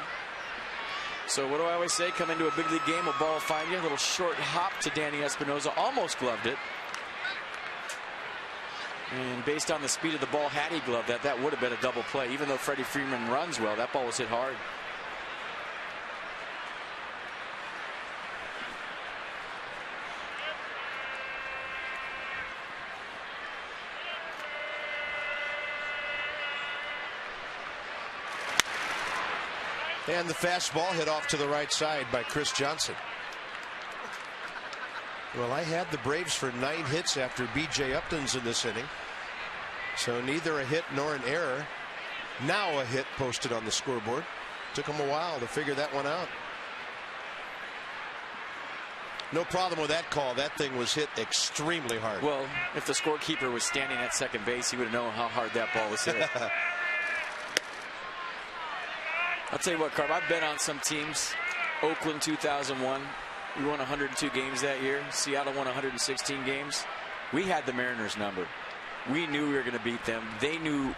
So what do I always say? Come into a big league game, a ball will find you. A little short hop to Danny Espinosa. Almost gloved it. And based on the speed of the ball, had he gloved that, that would have been a double play. Even though Freddie Freeman runs well, that ball was hit hard. And the fastball hit off to the right side by Chris Johnson. Well, I had the Braves for 9 hits after B.J. Upton's in this inning. So neither a hit nor an error. Now a hit posted on the scoreboard. Took them a while to figure that one out. No problem with that call. That thing was hit extremely hard. Well, if the scorekeeper was standing at second base, he would have known how hard that ball was hit. I'll tell you what, Carb, I've been on some teams. Oakland 2001, we won 102 games that year. Seattle won 116 games. We had the Mariners number. We knew we were going to beat them. They knew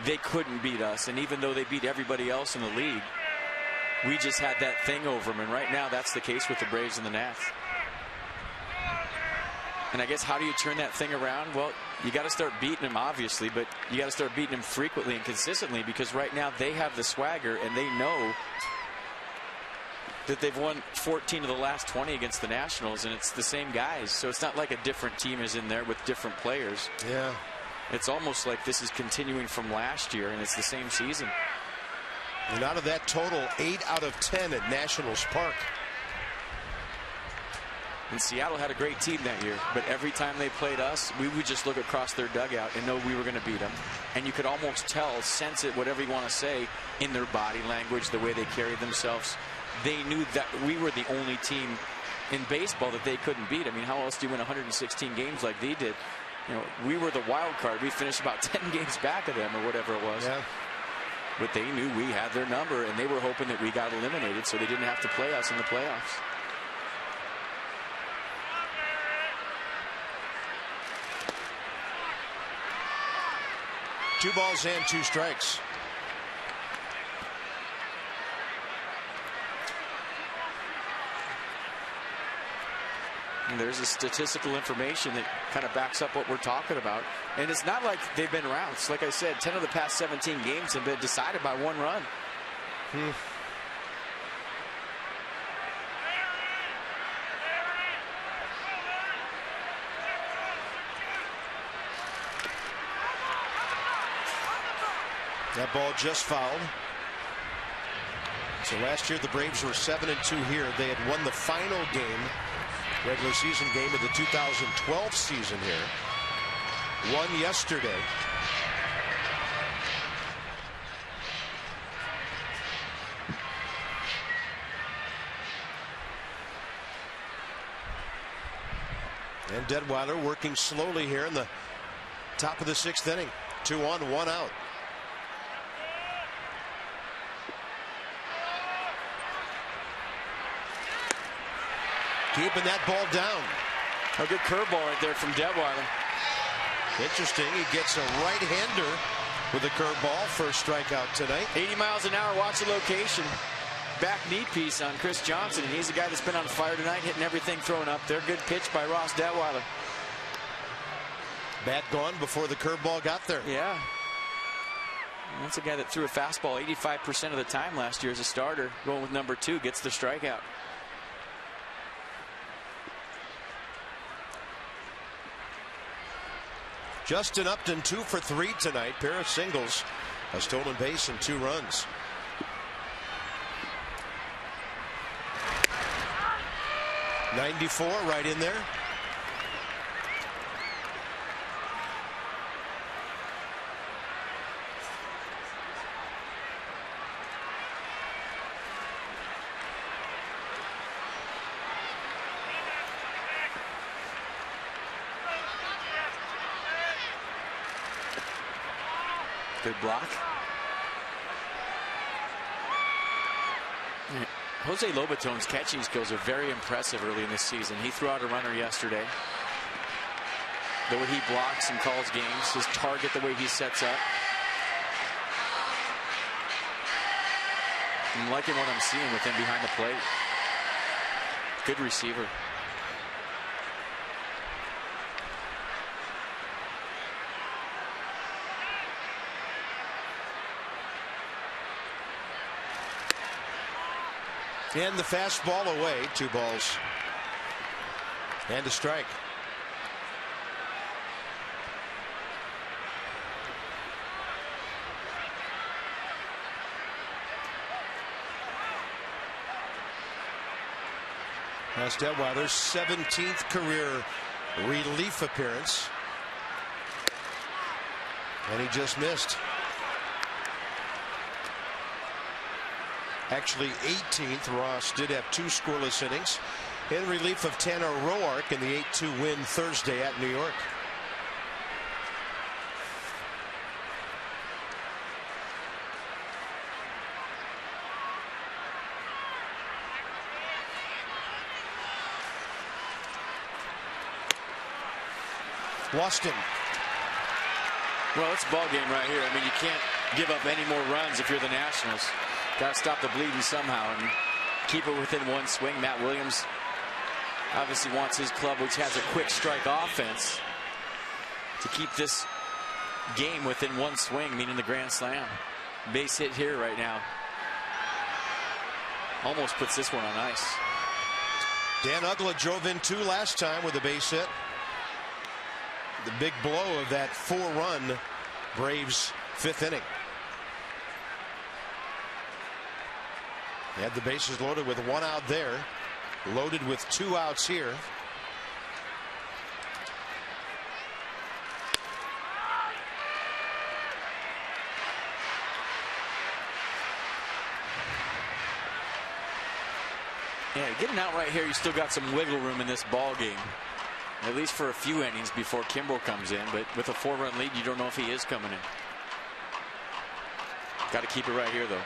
they couldn't beat us. And even though they beat everybody else in the league, we just had that thing over them. And right now, that's the case with the Braves and the Nats. And I guess, how do you turn that thing around? Well, you got to start beating them, obviously, but you got to start beating them frequently and consistently, because right now they have the swagger and they know that they've won 14 of the last 20 against the Nationals, and it's the same guys. So it's not like a different team is in there with different players. Yeah. It's almost like this is continuing from last year, and it's the same season. And out of that total, 8 out of 10 at Nationals Park. And Seattle had a great team that year, but every time they played us, we would just look across their dugout and know we were going to beat them. And you could almost tell, sense it, whatever you want to say, in their body language, the way they carried themselves. They knew that we were the only team in baseball that they couldn't beat. I mean, how else do you win 116 games like they did? You know, we were the wild card. We finished about 10 games back of them, or whatever it was. Yeah. But they knew we had their number, and they were hoping that we got eliminated so they didn't have to play us in the playoffs. Two balls and 2 strikes. And there's a statistical information that kind of backs up what we're talking about. And it's not like they've been routes. Like I said, 10 of the past 17 games have been decided by 1 run. That ball just fouled. So last year the Braves were 7-2 here. They had won the final game, regular season game of the 2012 season here. Won yesterday. And Detweiler working slowly here in the top of the 6th inning. 2 on, 1 out. Keeping that ball down. A good curveball right there from Detweiler. Interesting. He gets a right-hander with a curveball. First strikeout tonight. 80 miles an hour. Watch the location. Back knee piece on Chris Johnson. And he's the guy that's been on fire tonight, hitting everything thrown up there. Good pitch by Ross Detweiler. Bat gone before the curveball got there. Yeah. That's a guy that threw a fastball 85% of the time last year as a starter. Going with number 2, gets the strikeout. Justin Upton 2 for 3 tonight. Pair of singles, a stolen base, and 2 runs. .94 right in there. Good block. Jose Lobaton's catching skills are very impressive early in this season. He threw out a runner yesterday. The way he blocks and calls games, his target, the way he sets up. I'm liking what I'm seeing with him behind the plate. Good receiver. And the fastball away. 2 balls and a strike. That's Detweiler's 17th career relief appearance. And he just missed. Actually 18th. Ross did have 2 scoreless innings in relief of Tanner Roark in the 8-2 win Thursday at New York. Waston Well, it's a ball game right here. I mean, you can't give up any more runs if you're the Nationals. Got to stop the bleeding somehow and keep it within one swing. Matt Williams obviously wants his club, which has a quick strike offense, to keep this game within one swing, meaning the grand slam. Base hit here right now. Almost puts this one on ice. Dan Uggla drove in 2 last time with a base hit. The big blow of that 4-run Braves 5th inning. He had the bases loaded with 1 out there. Loaded with 2 outs here. Yeah, getting out right here, you still got some wiggle room in this ball game, at least for a few innings before Kimbrel comes in. But with a 4-run lead, you don't know if he is coming in. Got to keep it right here, though.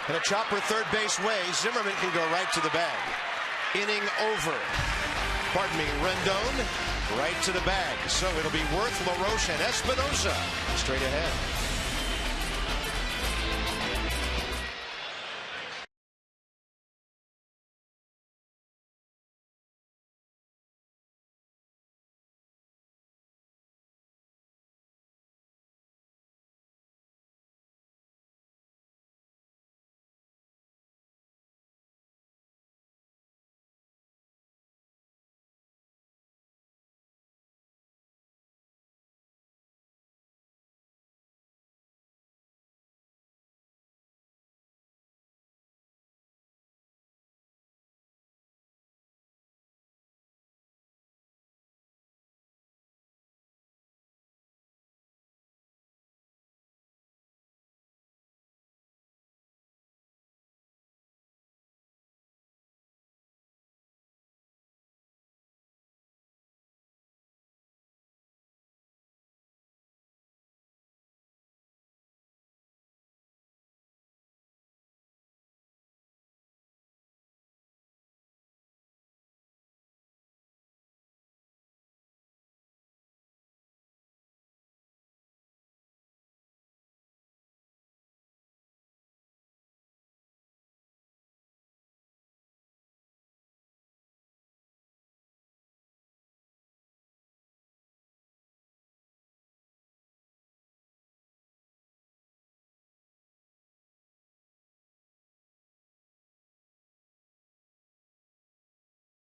And a chopper third base way. Zimmerman can go right to the bag. Inning over. Pardon me, Rendon right to the bag. So it'll be Worth, LaRoche, and Espinosa straight ahead.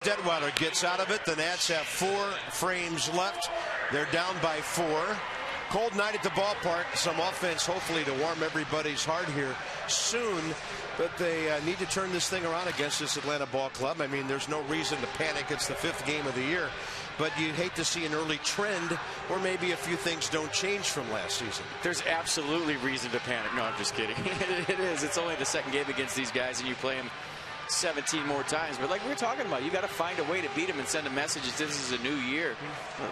Detweiler gets out of it. The Nats have 4 frames left. They're down by 4. Cold night at the ballpark. Some offense, hopefully, to warm everybody's heart here soon. But they need to turn this thing around against this Atlanta ball club. I mean, there's no reason to panic. It's the 5th game of the year. But you hate to see an early trend, or maybe a few things don't change from last season. There's absolutely reason to panic. No, I'm just kidding. It is. It's only the 2nd game against these guys, and you play them 17 more times. But like we were talking about, you got to find a way to beat them and send a message that this is a new year.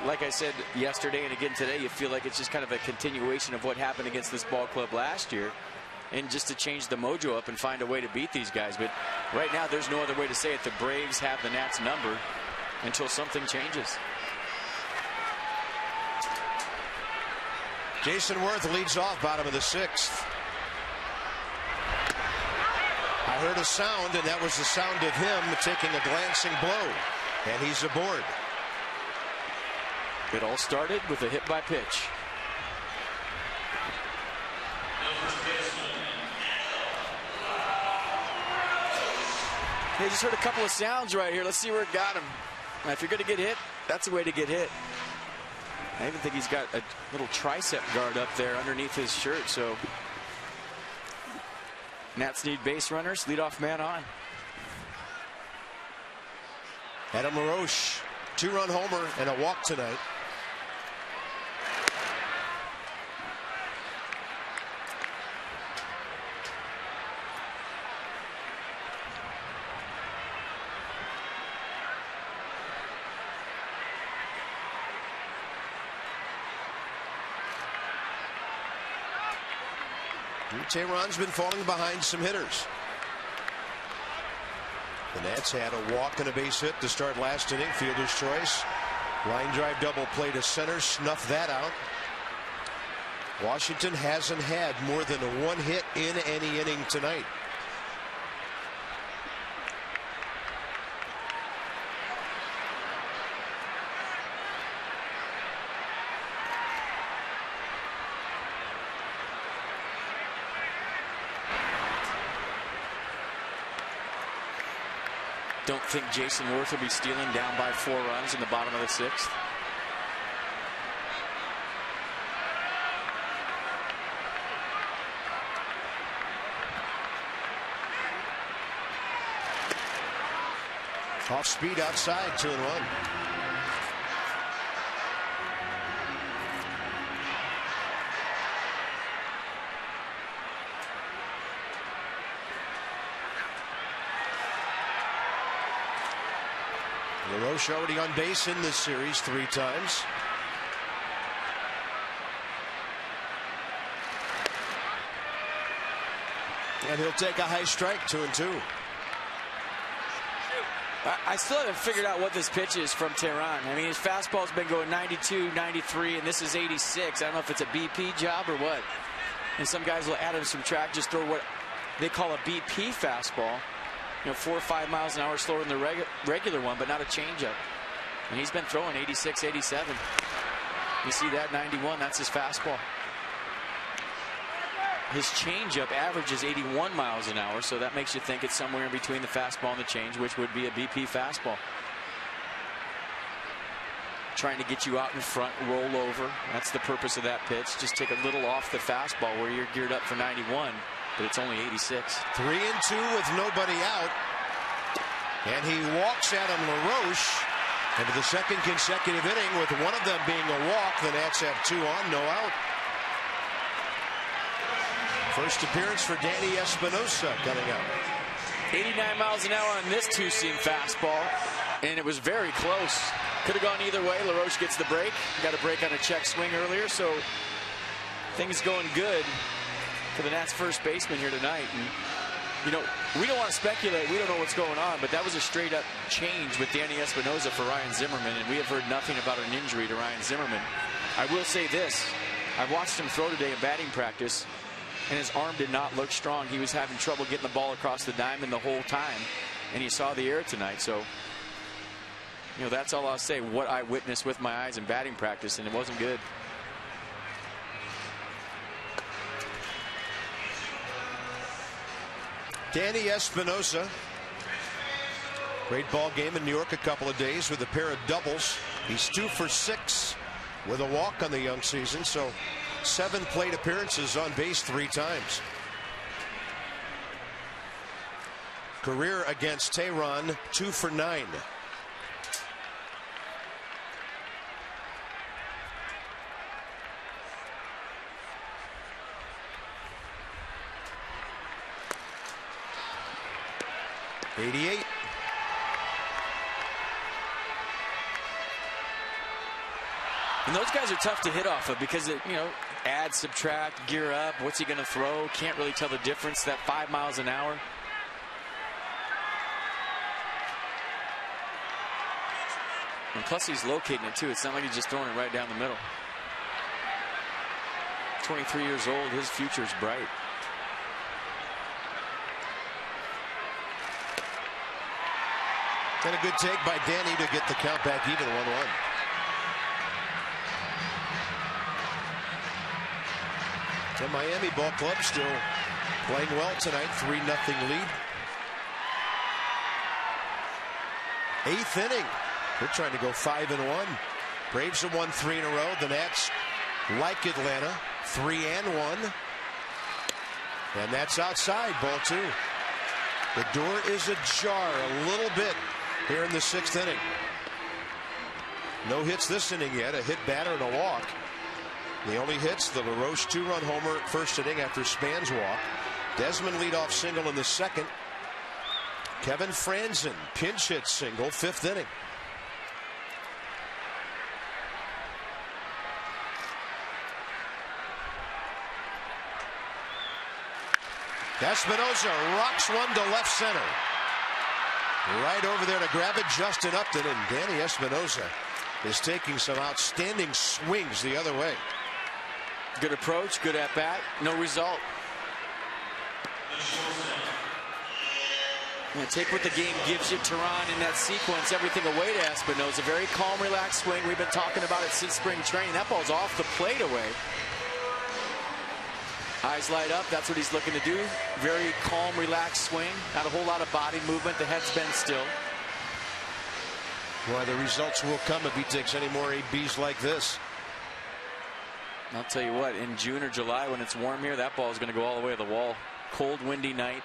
Like I said yesterday and again today, you feel like it's just kind of a continuation of what happened against this ball club last year, and just to change the mojo up and find a way to beat these guys. But right now, there's no other way to say it. The Braves have the Nats number until something changes. Jason Worth leads off, bottom of the 6th. I heard a sound, and that was the sound of him taking a glancing blow, and he's aboard. It all started with a hit by pitch. Hey, just heard a couple of sounds right here. Let's see where it got him. Now, if you're going to get hit, that's the way to get hit. I even think he's got a little tricep guard up there underneath his shirt, so Nats need base runners. Leadoff man on. Adam LaRoche, 2-run homer and a walk tonight. Tehran's been falling behind some hitters. The Nats had a walk and a base hit to start last inning. Fielder's choice. Line drive double play to center. Snuffed that out. Washington hasn't had more than one hit in any inning tonight. Don't think Jason Worth will be stealing down by 4 runs in the bottom of the 6th. Off speed outside, 2-1. LaRoche already on base in this series 3 times. And he'll take a high strike, 2-2. I still haven't figured out what this pitch is from Tehran. I mean, his fastball's been going 92, 93, and this is 86. I don't know if it's a BP job or what. And some guys will add and subtract, just throw what they call a BP fastball. 4 or 5 miles an hour slower than the regular one, but not a changeup. And he's been throwing 86, 87. You see that 91, that's his fastball. His changeup averages 81 miles an hour, so that makes you think it's somewhere in between the fastball and the change, which would be a BP fastball. Trying to get you out in front, roll over. That's the purpose of that pitch. Just take a little off the fastball where you're geared up for 91. But it's only 86. 3-2 with nobody out. And he walks Adam LaRoche into the 2nd consecutive inning, with one of them being a walk. The Nats have 2 on, no out. First appearance for Danny Espinosa coming up. 89 miles an hour on this 2-seam fastball, and it was very close. Could have gone either way. LaRoche gets the break. Got a break on a check swing earlier, so things going good for the Nats first baseman here tonight. And, we don't want to speculate. We don't know what's going on, but that was a straight-up change with Danny Espinosa for Ryan Zimmerman, and we have heard nothing about an injury to Ryan Zimmerman. I will say this. I watched him throw today in batting practice, and his arm did not look strong. He was having trouble getting the ball across the diamond the whole time, and he saw the air tonight. So, that's all I'll say, what I witnessed with my eyes in batting practice, and it wasn't good. Danny Espinosa, great ball game in New York a couple of days with a pair of doubles. He's 2 for 6 with a walk on the young season, so 7 plate appearances, on base 3 times. Career against Tehran, 2 for 9. '88. And those guys are tough to hit off of because, add, subtract, gear up. What's he going to throw? Can't really tell the difference. That 5 miles an hour. And plus, he's locating it, too. It's not like he's just throwing it right down the middle. 23 years old. His future's bright. And a good take by Danny to get the count back even, 1-1. The Miami ball club still playing well tonight, 3-0 lead. 8th inning. They're trying to go 5-1. Braves have won 3 in a row. The Nats, like Atlanta, 3-1. And that's outside, ball 2. The door is ajar a little bit here in the 6th inning. No hits this inning yet. A hit, batter, and a walk. The only hits, the LaRoche 2-run homer first inning after Span's walk. Desmond leadoff single in the 2nd. Kevin Franzen pinch hit single, 5th inning. Espinosa rocks one to left center. Right over there to grab it, Justin Upton, and Danny Espinosa is taking some outstanding swings the other way. Good approach, good at bat, no result. Yeah, take what the game gives you. Teheran in that sequence, everything away to Espinosa. Very calm, relaxed swing. We've been talking about it since spring training. That ball's off the plate away. Eyes light up, that's what he's looking to do. Very calm, relaxed swing. Not a whole lot of body movement. The head's bent still. Well, the results will come if he takes any more ABs like this. I'll tell you what, in June or July when it's warm here, that ball is going to go all the way to the wall. Cold, windy night.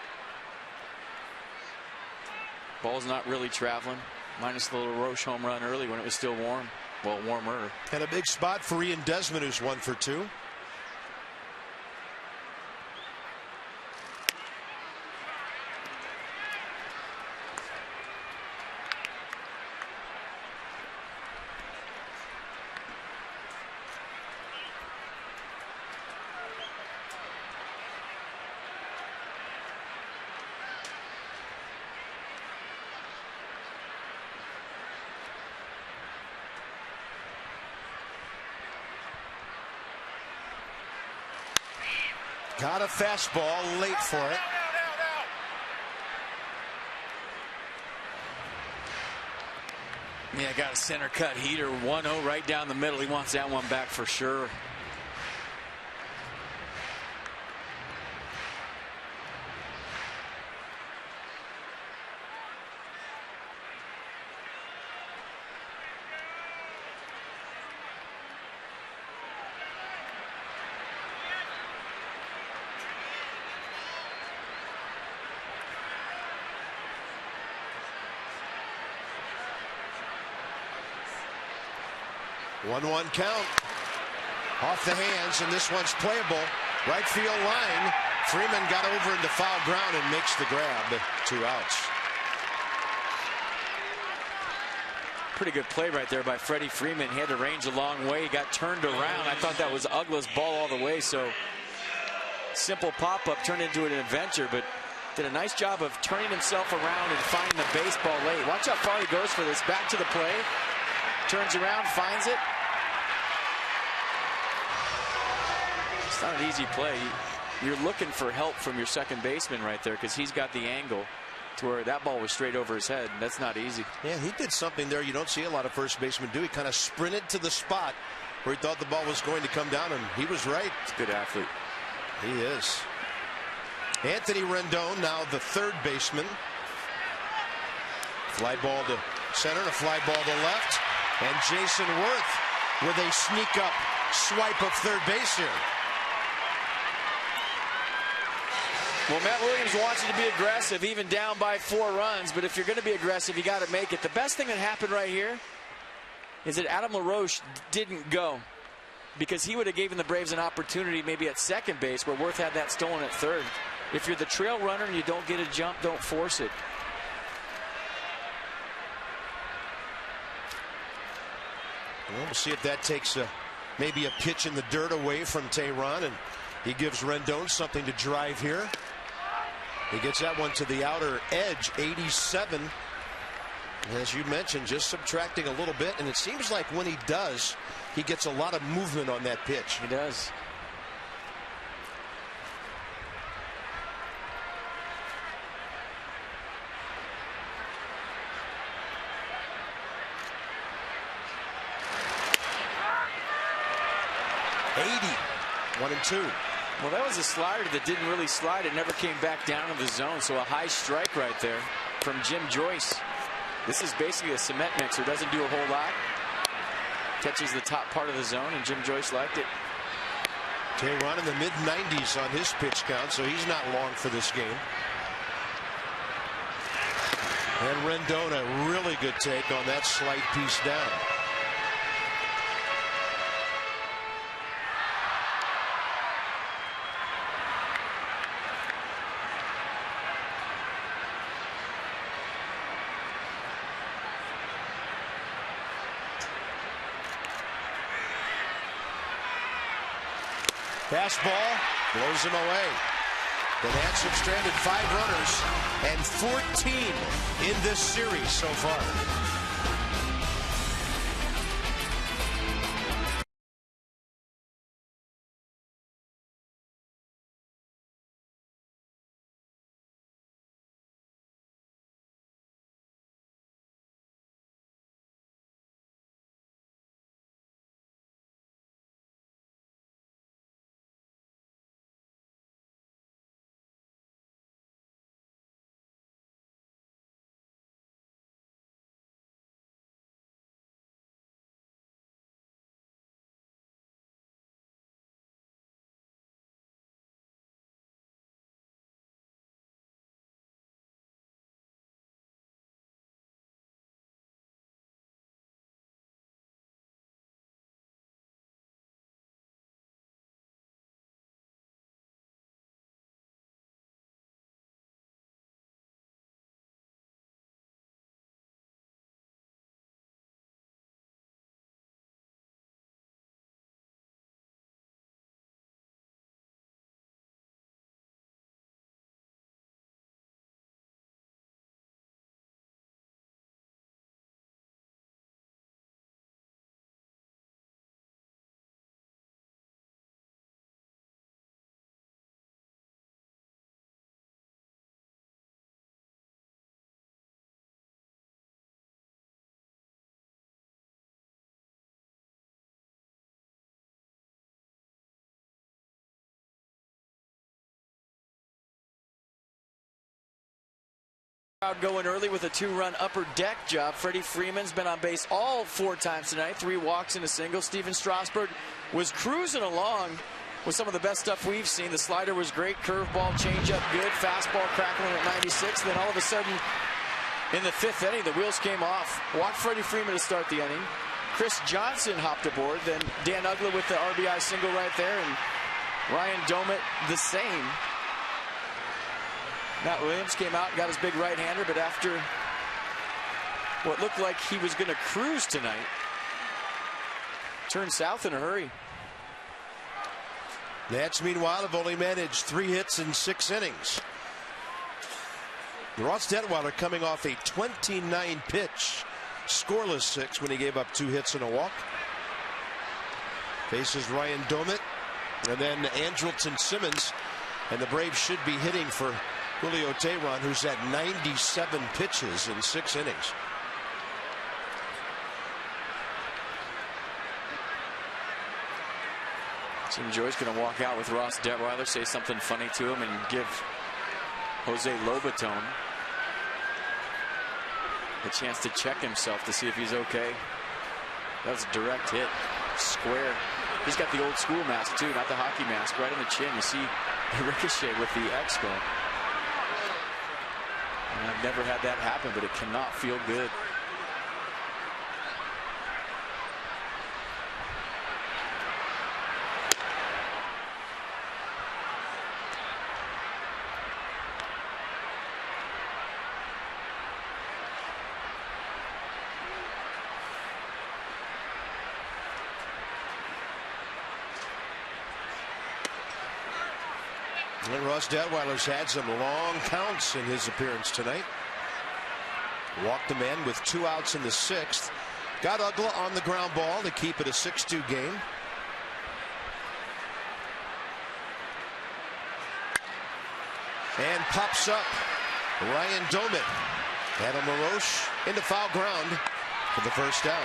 Ball's not really traveling. Minus the little Roche home run early when it was still warm. Well, warmer. And a big spot for Ian Desmond, who's 1 for 2. Got a fastball late for it. Yeah, got a center cut heater, 1-0 right down the middle. He wants that one back for sure. One count. Off the hands, and this one's playable. Right field line. Freeman got over into foul ground and makes the grab. 2 outs. Pretty good play right there by Freddie Freeman. He had to range a long way. He got turned around. I thought that was Uggla's ball all the way. So simple pop-up turned into an adventure, but did a nice job of turning himself around and finding the baseball late. Watch how far he goes for this. Back to the play. Turns around, finds it. It's not an easy play. You're looking for help from your second baseman right there because he's got the angle to where that ball was straight over his head. That's not easy. Yeah, he did something there you don't see a lot of first basemen do. He kind of sprinted to the spot where he thought the ball was going to come down, and he was right. He's a good athlete. He is. Anthony Rendon, now the third baseman. Fly ball to center, a fly ball to left. And Jason Worth with a sneak up swipe of third base here. Well, Matt Williams wants you to be aggressive, even down by 4 runs. But if you're going to be aggressive, you got to make it. The best thing that happened right here is that Adam LaRoche didn't go, because he would have given the Braves an opportunity maybe at second base where Worth had that stolen at third. If you're the trail runner and you don't get a jump, don't force it. Well, we'll see if that takes maybe a pitch in the dirt away from Teheran, and he gives Rendon something to drive here. He gets that one to the outer edge, 87. As you mentioned, just subtracting a little bit, and it seems like when he does, he gets a lot of movement on that pitch. He does. One and two. Well, that was a slider that didn't really slide. It never came back down to the zone. So a high strike right there from Jim Joyce. This is basically a cement mixer. Doesn't do a whole lot. Catches the top part of the zone, and Jim Joyce liked it. Teheran in the mid-90s on his pitch count, so he's not long for this game. And Rendon, a really good take on that slight piece down. Fastball blows him away. The Nats have stranded 5 runners and 14 in this series so far. Crowd going early with a 2-run upper deck job. Freddie Freeman's been on base all 4 times tonight. 3 walks and a single. Steven Strasburg was cruising along with some of the best stuff we've seen. The slider was great. Curveball, changeup good. Fastball crackling at 96. Then all of a sudden, in the 5th inning, the wheels came off. Walked Freddie Freeman to start the inning. Chris Johnson hopped aboard. Then Dan Uggla with the RBI single right there. And Ryan Domit the same. Matt Williams came out and got his big right-hander, but after what looked like he was going to cruise tonight, turned south in a hurry. Nats, meanwhile, have only managed 3 hits in 6 innings. Ross Detweiler coming off a 29-pitch, scoreless 6 when he gave up 2 hits and a walk. Faces Ryan Domit, and then Andrelton Simmons, and the Braves should be hitting for Julio Teheran, who's at 97 pitches in 6 innings. Jim Joy's going to walk out with Ross Detweiler, say something funny to him, and give Jose Lobaton a chance to check himself to see if he's okay. That was a direct hit, square. He's got the old school mask too, not the hockey mask, right in the chin. You see the ricochet with the Expo. And I've never had that happen, but it cannot feel good. And Ross Detweiler's had some long counts in his appearance tonight. Walked a man with 2 outs in the 6th. Got Uggla on the ground ball to keep it a 6-2 game. And pops up Ryan Domit. Adam LaRoche into foul ground for the first out.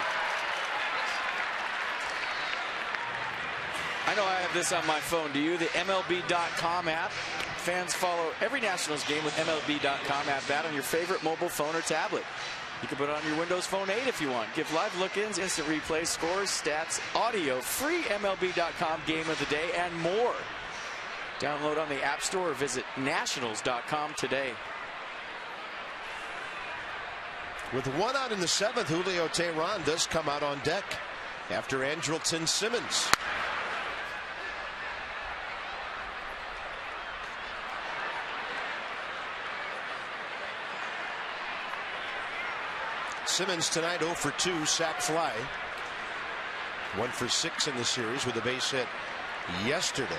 I know I have this on my phone. Do you? The MLB.com app. Fans follow every Nationals game with MLB.com app. That on your favorite mobile phone or tablet. You can put it on your Windows Phone 8 if you want. Give live look-ins, instant replays, scores, stats, audio, free MLB.com game of the day, and more. Download on the App Store or visit Nationals.com today. With 1 out in the 7th, Julio Teheran does come out on deck after Andrelton Simmons. Simmons tonight 0 for 2, sac fly. 1 for 6 in the series with a base hit yesterday.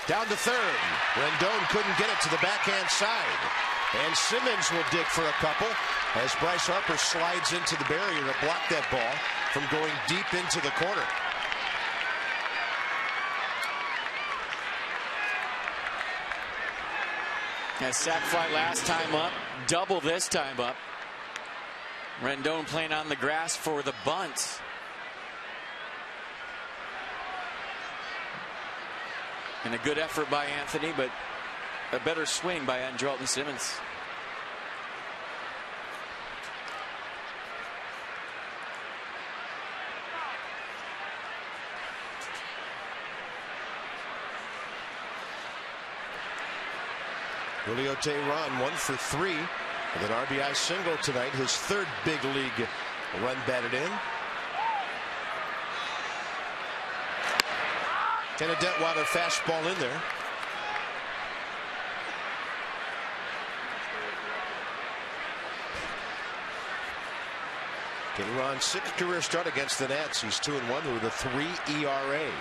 Down to third. Rendon couldn't get it to the backhand side. And Simmons will dig for a couple as Bryce Harper slides into the barrier to block that ball from going deep into the corner. A sac fly last time up, double this time up. Rendon playing on the grass for the bunt. And a good effort by Anthony, but a better swing by Andrelton Simmons. Julio Teheran 1 for 3 with an RBI single tonight, his 3rd big league run batted in. And a Detwiler fastball in there. Teheran's 6th career start against the Nats. He's 2-1 with a 3 ERA.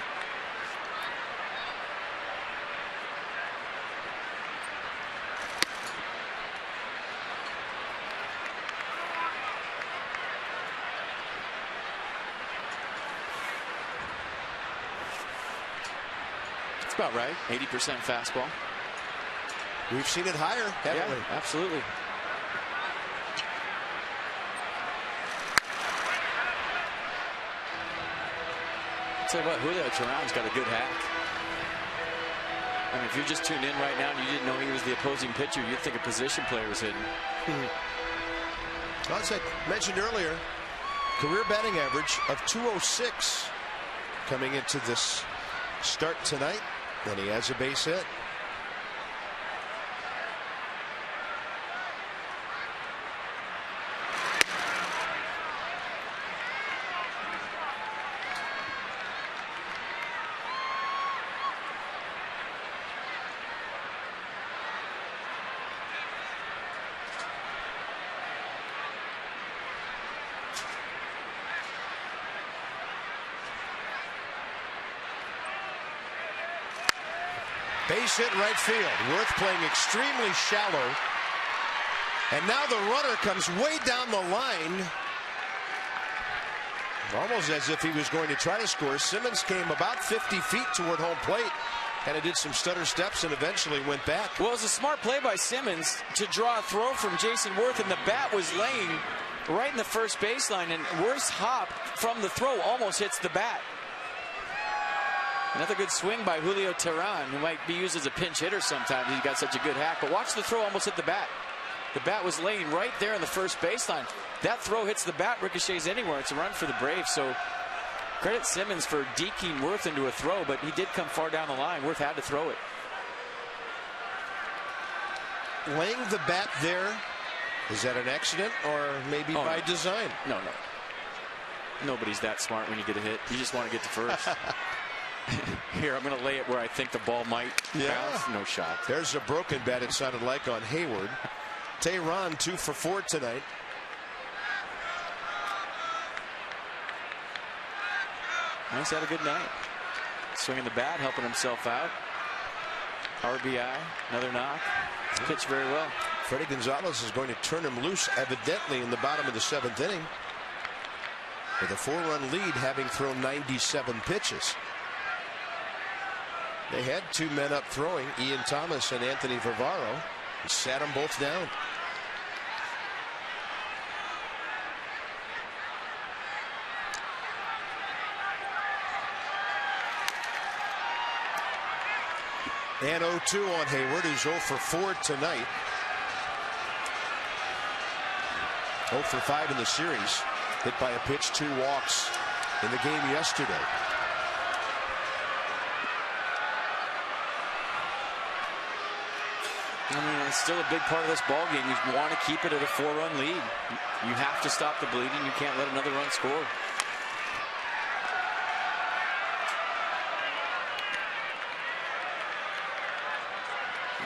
About right. 80% fastball. We've seen it higher, haven't we? Absolutely. I'll tell you what, Julio Teheran's got a good hack. I mean, if you're just tuned in right now and you didn't know he was the opposing pitcher, you'd think a position player was hitting. Well, as I mentioned earlier, career batting average of 206 coming into this start tonight. And he has a base hit. Base hit right field. Worth playing extremely shallow. And now the runner comes way down the line. Almost as if he was going to try to score. Simmons came about 50 feet toward home plate. Kind of did some stutter steps and eventually went back. Well, it was a smart play by Simmons to draw a throw from Jason Worth, and the bat was laying right in the first baseline, and Worth's hop from the throw almost hits the bat. Another good swing by Julio Teheran, who might be used as a pinch hitter sometimes. He's got such a good hack. But watch the throw almost hit the bat. The bat was laying right there in the first baseline. That throw hits the bat, ricochets anywhere. It's a run for the Braves. So credit Simmons for deking Worth into a throw, but he did come far down the line. Worth had to throw it. Laying the bat there, is that an accident or maybe by design? No. Nobody's that smart when you get a hit. You just want to get to first. Here, I'm going to lay it where I think the ball might bounce. No shot. There's a broken bat, it sounded like, on Hayward. Teheran 2 for 4 tonight. Nice, had a good night. Swinging the bat, helping himself out. RBI, another knock. Pitched very well. Freddie Gonzalez is going to turn him loose, evidently, in the bottom of the 7th inning. With a 4-run lead, having thrown 97 pitches. They had 2 men up throwing, Ian Thomas and Anthony Varvaro, and sat them both down. And 0-2 on Hayward, who's 0 for 4 tonight. 0 for 5 in the series. Hit by a pitch, 2 walks in the game yesterday. I mean, it's still a big part of this ball game. You want to keep it at a 4-run lead. You have to stop the bleeding. You can't let another run score.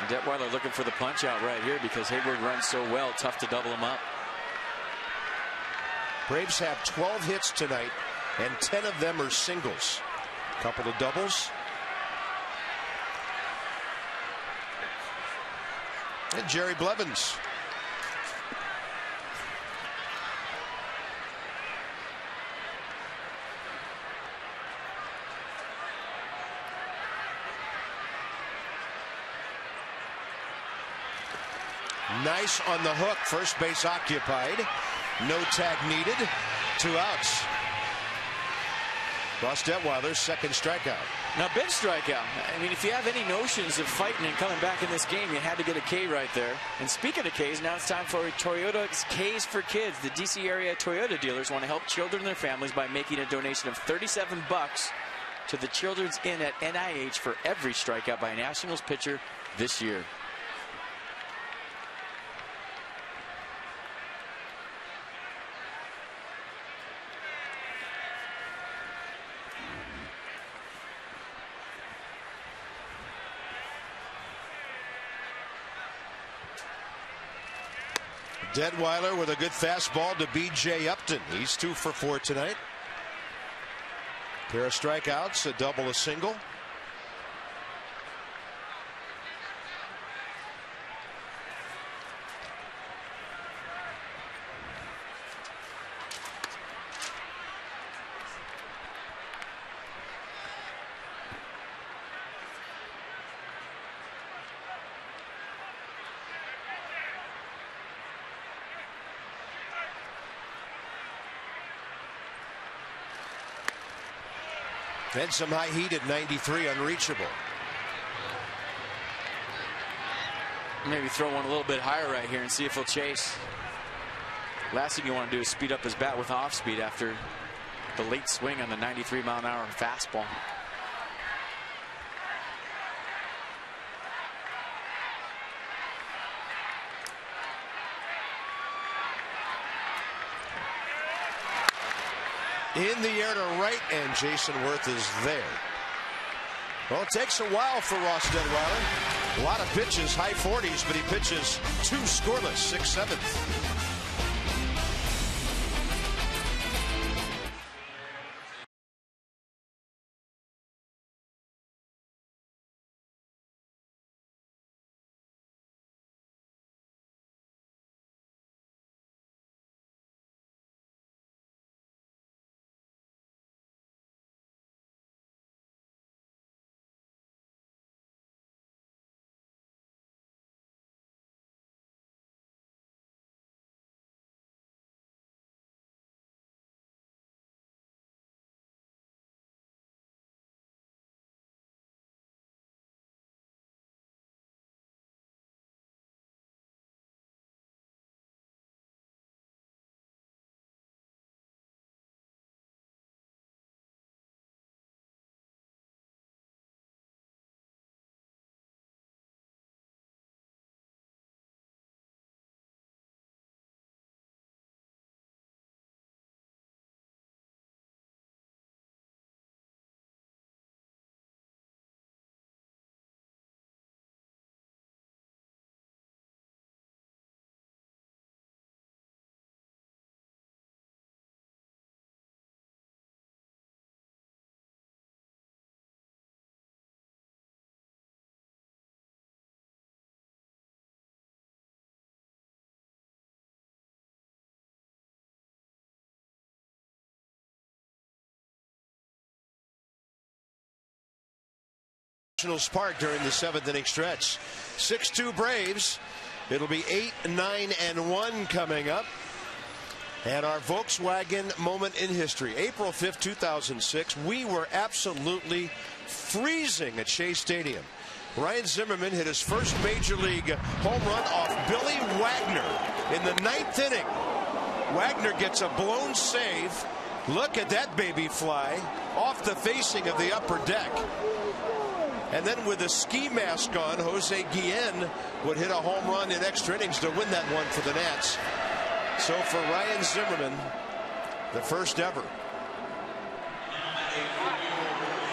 And Detweiler looking for the punch out right here because Hayward runs so well. Tough to double him up. Braves have 12 hits tonight, and 10 of them are singles. A couple of doubles. And Jerry Blevins. Nice on the hook. First base occupied. No tag needed. 2 outs. Ross Detweiler's second strikeout. Now, big strikeout. I mean, if you have any notions of fighting and coming back in this game, you had to get a K right there. And speaking of Ks, now it's time for Toyota's Ks for Kids. The D.C. area Toyota dealers want to help children and their families by making a donation of $37 to the Children's Inn at NIH for every strikeout by a Nationals pitcher this year. Detweiler with a good fastball to B.J. Upton. He's 2 for 4 tonight. Pair of strikeouts, a double, a single. Then some high heat at 93, unreachable. Maybe throw one a little bit higher right here and see if he'll chase. Last thing you want to do is speed up his bat with off speed after the late swing on the 93-mile-an-hour fastball. In the air to right, and Jason Worth is there. Well, it takes a while for Ross Detweiler. A lot of pitches, high 40s, but he pitches 2 scoreless, 6/7. Park during the 7th inning stretch. 6-2 Braves. It'll be 8-9-1 coming up. And our Volkswagen moment in history. April 5th, 2006. We were absolutely freezing at Shea Stadium. Ryan Zimmerman hit his first major league home run off Billy Wagner in the 9th inning. Wagner gets a blown save. Look at that baby fly off the facing of the upper deck. And then with a ski mask on, Jose Guillen would hit a home run in extra innings to win that one for the Nats. So for Ryan Zimmerman, the first ever.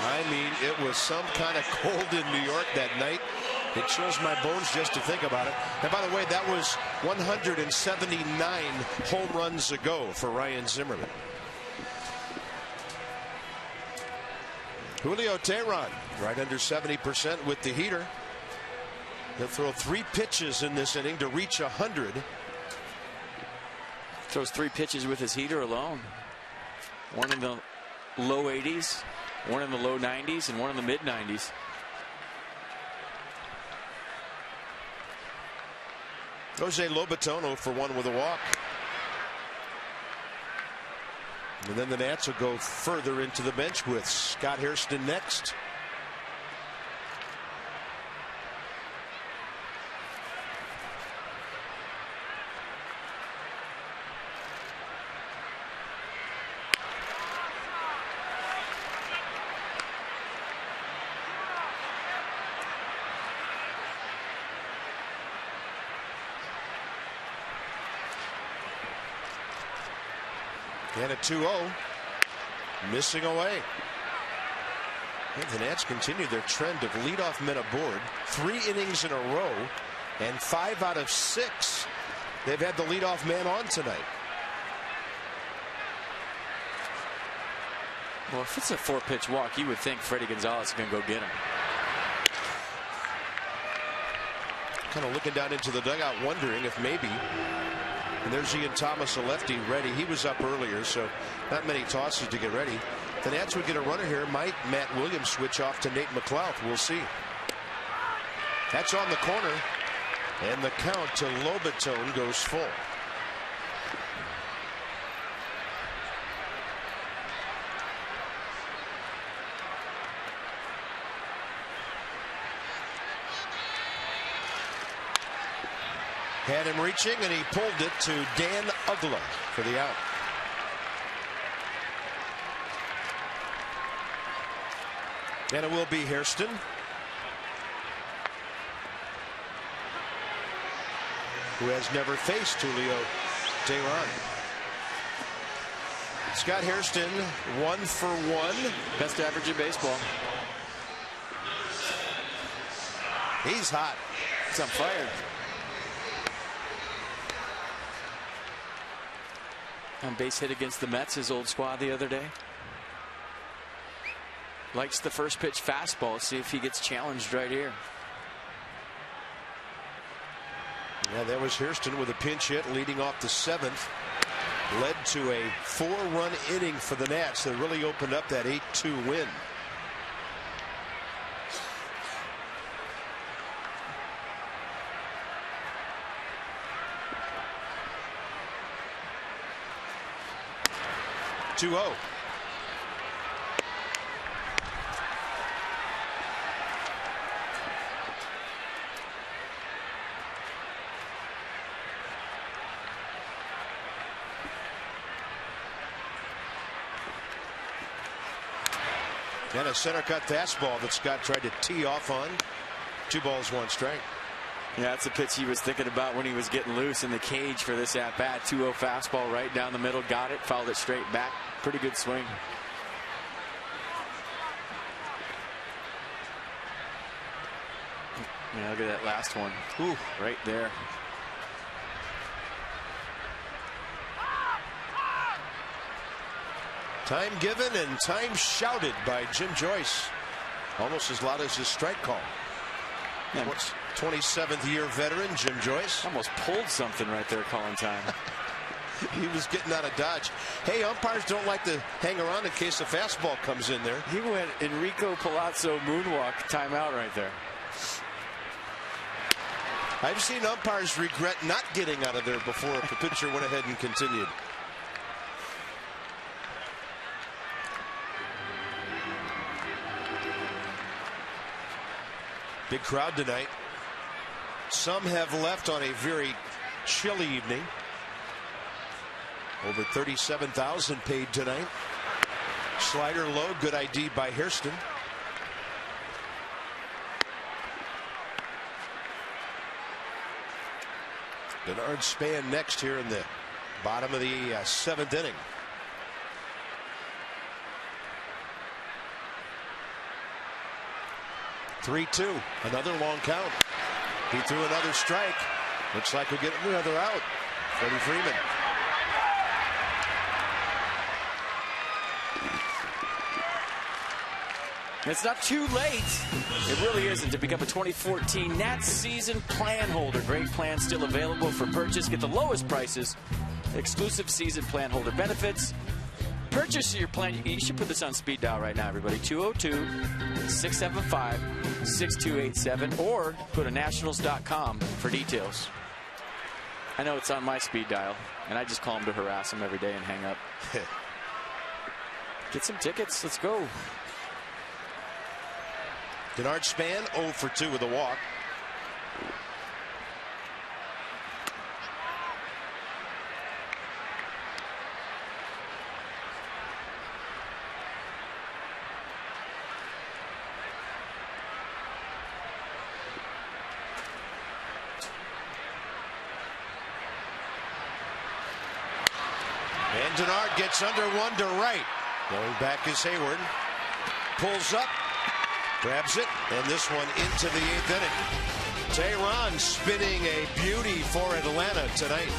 I mean, it was some kind of cold in New York that night. It chills my bones just to think about it. And by the way, that was 179 home runs ago for Ryan Zimmerman. Julio Teheran right under 70% with the heater. He'll throw 3 pitches in this inning to reach 100. Throws 3 pitches with his heater alone. One in the low 80s, one in the low 90s, and one in the mid 90s. Jose Lobaton 0 for 1 with a walk. And then the Nats will go further into the bench with Scott Hairston next. And a 2-0. Missing away. And the Nats continue their trend of leadoff men aboard. 3 innings in a row. And 5 out of 6 they've had the leadoff man on tonight. Well, if it's a 4-pitch walk, you would think Freddie Gonzalez is going to go get him. Kind of looking down into the dugout, wondering if maybe. And there's Ian Thomas, a lefty, ready. He was up earlier, so not many tosses to get ready. The Nats would get a runner here. Might Matt Williams switch off to Nate McLouth? We'll see. That's on the corner. And the count to Lobaton goes full. Had him reaching, and he pulled it to Dan Uggla for the out. And it will be Hairston. Who has never faced Julio Teheran. Scott Hairston 1 for 1. Best average in baseball. He's hot. He's on fire. On base hit against the Mets, his old squad, the other day. Likes the first pitch fastball. Let's see if he gets challenged right here. Yeah, that was Hairston with a pinch hit leading off the 7th. Led to a 4-run inning for the Nats that really opened up that 8-2 win. (2-0). And a center cut fastball that Scott tried to tee off on. 2 balls, 1 strike. Yeah, that's a pitch he was thinking about when he was getting loose in the cage for this at bat. 2-0 fastball right down the middle. Got it. Fouled it straight back. Pretty good swing. Yeah, look at that last one. Ooh, right there. Time given and time shouted by Jim Joyce. Almost as loud as his strike call. Yeah, 27th year veteran Jim Joyce. Almost pulled something right there calling time. He was getting out of dodge. Hey, umpires don't like to hang around in case a fastball comes in there. He went Enrico Palazzo moonwalk timeout right there. I've seen umpires regret not getting out of there before the pitcher went ahead and continued. Big crowd tonight. Some have left on a very chilly evening. Over 37,000 paid tonight. Slider low, good ID by Hairston. Denard Span next here in the bottom of the seventh inning. 3-2, another long count. He threw another strike. Looks like we'll get another out. Freddie Freeman. It's not too late. It really isn't to become a 2014 Nats season plan holder. Great plans still available for purchase. Get the lowest prices. Exclusive season plan holder benefits. Purchase your plan. You should put this on speed dial right now, everybody. 202-675-6287 or go to nationals.com for details. I know it's on my speed dial, and I just call them to harass them every day and hang up. Get some tickets. Let's go. Denard Span 0 for 2 with a walk. And Denard gets under one to right. Going back is Hayward. Pulls up. Grabs it, and this one into the 8th inning. Tehran spinning a beauty for Atlanta tonight.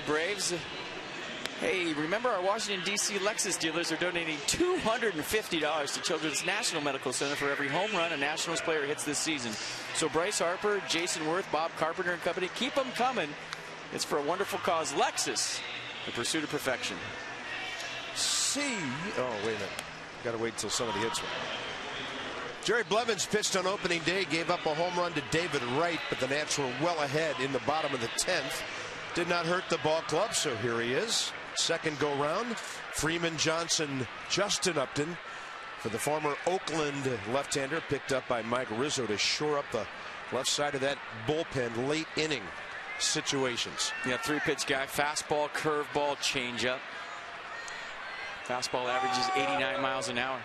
Braves. Hey, remember our Washington, D.C. Lexus dealers are donating $250 to Children's National Medical Center for every home run a Nationals player hits this season. So Bryce Harper, Jason Worth, Bob Carpenter and company, keep them coming. It's for a wonderful cause. Lexus, the pursuit of perfection. Oh, wait a minute. Got to wait till somebody hits one. Jerry Blevins pitched on opening day, gave up a home run to David Wright, but the Nats were well ahead in the bottom of the 10th. Did not hurt the ball club, so here he is. Second go round. Freeman, Johnson, Justin Upton for the former Oakland left-hander, picked up by Mike Rizzo to shore up the left side of that bullpen late inning situations. Yeah, 3-pitch guy, fastball, curveball, changeup. Fastball averages 89 miles an hour.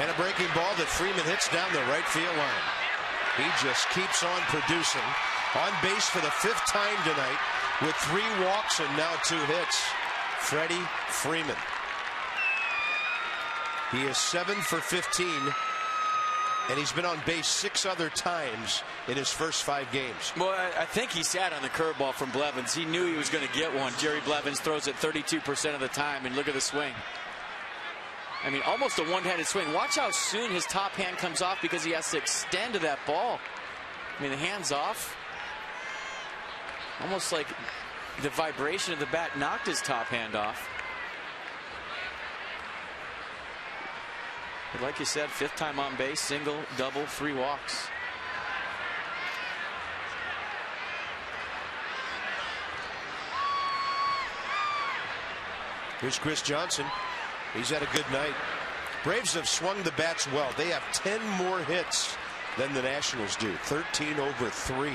And a breaking ball that Freeman hits down the right field line. He just keeps on producing. On base for the 5th time tonight with 3 walks and now 2 hits. Freddie Freeman. He is 7 for 15. And he's been on base 6 other times in his first 5 games. Well, I think he sat on the curveball from Blevins. He knew he was going to get one. Jerry Blevins throws it 32% of the time, and look at the swing. I mean, almost a one-handed swing. Watch how soon his top hand comes off because he has to extend to that ball. I mean, the hand's off. Almost like the vibration of the bat knocked his top hand off. But like you said, 5th time on base, single, double, 3 walks. Here's Chris Johnson. He's had a good night. Braves have swung the bats well. They have 10 more hits than the Nationals do. 13 over 3.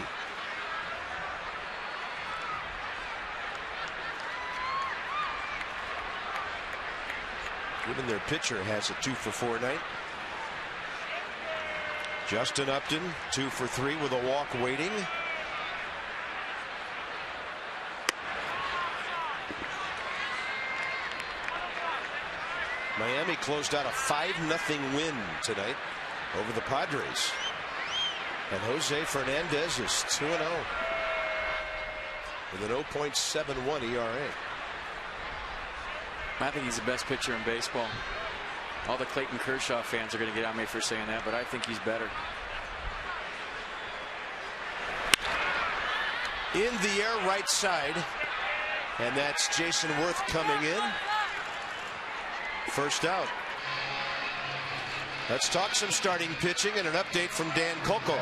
Even their pitcher has a 2-for-4 night. Justin Upton 2 for 3 with a walk waiting. Miami closed out a 5-0 win tonight over the Padres. And Jose Fernandez is 2-0 with an 0.71 ERA. I think he's the best pitcher in baseball. All the Clayton Kershaw fans are going to get on me for saying that, but I think he's better. In the air, right side. And that's Jason Worth coming in. First out. Let's talk some starting pitching and an update from Dan Coco.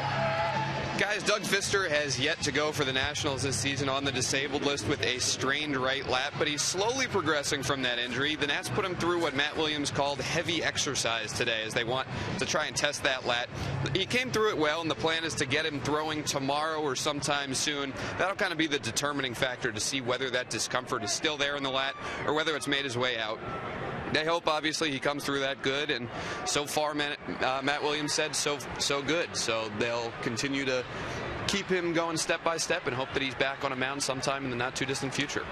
Guys, Doug Fister has yet to go for the Nationals this season on the disabled list with a strained right lat, but he's slowly progressing from that injury. The Nats put him through what Matt Williams called heavy exercise today as they want to try and test that lat. He came through it well, and the plan is to get him throwing tomorrow or sometime soon. That'll kind of be the determining factor to see whether that discomfort is still there in the lat or whether it's made his way out. They hope, obviously, he comes through that good, and so far, Matt Williams said so good. So they'll continue to keep him going step by step and hope that he's back on a mound sometime in the not-too-distant future.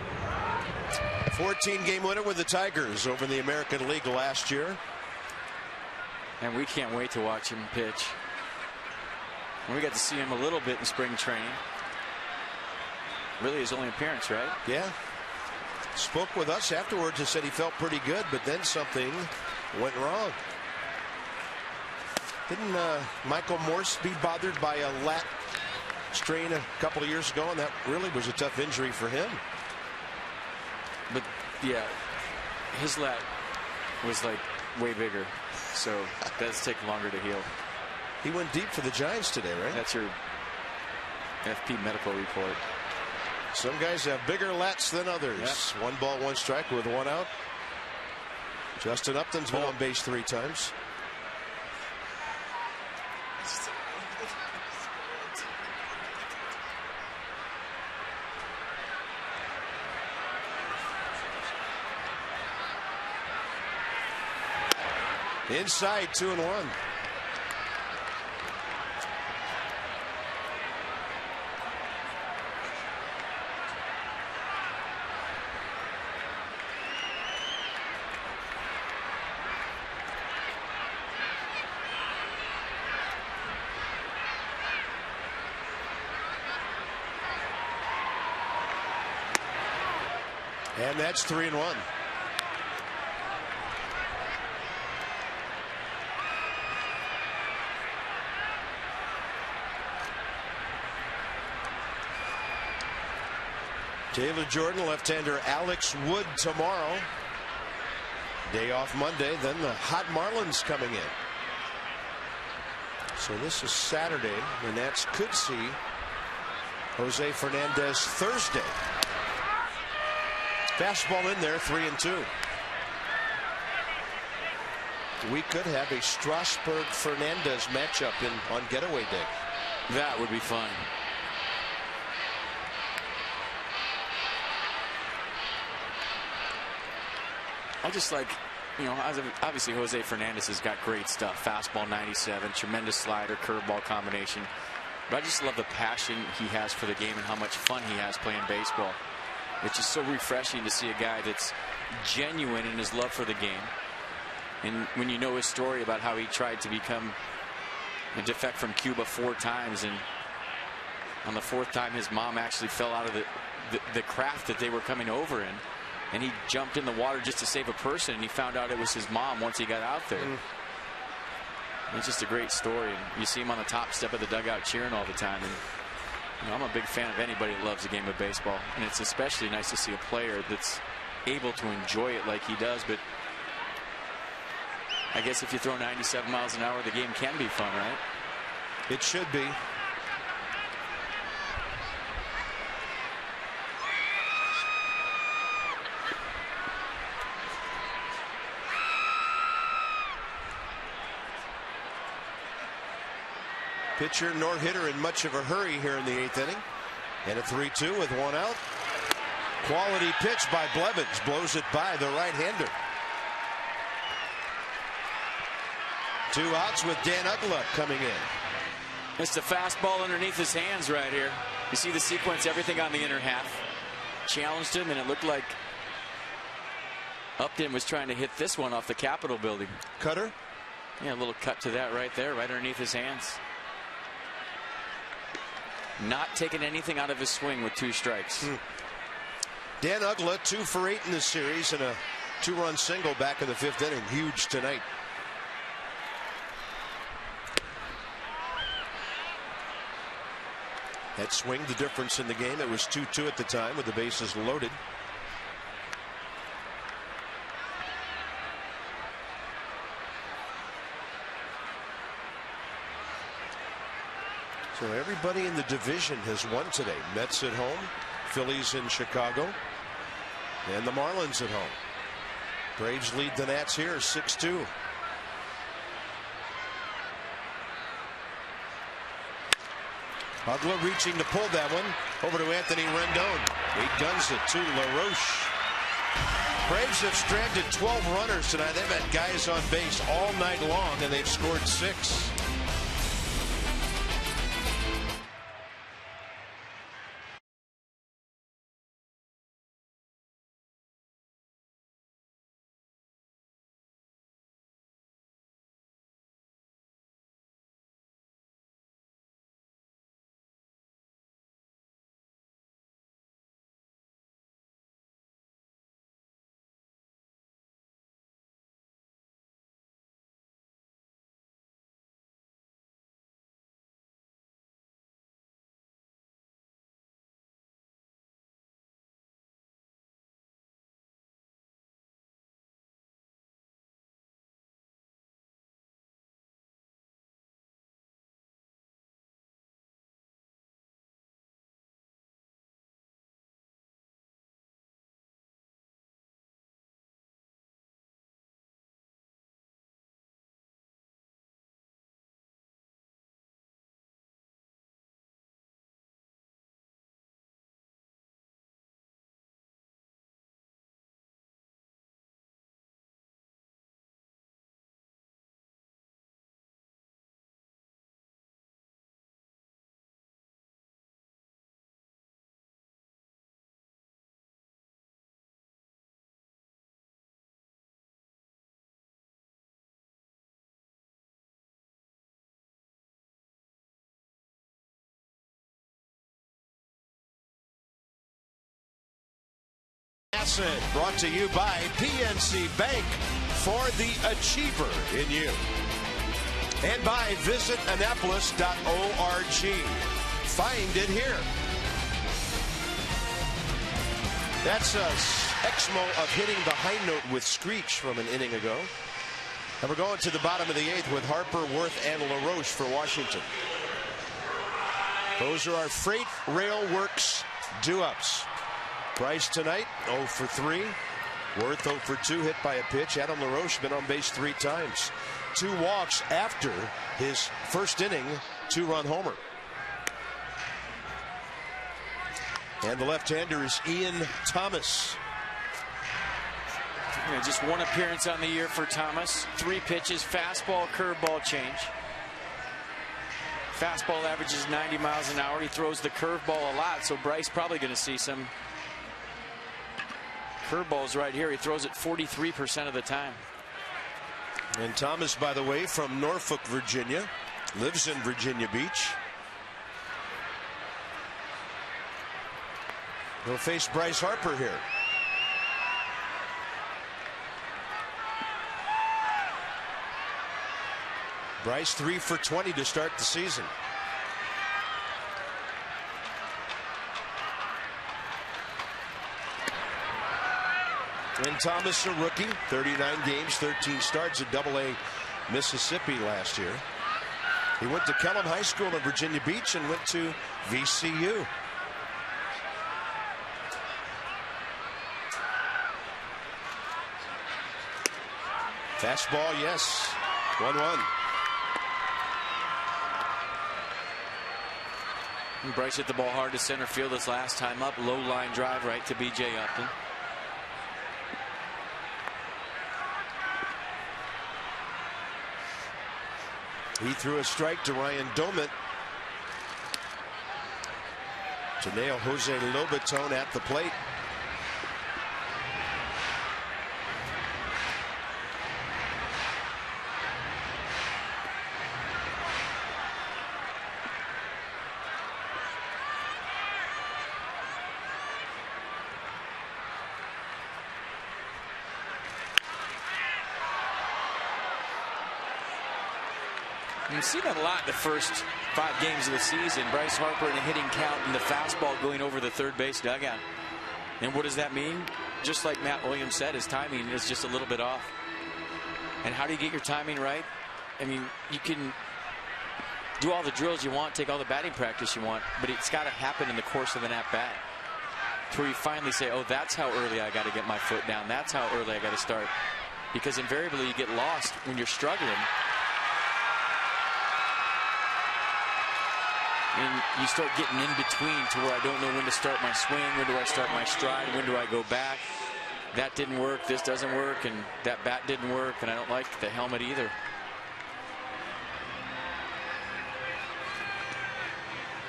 14-game winner with the Tigers over in the American League last year. And we can't wait to watch him pitch. And we got to see him a little bit in spring training. Really his only appearance, right? Yeah. Spoke with us afterwards and said he felt pretty good, but then something went wrong. Didn't Michael Morse be bothered by a lat strain a couple of years ago, and that really was a tough injury for him? But yeah, his lat was like way bigger, so it does take longer to heal. He went deep for the Giants today, right? That's your FP medical report. Some guys have bigger lats than others. Yep. 1 ball, 1 strike with 1 out. Justin Upton's been on base 3 times. Inside, 2-1. And that's 3-1. Taylor Jordan, left-hander Alex Wood tomorrow. Day off Monday, then the hot Marlins coming in. So this is Saturday. The Nats could see Jose Fernandez Thursday. Fastball in there, 3-2. We could have a Strasburg-Fernandez matchup on getaway day. That would be fun. I just like, you know, obviously Jose Fernandez has got great stuff. Fastball 97, tremendous slider, curveball combination. But I just love the passion he has for the game and how much fun he has playing baseball. It's just so refreshing to see a guy that's genuine in his love for the game. And when you know his story about how he tried to become a defect from Cuba 4 times, and on the 4th time his mom actually fell out of the craft that they were coming over in, and he jumped in the water just to save a person, and he found out it was his mom once he got out there. It's just a great story, and you see him on the top step of the dugout cheering all the time. And You know, I'm a big fan of anybody that loves the game of baseball, and it's especially nice to see a player that's able to enjoy it like he does. But I guess if you throw 97 miles an hour, the game can be fun, right? It should be. Pitcher nor hitter in much of a hurry here in the 8th inning. And a 3-2 with 1 out. Quality pitch by Blevins, blows it by the right-hander. 2 outs with Dan Uggla coming in. It's the fastball underneath his hands right here. You see the sequence, everything on the inner half. Challenged him, and it looked like Upton was trying to hit this one off the Capitol building. Cutter? Yeah, a little cut to that right there, right underneath his hands. Not taking anything out of his swing with 2 strikes. Dan Uggla 2 for 8 in this series and a 2-run single back in the 5th inning. Huge tonight. That swing, the difference in the game. It was 2-2 at the time with the bases loaded. So everybody in the division has won today. Mets at home, Phillies in Chicago, and the Marlins at home. Braves lead the Nats here 6-2. Uggla reaching to pull that one over to Anthony Rendon. He guns it to LaRoche. Braves have stranded 12 runners tonight. They've had guys on base all night long, and they've scored 6. Brought to you by PNC Bank, for the achiever in you. And by visitannapolis.org. Find it here. That's a Exmo of hitting the high note with Screech from an inning ago. And we're going to the bottom of the 8th with Harper, Worth, and LaRoche for Washington. Those are our Freight Rail Works do-ups. Bryce tonight 0 for 3. Worth 0 for 2, hit by a pitch. Adam LaRoche been on base 3 times. 2 walks after his first inning 2-run homer. And the left-hander is Ian Thomas. Yeah, just 1 appearance on the year for Thomas. 3 pitches, fastball, curveball change. Fastball averages 90 miles an hour. He throws the curveball a lot, so Bryce probably going to see some curveballs right here. He throws it 43% of the time. And Thomas, by the way, from Norfolk, Virginia, lives in Virginia Beach. He'll face Bryce Harper here. Bryce 3 for 20 to start the season. Lynn Thomas, a rookie, 39 games, 13 starts at AA Mississippi last year. He went to Kellum High School in Virginia Beach and went to VCU. Fastball, yes. 1-1. Bryce hit the ball hard to center field this last time up. Low line drive right to B.J. Upton. He threw a strike to Ryan Domet to nail Jose Lobaton at the plate. You see that a lot the first 5 games of the season. Bryce Harper in a hitting count and the fastball going over the third base dugout. And what does that mean? Just like Matt Williams said, his timing is just a little bit off. And how do you get your timing right? I mean, you can do all the drills you want, take all the batting practice you want, but it's got to happen in the course of an at-bat. To where you finally say, oh, that's how early I got to get my foot down. That's how early I got to start. Because invariably you get lost when you're struggling. And you start getting in between to where I don't know when to start my swing, when do I start my stride, when do I go back. That didn't work, this doesn't work, and that bat didn't work, and I don't like the helmet either.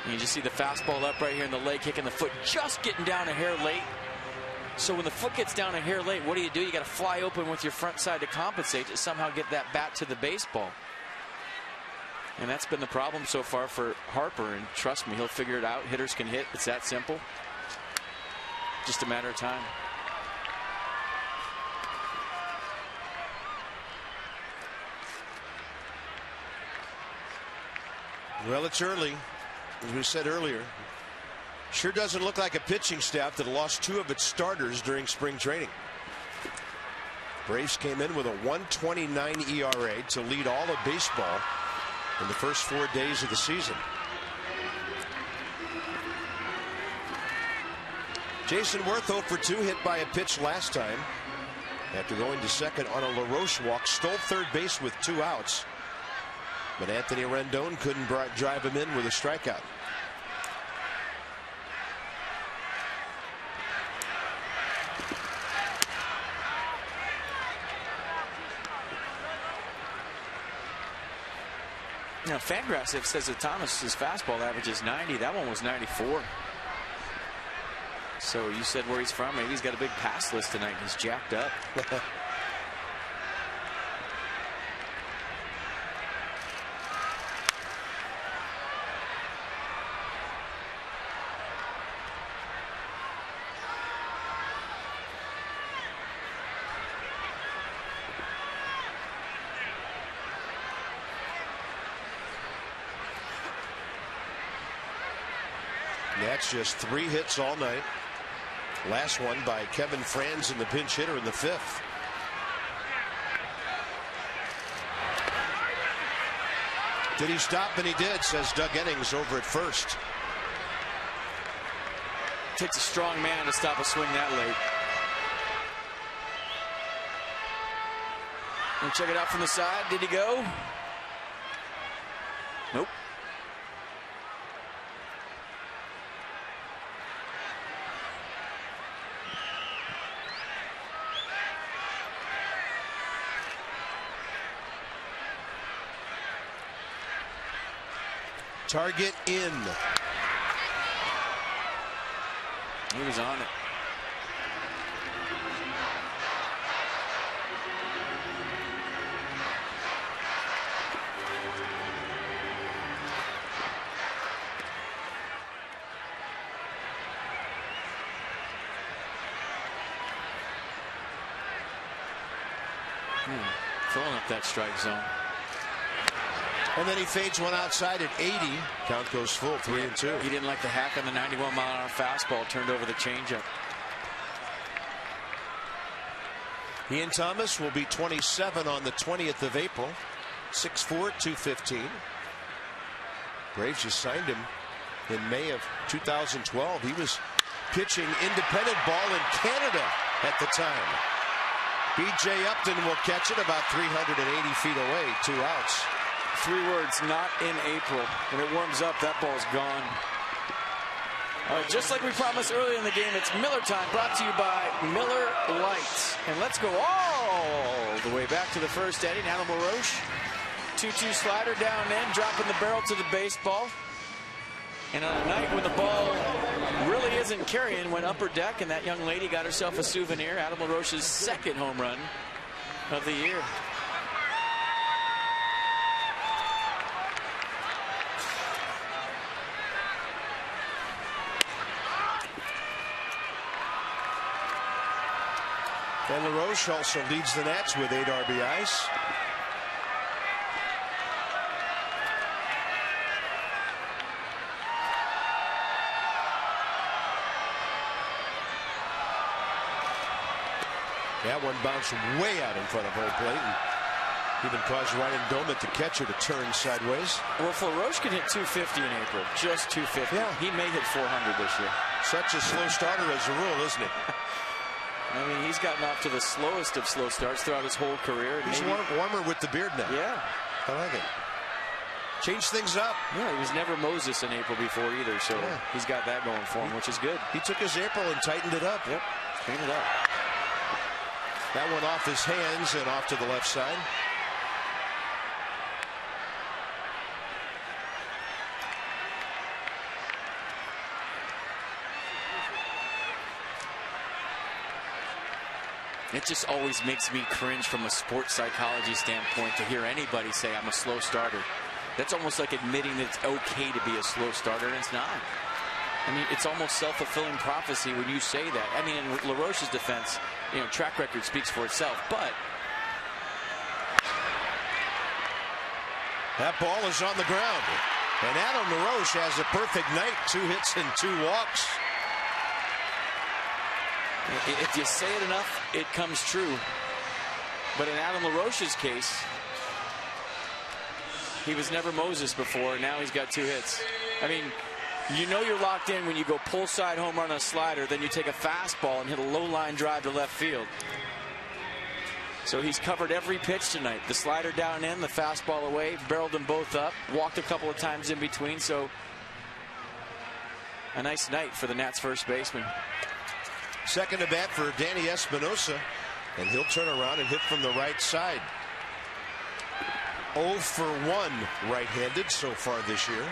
And you just see the fastball up right here in the leg, kicking the foot, just getting down a hair late. So when the foot gets down a hair late, what do? You got to fly open with your front side to compensate, to somehow get that bat to the baseball. And that's been the problem so far for Harper, and trust me, he'll figure it out. Hitters can hit. It's that simple. Just a matter of time. Well, it's early, as we said earlier. Sure doesn't look like a pitching staff that lost 2 of its starters during spring training. Braves came in with a 1.29 ERA to lead all of baseball in the first 4 days of the season. Jason Worth 0 for 2, hit by a pitch last time. After going to second on a LaRoche walk, stole third base with 2 outs. But Anthony Rendon couldn't drive him in with a strikeout. Now, Fangraphs says that Thomas's fastball average is 90. That one was 94. So you said where he's from. Maybe he's got a big pass list tonight. He's jacked up. That's just 3 hits all night. Last one by Kevin Franz in the pinch hitter in the 5th. Did he stop? And he did, says Doug Innings over at first. Takes a strong man to stop a swing that late. And check it out from the side. Did he go? Nope. Target in. He was on it. Filling up that strike zone. And then he fades one outside at 80. Count goes full, 3-2. He didn't like the hack on the 91-mile-an-hour fastball. Turned over the changeup. Ian Thomas will be 27 on the 20th of April. 6'4", 215. Braves just signed him in May of 2012. He was pitching independent ball in Canada at the time. B.J. Upton will catch it about 380 feet away. 2 outs. 3 words, not in April. When it warms up, that ball's gone. Just like we promised earlier in the game, it's Miller time, brought to you by Miller Lite. And let's go all the way back to the first inning. Adam LaRoche, 2-2 slider down in, dropping the barrel to the baseball. And on a night when the ball really isn't carrying, went upper deck, and that young lady got herself a souvenir. Adam LaRoche's 2nd home run of the year. And LaRoche also leads the Nats with 8 RBIs. That one bounced way out in front of home plate and even caused Ryan Domet, the catcher, to turn sideways. Well, if LaRoche can hit 250 in April, just 250, yeah, he may hit 400 this year. Such a slow starter as a rule, isn't it? I mean, he's gotten off to the slowest of slow starts throughout his whole career. He's warmer with the beard now. Yeah. I like it. Change things up. Yeah, he was never Moses in April before either, so he's got that going for him, which is good. He took his April and tightened it up. Yep, cleaned it up. That one off his hands and off to the left side. It just always makes me cringe from a sports psychology standpoint to hear anybody say I'm a slow starter. That's almost like admitting that it's okay to be a slow starter, and it's not. I mean, it's almost self-fulfilling prophecy when you say that. I mean, in LaRoche's defense, you know, track record speaks for itself, but that ball is on the ground. And Adam LaRoche has a perfect night. 2 hits and 2 walks. If you say it enough, it comes true. But in Adam LaRoche's case, he was never Moses before. Now he's got 2 hits. I mean, you know you're locked in when you go pull side home run on a slider, then you take a fastball and hit a low line drive to left field. So he's covered every pitch tonight. The slider down in, the fastball away, barreled them both up, walked a couple of times in between. So a nice night for the Nats first baseman. Second at bat for Danny Espinosa, and he'll turn around and hit from the right side. 0 for 1 right-handed so far this year.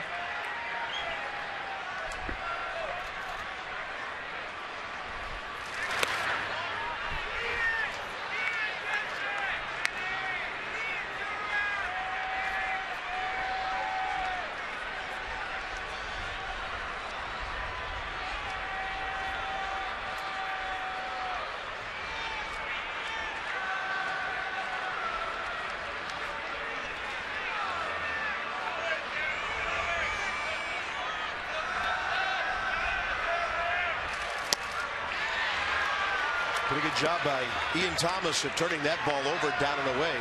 Pretty good job by Ian Thomas of turning that ball over, down and away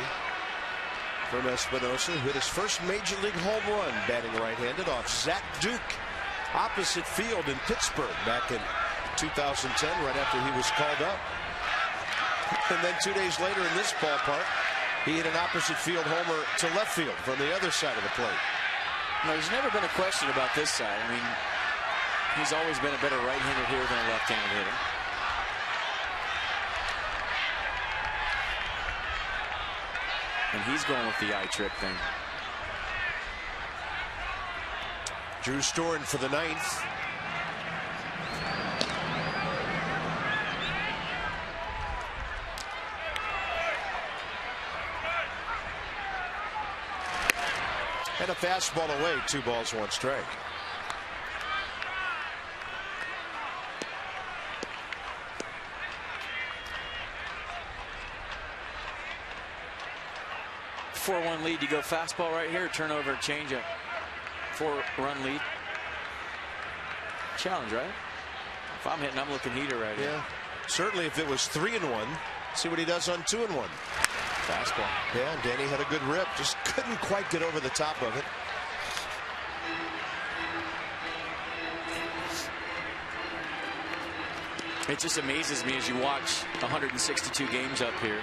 from Espinosa. Hit his first major league home run, batting right-handed off Zach Duke, opposite field in Pittsburgh back in 2010, right after he was called up. And then 2 days later in this ballpark, he hit an opposite field homer to left field from the other side of the plate. No, there's never been a question about this side. I mean, he's always been a better right-handed hitter than a left-handed hitter. And he's going with the eye trick thing. Drew Storen for the 9th. And a fastball away, 2 balls, 1 strike. Four-1 lead. You go fastball right here, turnover, changeup. 4-run lead. Challenge, right? If I'm hitting, I'm looking heater right here. Yeah, certainly if it was 3-1, See what he does on 2-1. Fastball. Yeah, and Danny had a good rip. Just couldn't quite get over the top of it. It just amazes me as you watch 162 games up here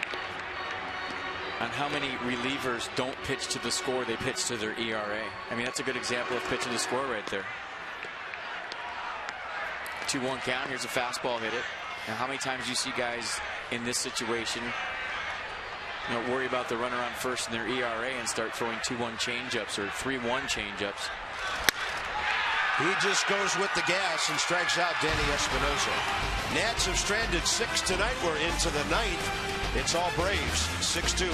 on how many relievers don't pitch to the score, they pitch to their ERA. I mean, that's a good example of pitching the score right there. 2-1 count. Here's a fastball, hit it. Now, how many times do you see guys in this situation, worry about the runner on first in their ERA and start throwing 2-1 changeups or 3-1 changeups? He just goes with the gas and strikes out Danny Espinosa. Nats have stranded 6 tonight. We're into the 9th. It's all Braves, 6-2.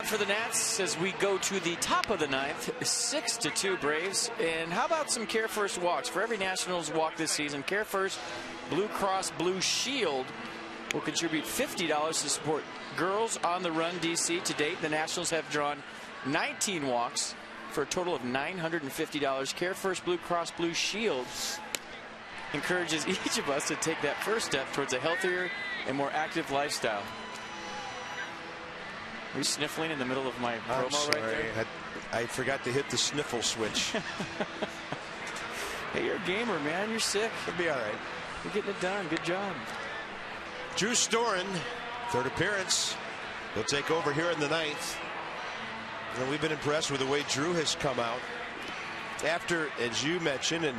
For the Nats as we go to the top of the 9th, 6-2 Braves. And how about some Care First walks? For every Nationals walk this season, Care First Blue Cross Blue Shield will contribute $50 to support Girls on the Run DC. To date, the Nationals have drawn 19 walks for a total of $950. Care First Blue Cross Blue Shield encourages each of us to take that first step towards a healthier and more active lifestyle. Are you sniffling in the middle of my promo right there? I forgot to hit the sniffle switch. Hey, you're a gamer, man. You're sick. It'll be all right. You're getting it done. Good job. Drew Storen, 3rd appearance. He'll take over here in the 9th. And we've been impressed with the way Drew has come out. After, as you mentioned, and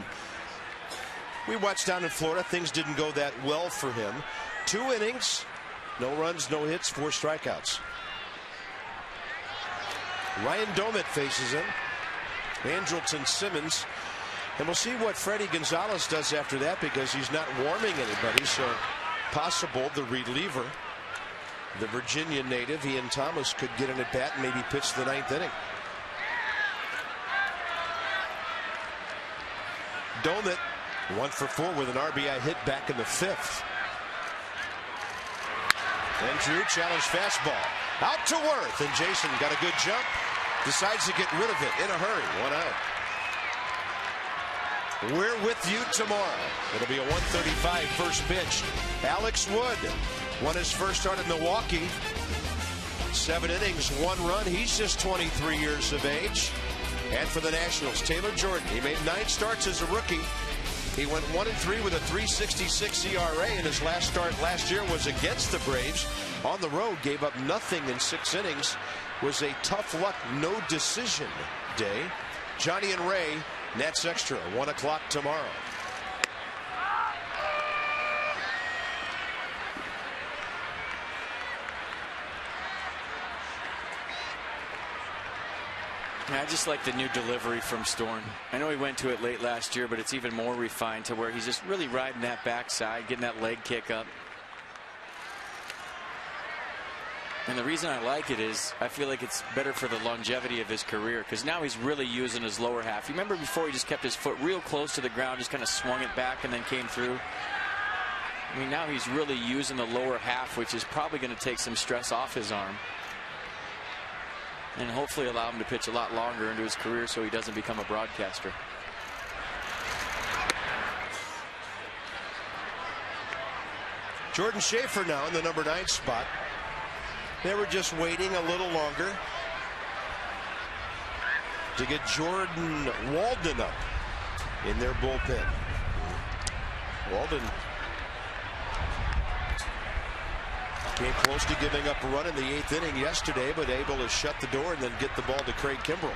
we watched down in Florida, things didn't go that well for him. 2 innings, no runs, no hits, 4 strikeouts. Ryan Domit faces him. Andrelton Simmons. And we'll see what Freddie Gonzalez does after that, because he's not warming anybody. So possible the reliever, the Virginia native, Ian Thomas, could get an at bat and maybe pitch the 9th inning. Domit 1 for 4 with an RBI hit back in the 5th. And Drew challenged fastball. Out to Worth, and Jason got a good jump. Decides to get rid of it in a hurry. 1 out. We're with you tomorrow. It'll be a 1:35 first pitch. Alex Wood won his first start in Milwaukee. 7 innings, 1 run. He's just 23 years of age. And for the Nationals, Taylor Jordan. He made 9 starts as a rookie. He went 1-3 with a 3.66 ERA, and his last start last year was against the Braves. On the road, gave up nothing in 6 innings. Was a tough luck, no decision day. Johnny and Ray, Nats Extra, 1 o'clock tomorrow. I just like the new delivery from Storn. I know he went to it late last year, but it's even more refined to where he's just really riding that backside, getting that leg kick up. And the reason I like it is I feel like it's better for the longevity of his career, because now he's really using his lower half. You remember before he just kept his foot real close to the ground, just kind of swung it back and then came through. I mean, now he's really using the lower half, which is probably going to take some stress off his arm. And hopefully allow him to pitch a lot longer into his career so he doesn't become a broadcaster. Jordan Schaefer now in the number 9 spot. They were just waiting a little longer to get Jordan Walden up in their bullpen. Walden came close to giving up a run in the 8th inning yesterday, but able to shut the door and then get the ball to Craig Kimbrell.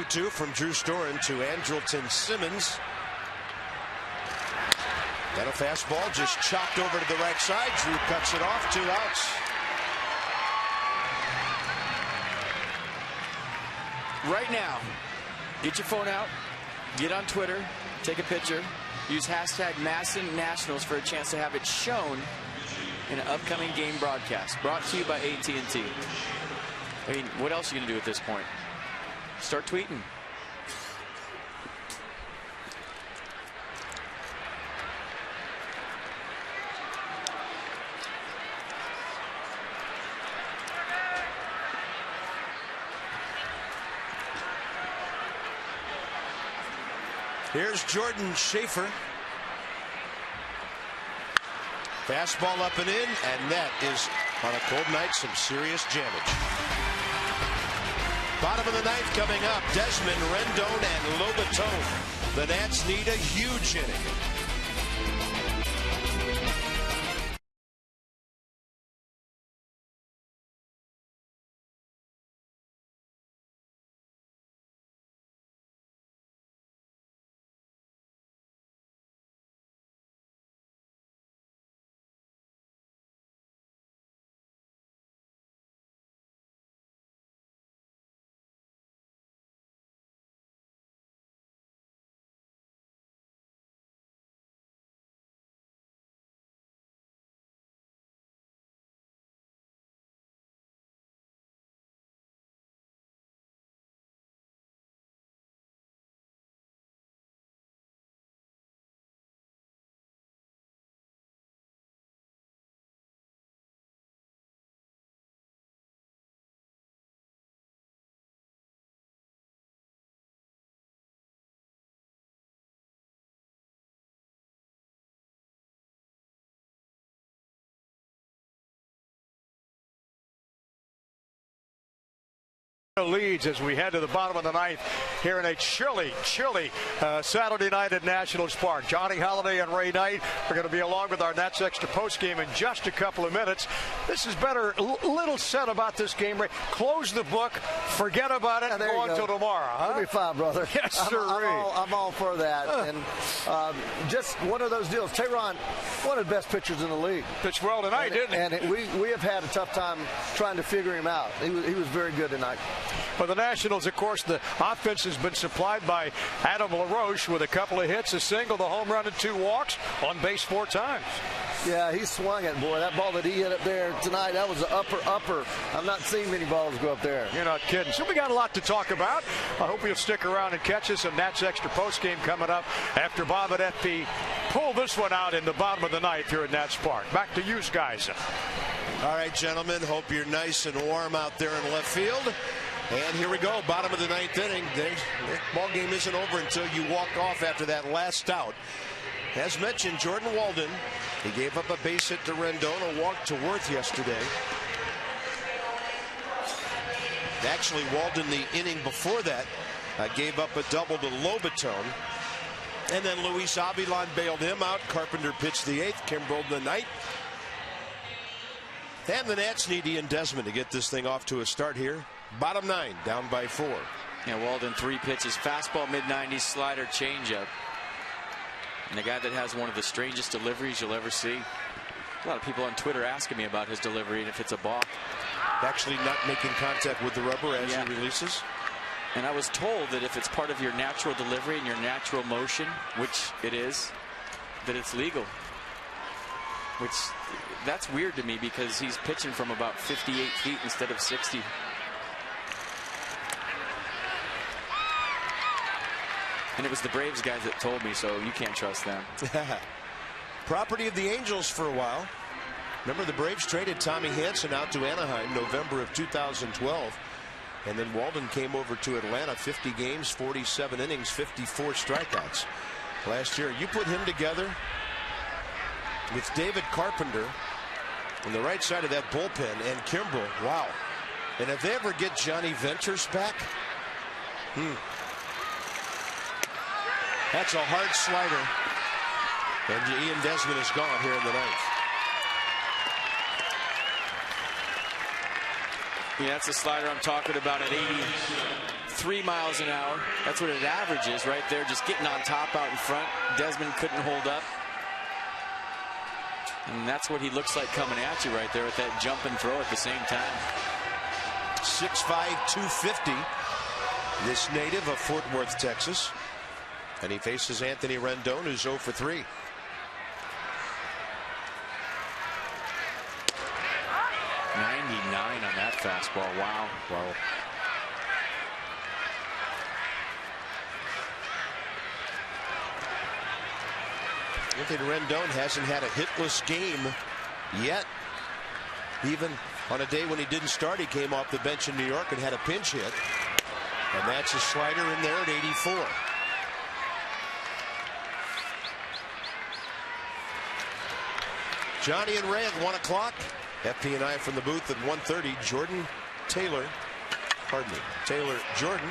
Two from Drew Storen to Andrelton Simmons. Got a fastball just chopped over to the right side. Drew cuts it off. 2 outs. Right now, get your phone out, get on Twitter, take a picture, use hashtag #MASSingNationals for a chance to have it shown in an upcoming game broadcast. Brought to you by AT&T. I mean, what else are you going to do at this point? Start tweeting. Here's Jordan Schaefer. Fastball up and in, and that is, on a cold night, some serious damage. Bottom of the 9th coming up. Desmond, Rendon, and Lobaton. The Nats need a huge inning. Leads as we head to the bottom of the 9th here in a chilly Saturday night at Nationals Park. Johnny Holiday and Ray Knight are going to be along with our Nats Extra post game in just a couple of minutes. This is better. Little said about this game, Ray. Close the book, forget about it, and go until tomorrow. Huh? It'll be fine, brother. Yes, sir. I'm all for that. And just one of those deals. Tehran, one of the best pitchers in the league. Pitched well tonight, didn't he? And we have had a tough time trying to figure him out. He was very good tonight. For the Nationals, of course, the offense has been supplied by Adam LaRoche with a couple of hits, a single, the home run, and 2 walks, on base 4 times. Yeah, he swung it, boy. That ball that he hit up there tonight, that was an upper. I've not seen many balls go up there. You're not kidding. So we got a lot to talk about. I hope you'll stick around and catch us. A Nats Extra postgame coming up after Bob and FP pull this one out in the bottom of the 9th here at Nats Park. Back to you guys. All right, gentlemen. Hope you're nice and warm out there in left field. And here we go, bottom of the 9th inning. The ball game isn't over until you walk off after that last out. As mentioned, Jordan Walden, he gave up a base hit to Rendon, a walk to Worth yesterday. Actually, Walden, the inning before that, gave up a double to Lobaton. And then Luis Avilan bailed him out. Carpenter pitched the 8th, Kimbrell the 9th. And the Nats need Ian Desmond to get this thing off to a start here. Bottom 9, down by 4. Yeah, Walden 3 pitches, fastball mid-90s, slider, changeup. And a guy that has one of the strangest deliveries you'll ever see. A lot of people on Twitter asking me about his delivery and if it's a balk. Actually not making contact with the rubber as he releases. And I was told that if it's part of your natural delivery and your natural motion, which it is, that it's legal. Which, that's weird to me because he's pitching from about 58 feet instead of 60. And it was the Braves guys that told me, so you can't trust them. Property of the Angels for a while. Remember, the Braves traded Tommy Hanson out to Anaheim November of 2012. And then Walden came over to Atlanta, 50 games, 47 innings, 54 strikeouts last year. You put him together with David Carpenter on the right side of that bullpen and Kimbrel. Wow. And if they ever get Johnny Venters back, that's a hard slider. And Ian Desmond is gone here in the ninth. Yeah, that's the slider I'm talking about at 83 miles an hour. That's what it averages right there, just getting on top out in front. Desmond couldn't hold up. And that's what he looks like coming at you right there with that jump and throw at the same time. 6'5", 250. This native of Fort Worth, Texas. And he faces Anthony Rendon, who's 0 for 3. On that fastball. Wow. Wow. Anthony Rendon hasn't had a hitless game yet. Even on a day when he didn't start, he came off the bench in New York and had a pinch hit. And that's a slider in there at 84. Johnny and Ray at 1 o'clock. FP&I from the booth at 1:30. Taylor Jordan,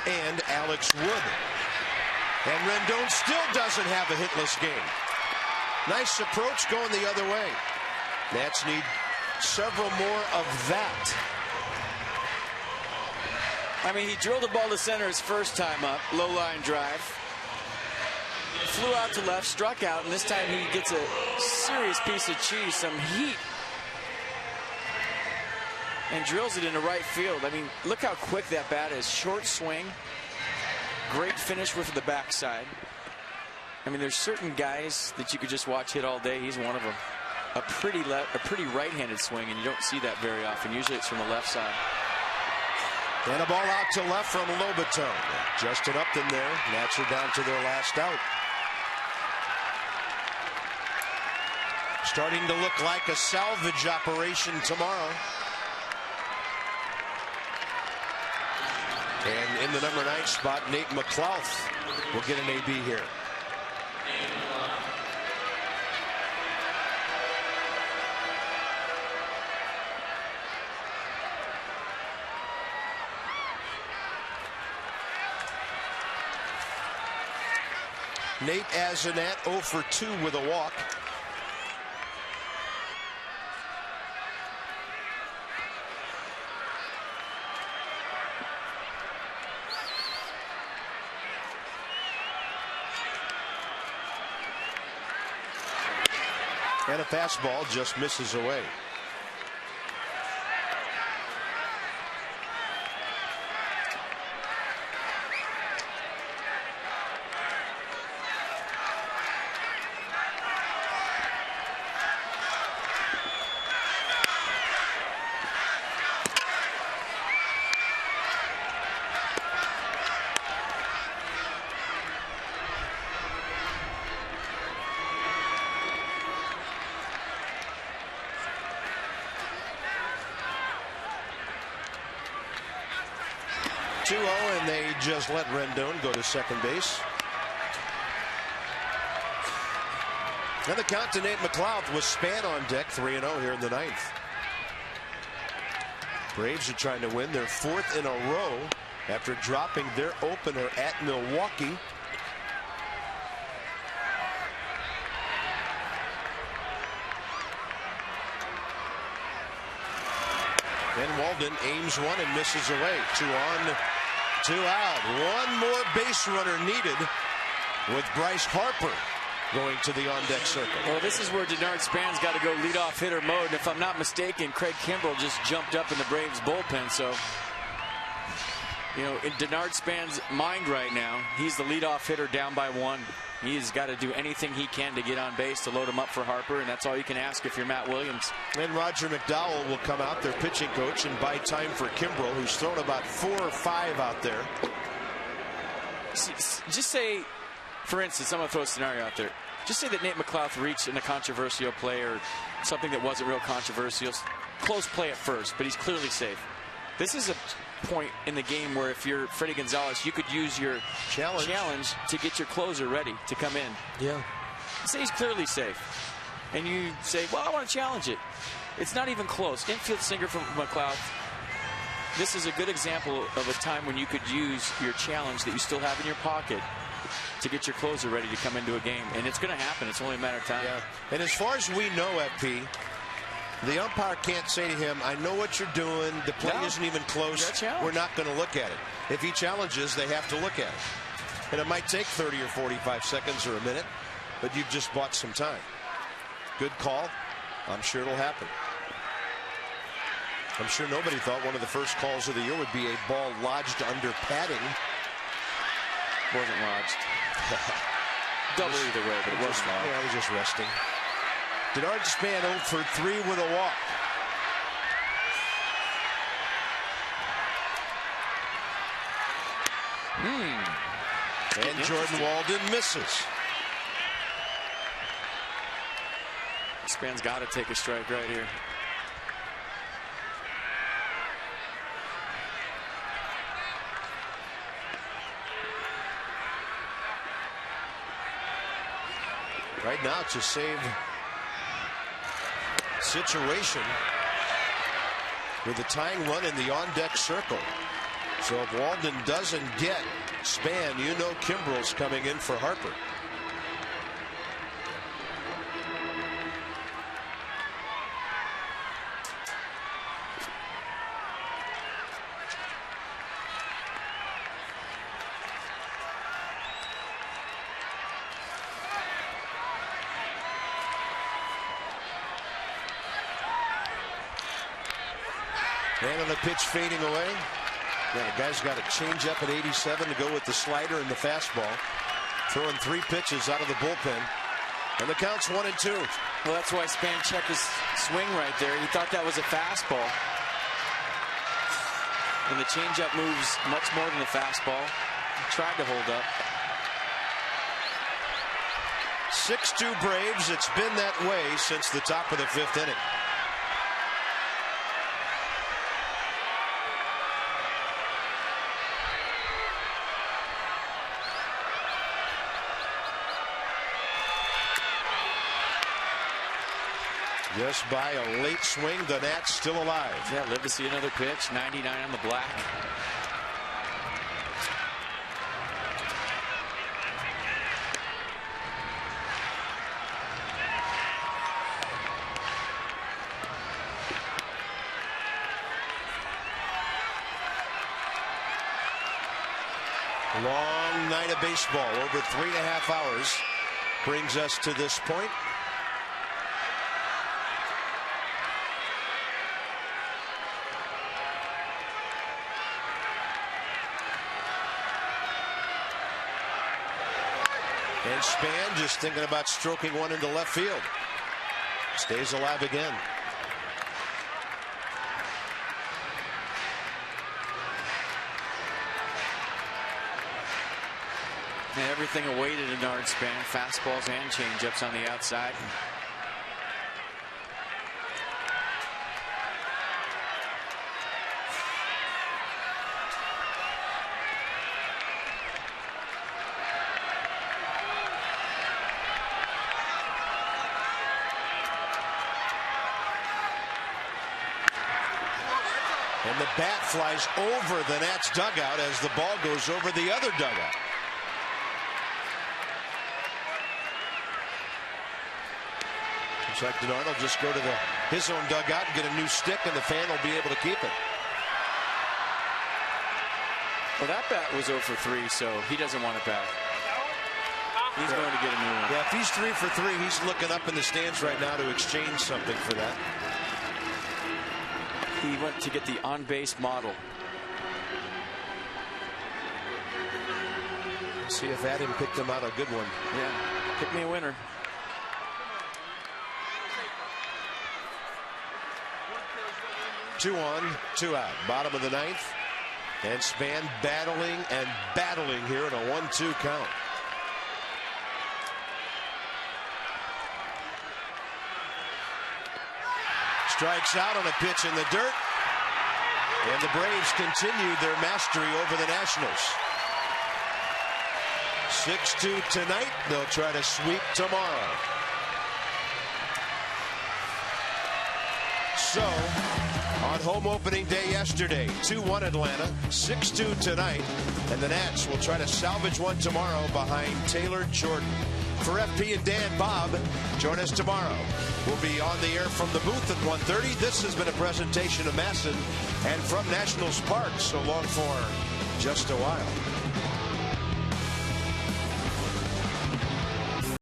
and Alex Wood. And Rendon still doesn't have a hitless game. Nice approach going the other way. Nats need several more of that. I mean, he drilled the ball to center his first time up, low line drive. Flew out to left, struck out, and this time he gets a serious piece of cheese, some heat, and drills it into right field. I mean, look how quick that bat is. Short swing, great finish with the backside. I mean, there's certain guys that you could just watch hit all day. He's one of them. A pretty right-handed swing, and you don't see that very often. Usually it's from the left side. And a ball out to left from Lobaton. Justin Upton there. Nats are down to their last out. Starting to look like a salvage operation tomorrow. And in the number 9 spot, Nate McLouth will get an AB here. Nate Azenat 0 for 2 with a walk. And a fastball just misses away. And they just let Rendon go to second base. And the count to Nate McLouth was Span on deck, 3-0 here in the ninth. Braves are trying to win their 4th in a row after dropping their opener at Milwaukee. And Walden aims one and misses away. 2 on, 2 out. One more base runner needed with Bryce Harper going to the on-deck circle. Well, this is where Denard Span's got to go leadoff hitter mode. And if I'm not mistaken, Craig Kimbrell just jumped up in the Braves bullpen. So, you know, in Denard Span's mind right now, he's the leadoff hitter down by 1. He's got to do anything he can to get on base to load him up for Harper, and that's all you can ask if you're Matt Williams. And Roger McDowell will come out, their pitching coach, and buy time for Kimbrell, who's thrown about 4 or 5 out there. Just say, for instance, I'm going to throw a scenario out there. Just say that Nate McLouth reached in a controversial play or something that wasn't real controversial. Close play at first, but he's clearly safe. This is a point in the game where if you're Freddie Gonzalez, you could use your challenge to get your closer ready to come in. Yeah. Say he's clearly safe. And you say, well, I want to challenge it. It's not even close. Infield sinker from McLouth. This is a good example of a time when you could use your challenge that you still have in your pocket to get your closer ready to come into a game. And it's going to happen. It's only a matter of time. Yeah. And as far as we know, FP, the umpire can't say to him, I know what you're doing. The play isn't even close. We're not going to look at it. If he challenges, they have to look at it. And it might take 30 or 45 seconds or a minute, but you've just bought some time. Good call. I'm sure it'll happen. I'm sure nobody thought one of the first calls of the year would be a ball lodged under padding. Wasn't lodged. Double either way, but it wasn't lodged. Yeah, I was just resting. Denard Span 0 for 3 with a walk. And Jordan Walden misses. Span's got to take a strike right here. Right now, it's a save situation with a tying run in the on-deck circle. So if Walden doesn't get Span, you know Kimbrell's coming in for Harper. And on the pitch fading away. Yeah, the guy's got a change up at 87 to go with the slider and the fastball. Throwing 3 pitches out of the bullpen. And the count's 1-2. Well, that's why Span checked his swing right there. He thought that was a fastball. And the changeup moves much more than the fastball. He tried to hold up. 6-2 Braves. It's been that way since the top of the 5th inning. Just by a late swing, the Nats still alive. Yeah, live to see another pitch. 99 on the black. Long night of baseball, over 3.5 hours, brings us to this point. And Span just thinking about stroking one into left field. Stays alive again. And everything awaited in Denard Span. Fastballs and changeups on the outside. And the bat flies over the Nats dugout as the ball goes over the other dugout. Looks like Denard will just go to his own dugout and get a new stick, and the fan will be able to keep it. Well, that bat was 0 for 3, so he doesn't want it back. He's going to get a new one. Yeah, if he's 3 for 3, he's looking up in the stands right now to exchange something for that. He went to get the on-base model. See if Adam picked him out a good one. Yeah, pick me a winner. Two on, 2 out. Bottom of the 9th. And Span battling and battling here in a 1-2 count. Strikes out on a pitch in the dirt. And the Braves continue their mastery over the Nationals. 6-2 tonight. They'll try to sweep tomorrow. So, on home opening day yesterday, 2-1 Atlanta, 6-2 tonight, and the Nats will try to salvage one tomorrow behind Taylor Jordan. For FP and Dan, Bob, join us tomorrow. We'll be on the air from the booth at 1:30. This has been a presentation of Masson and from Nationals Park. So long for just a while.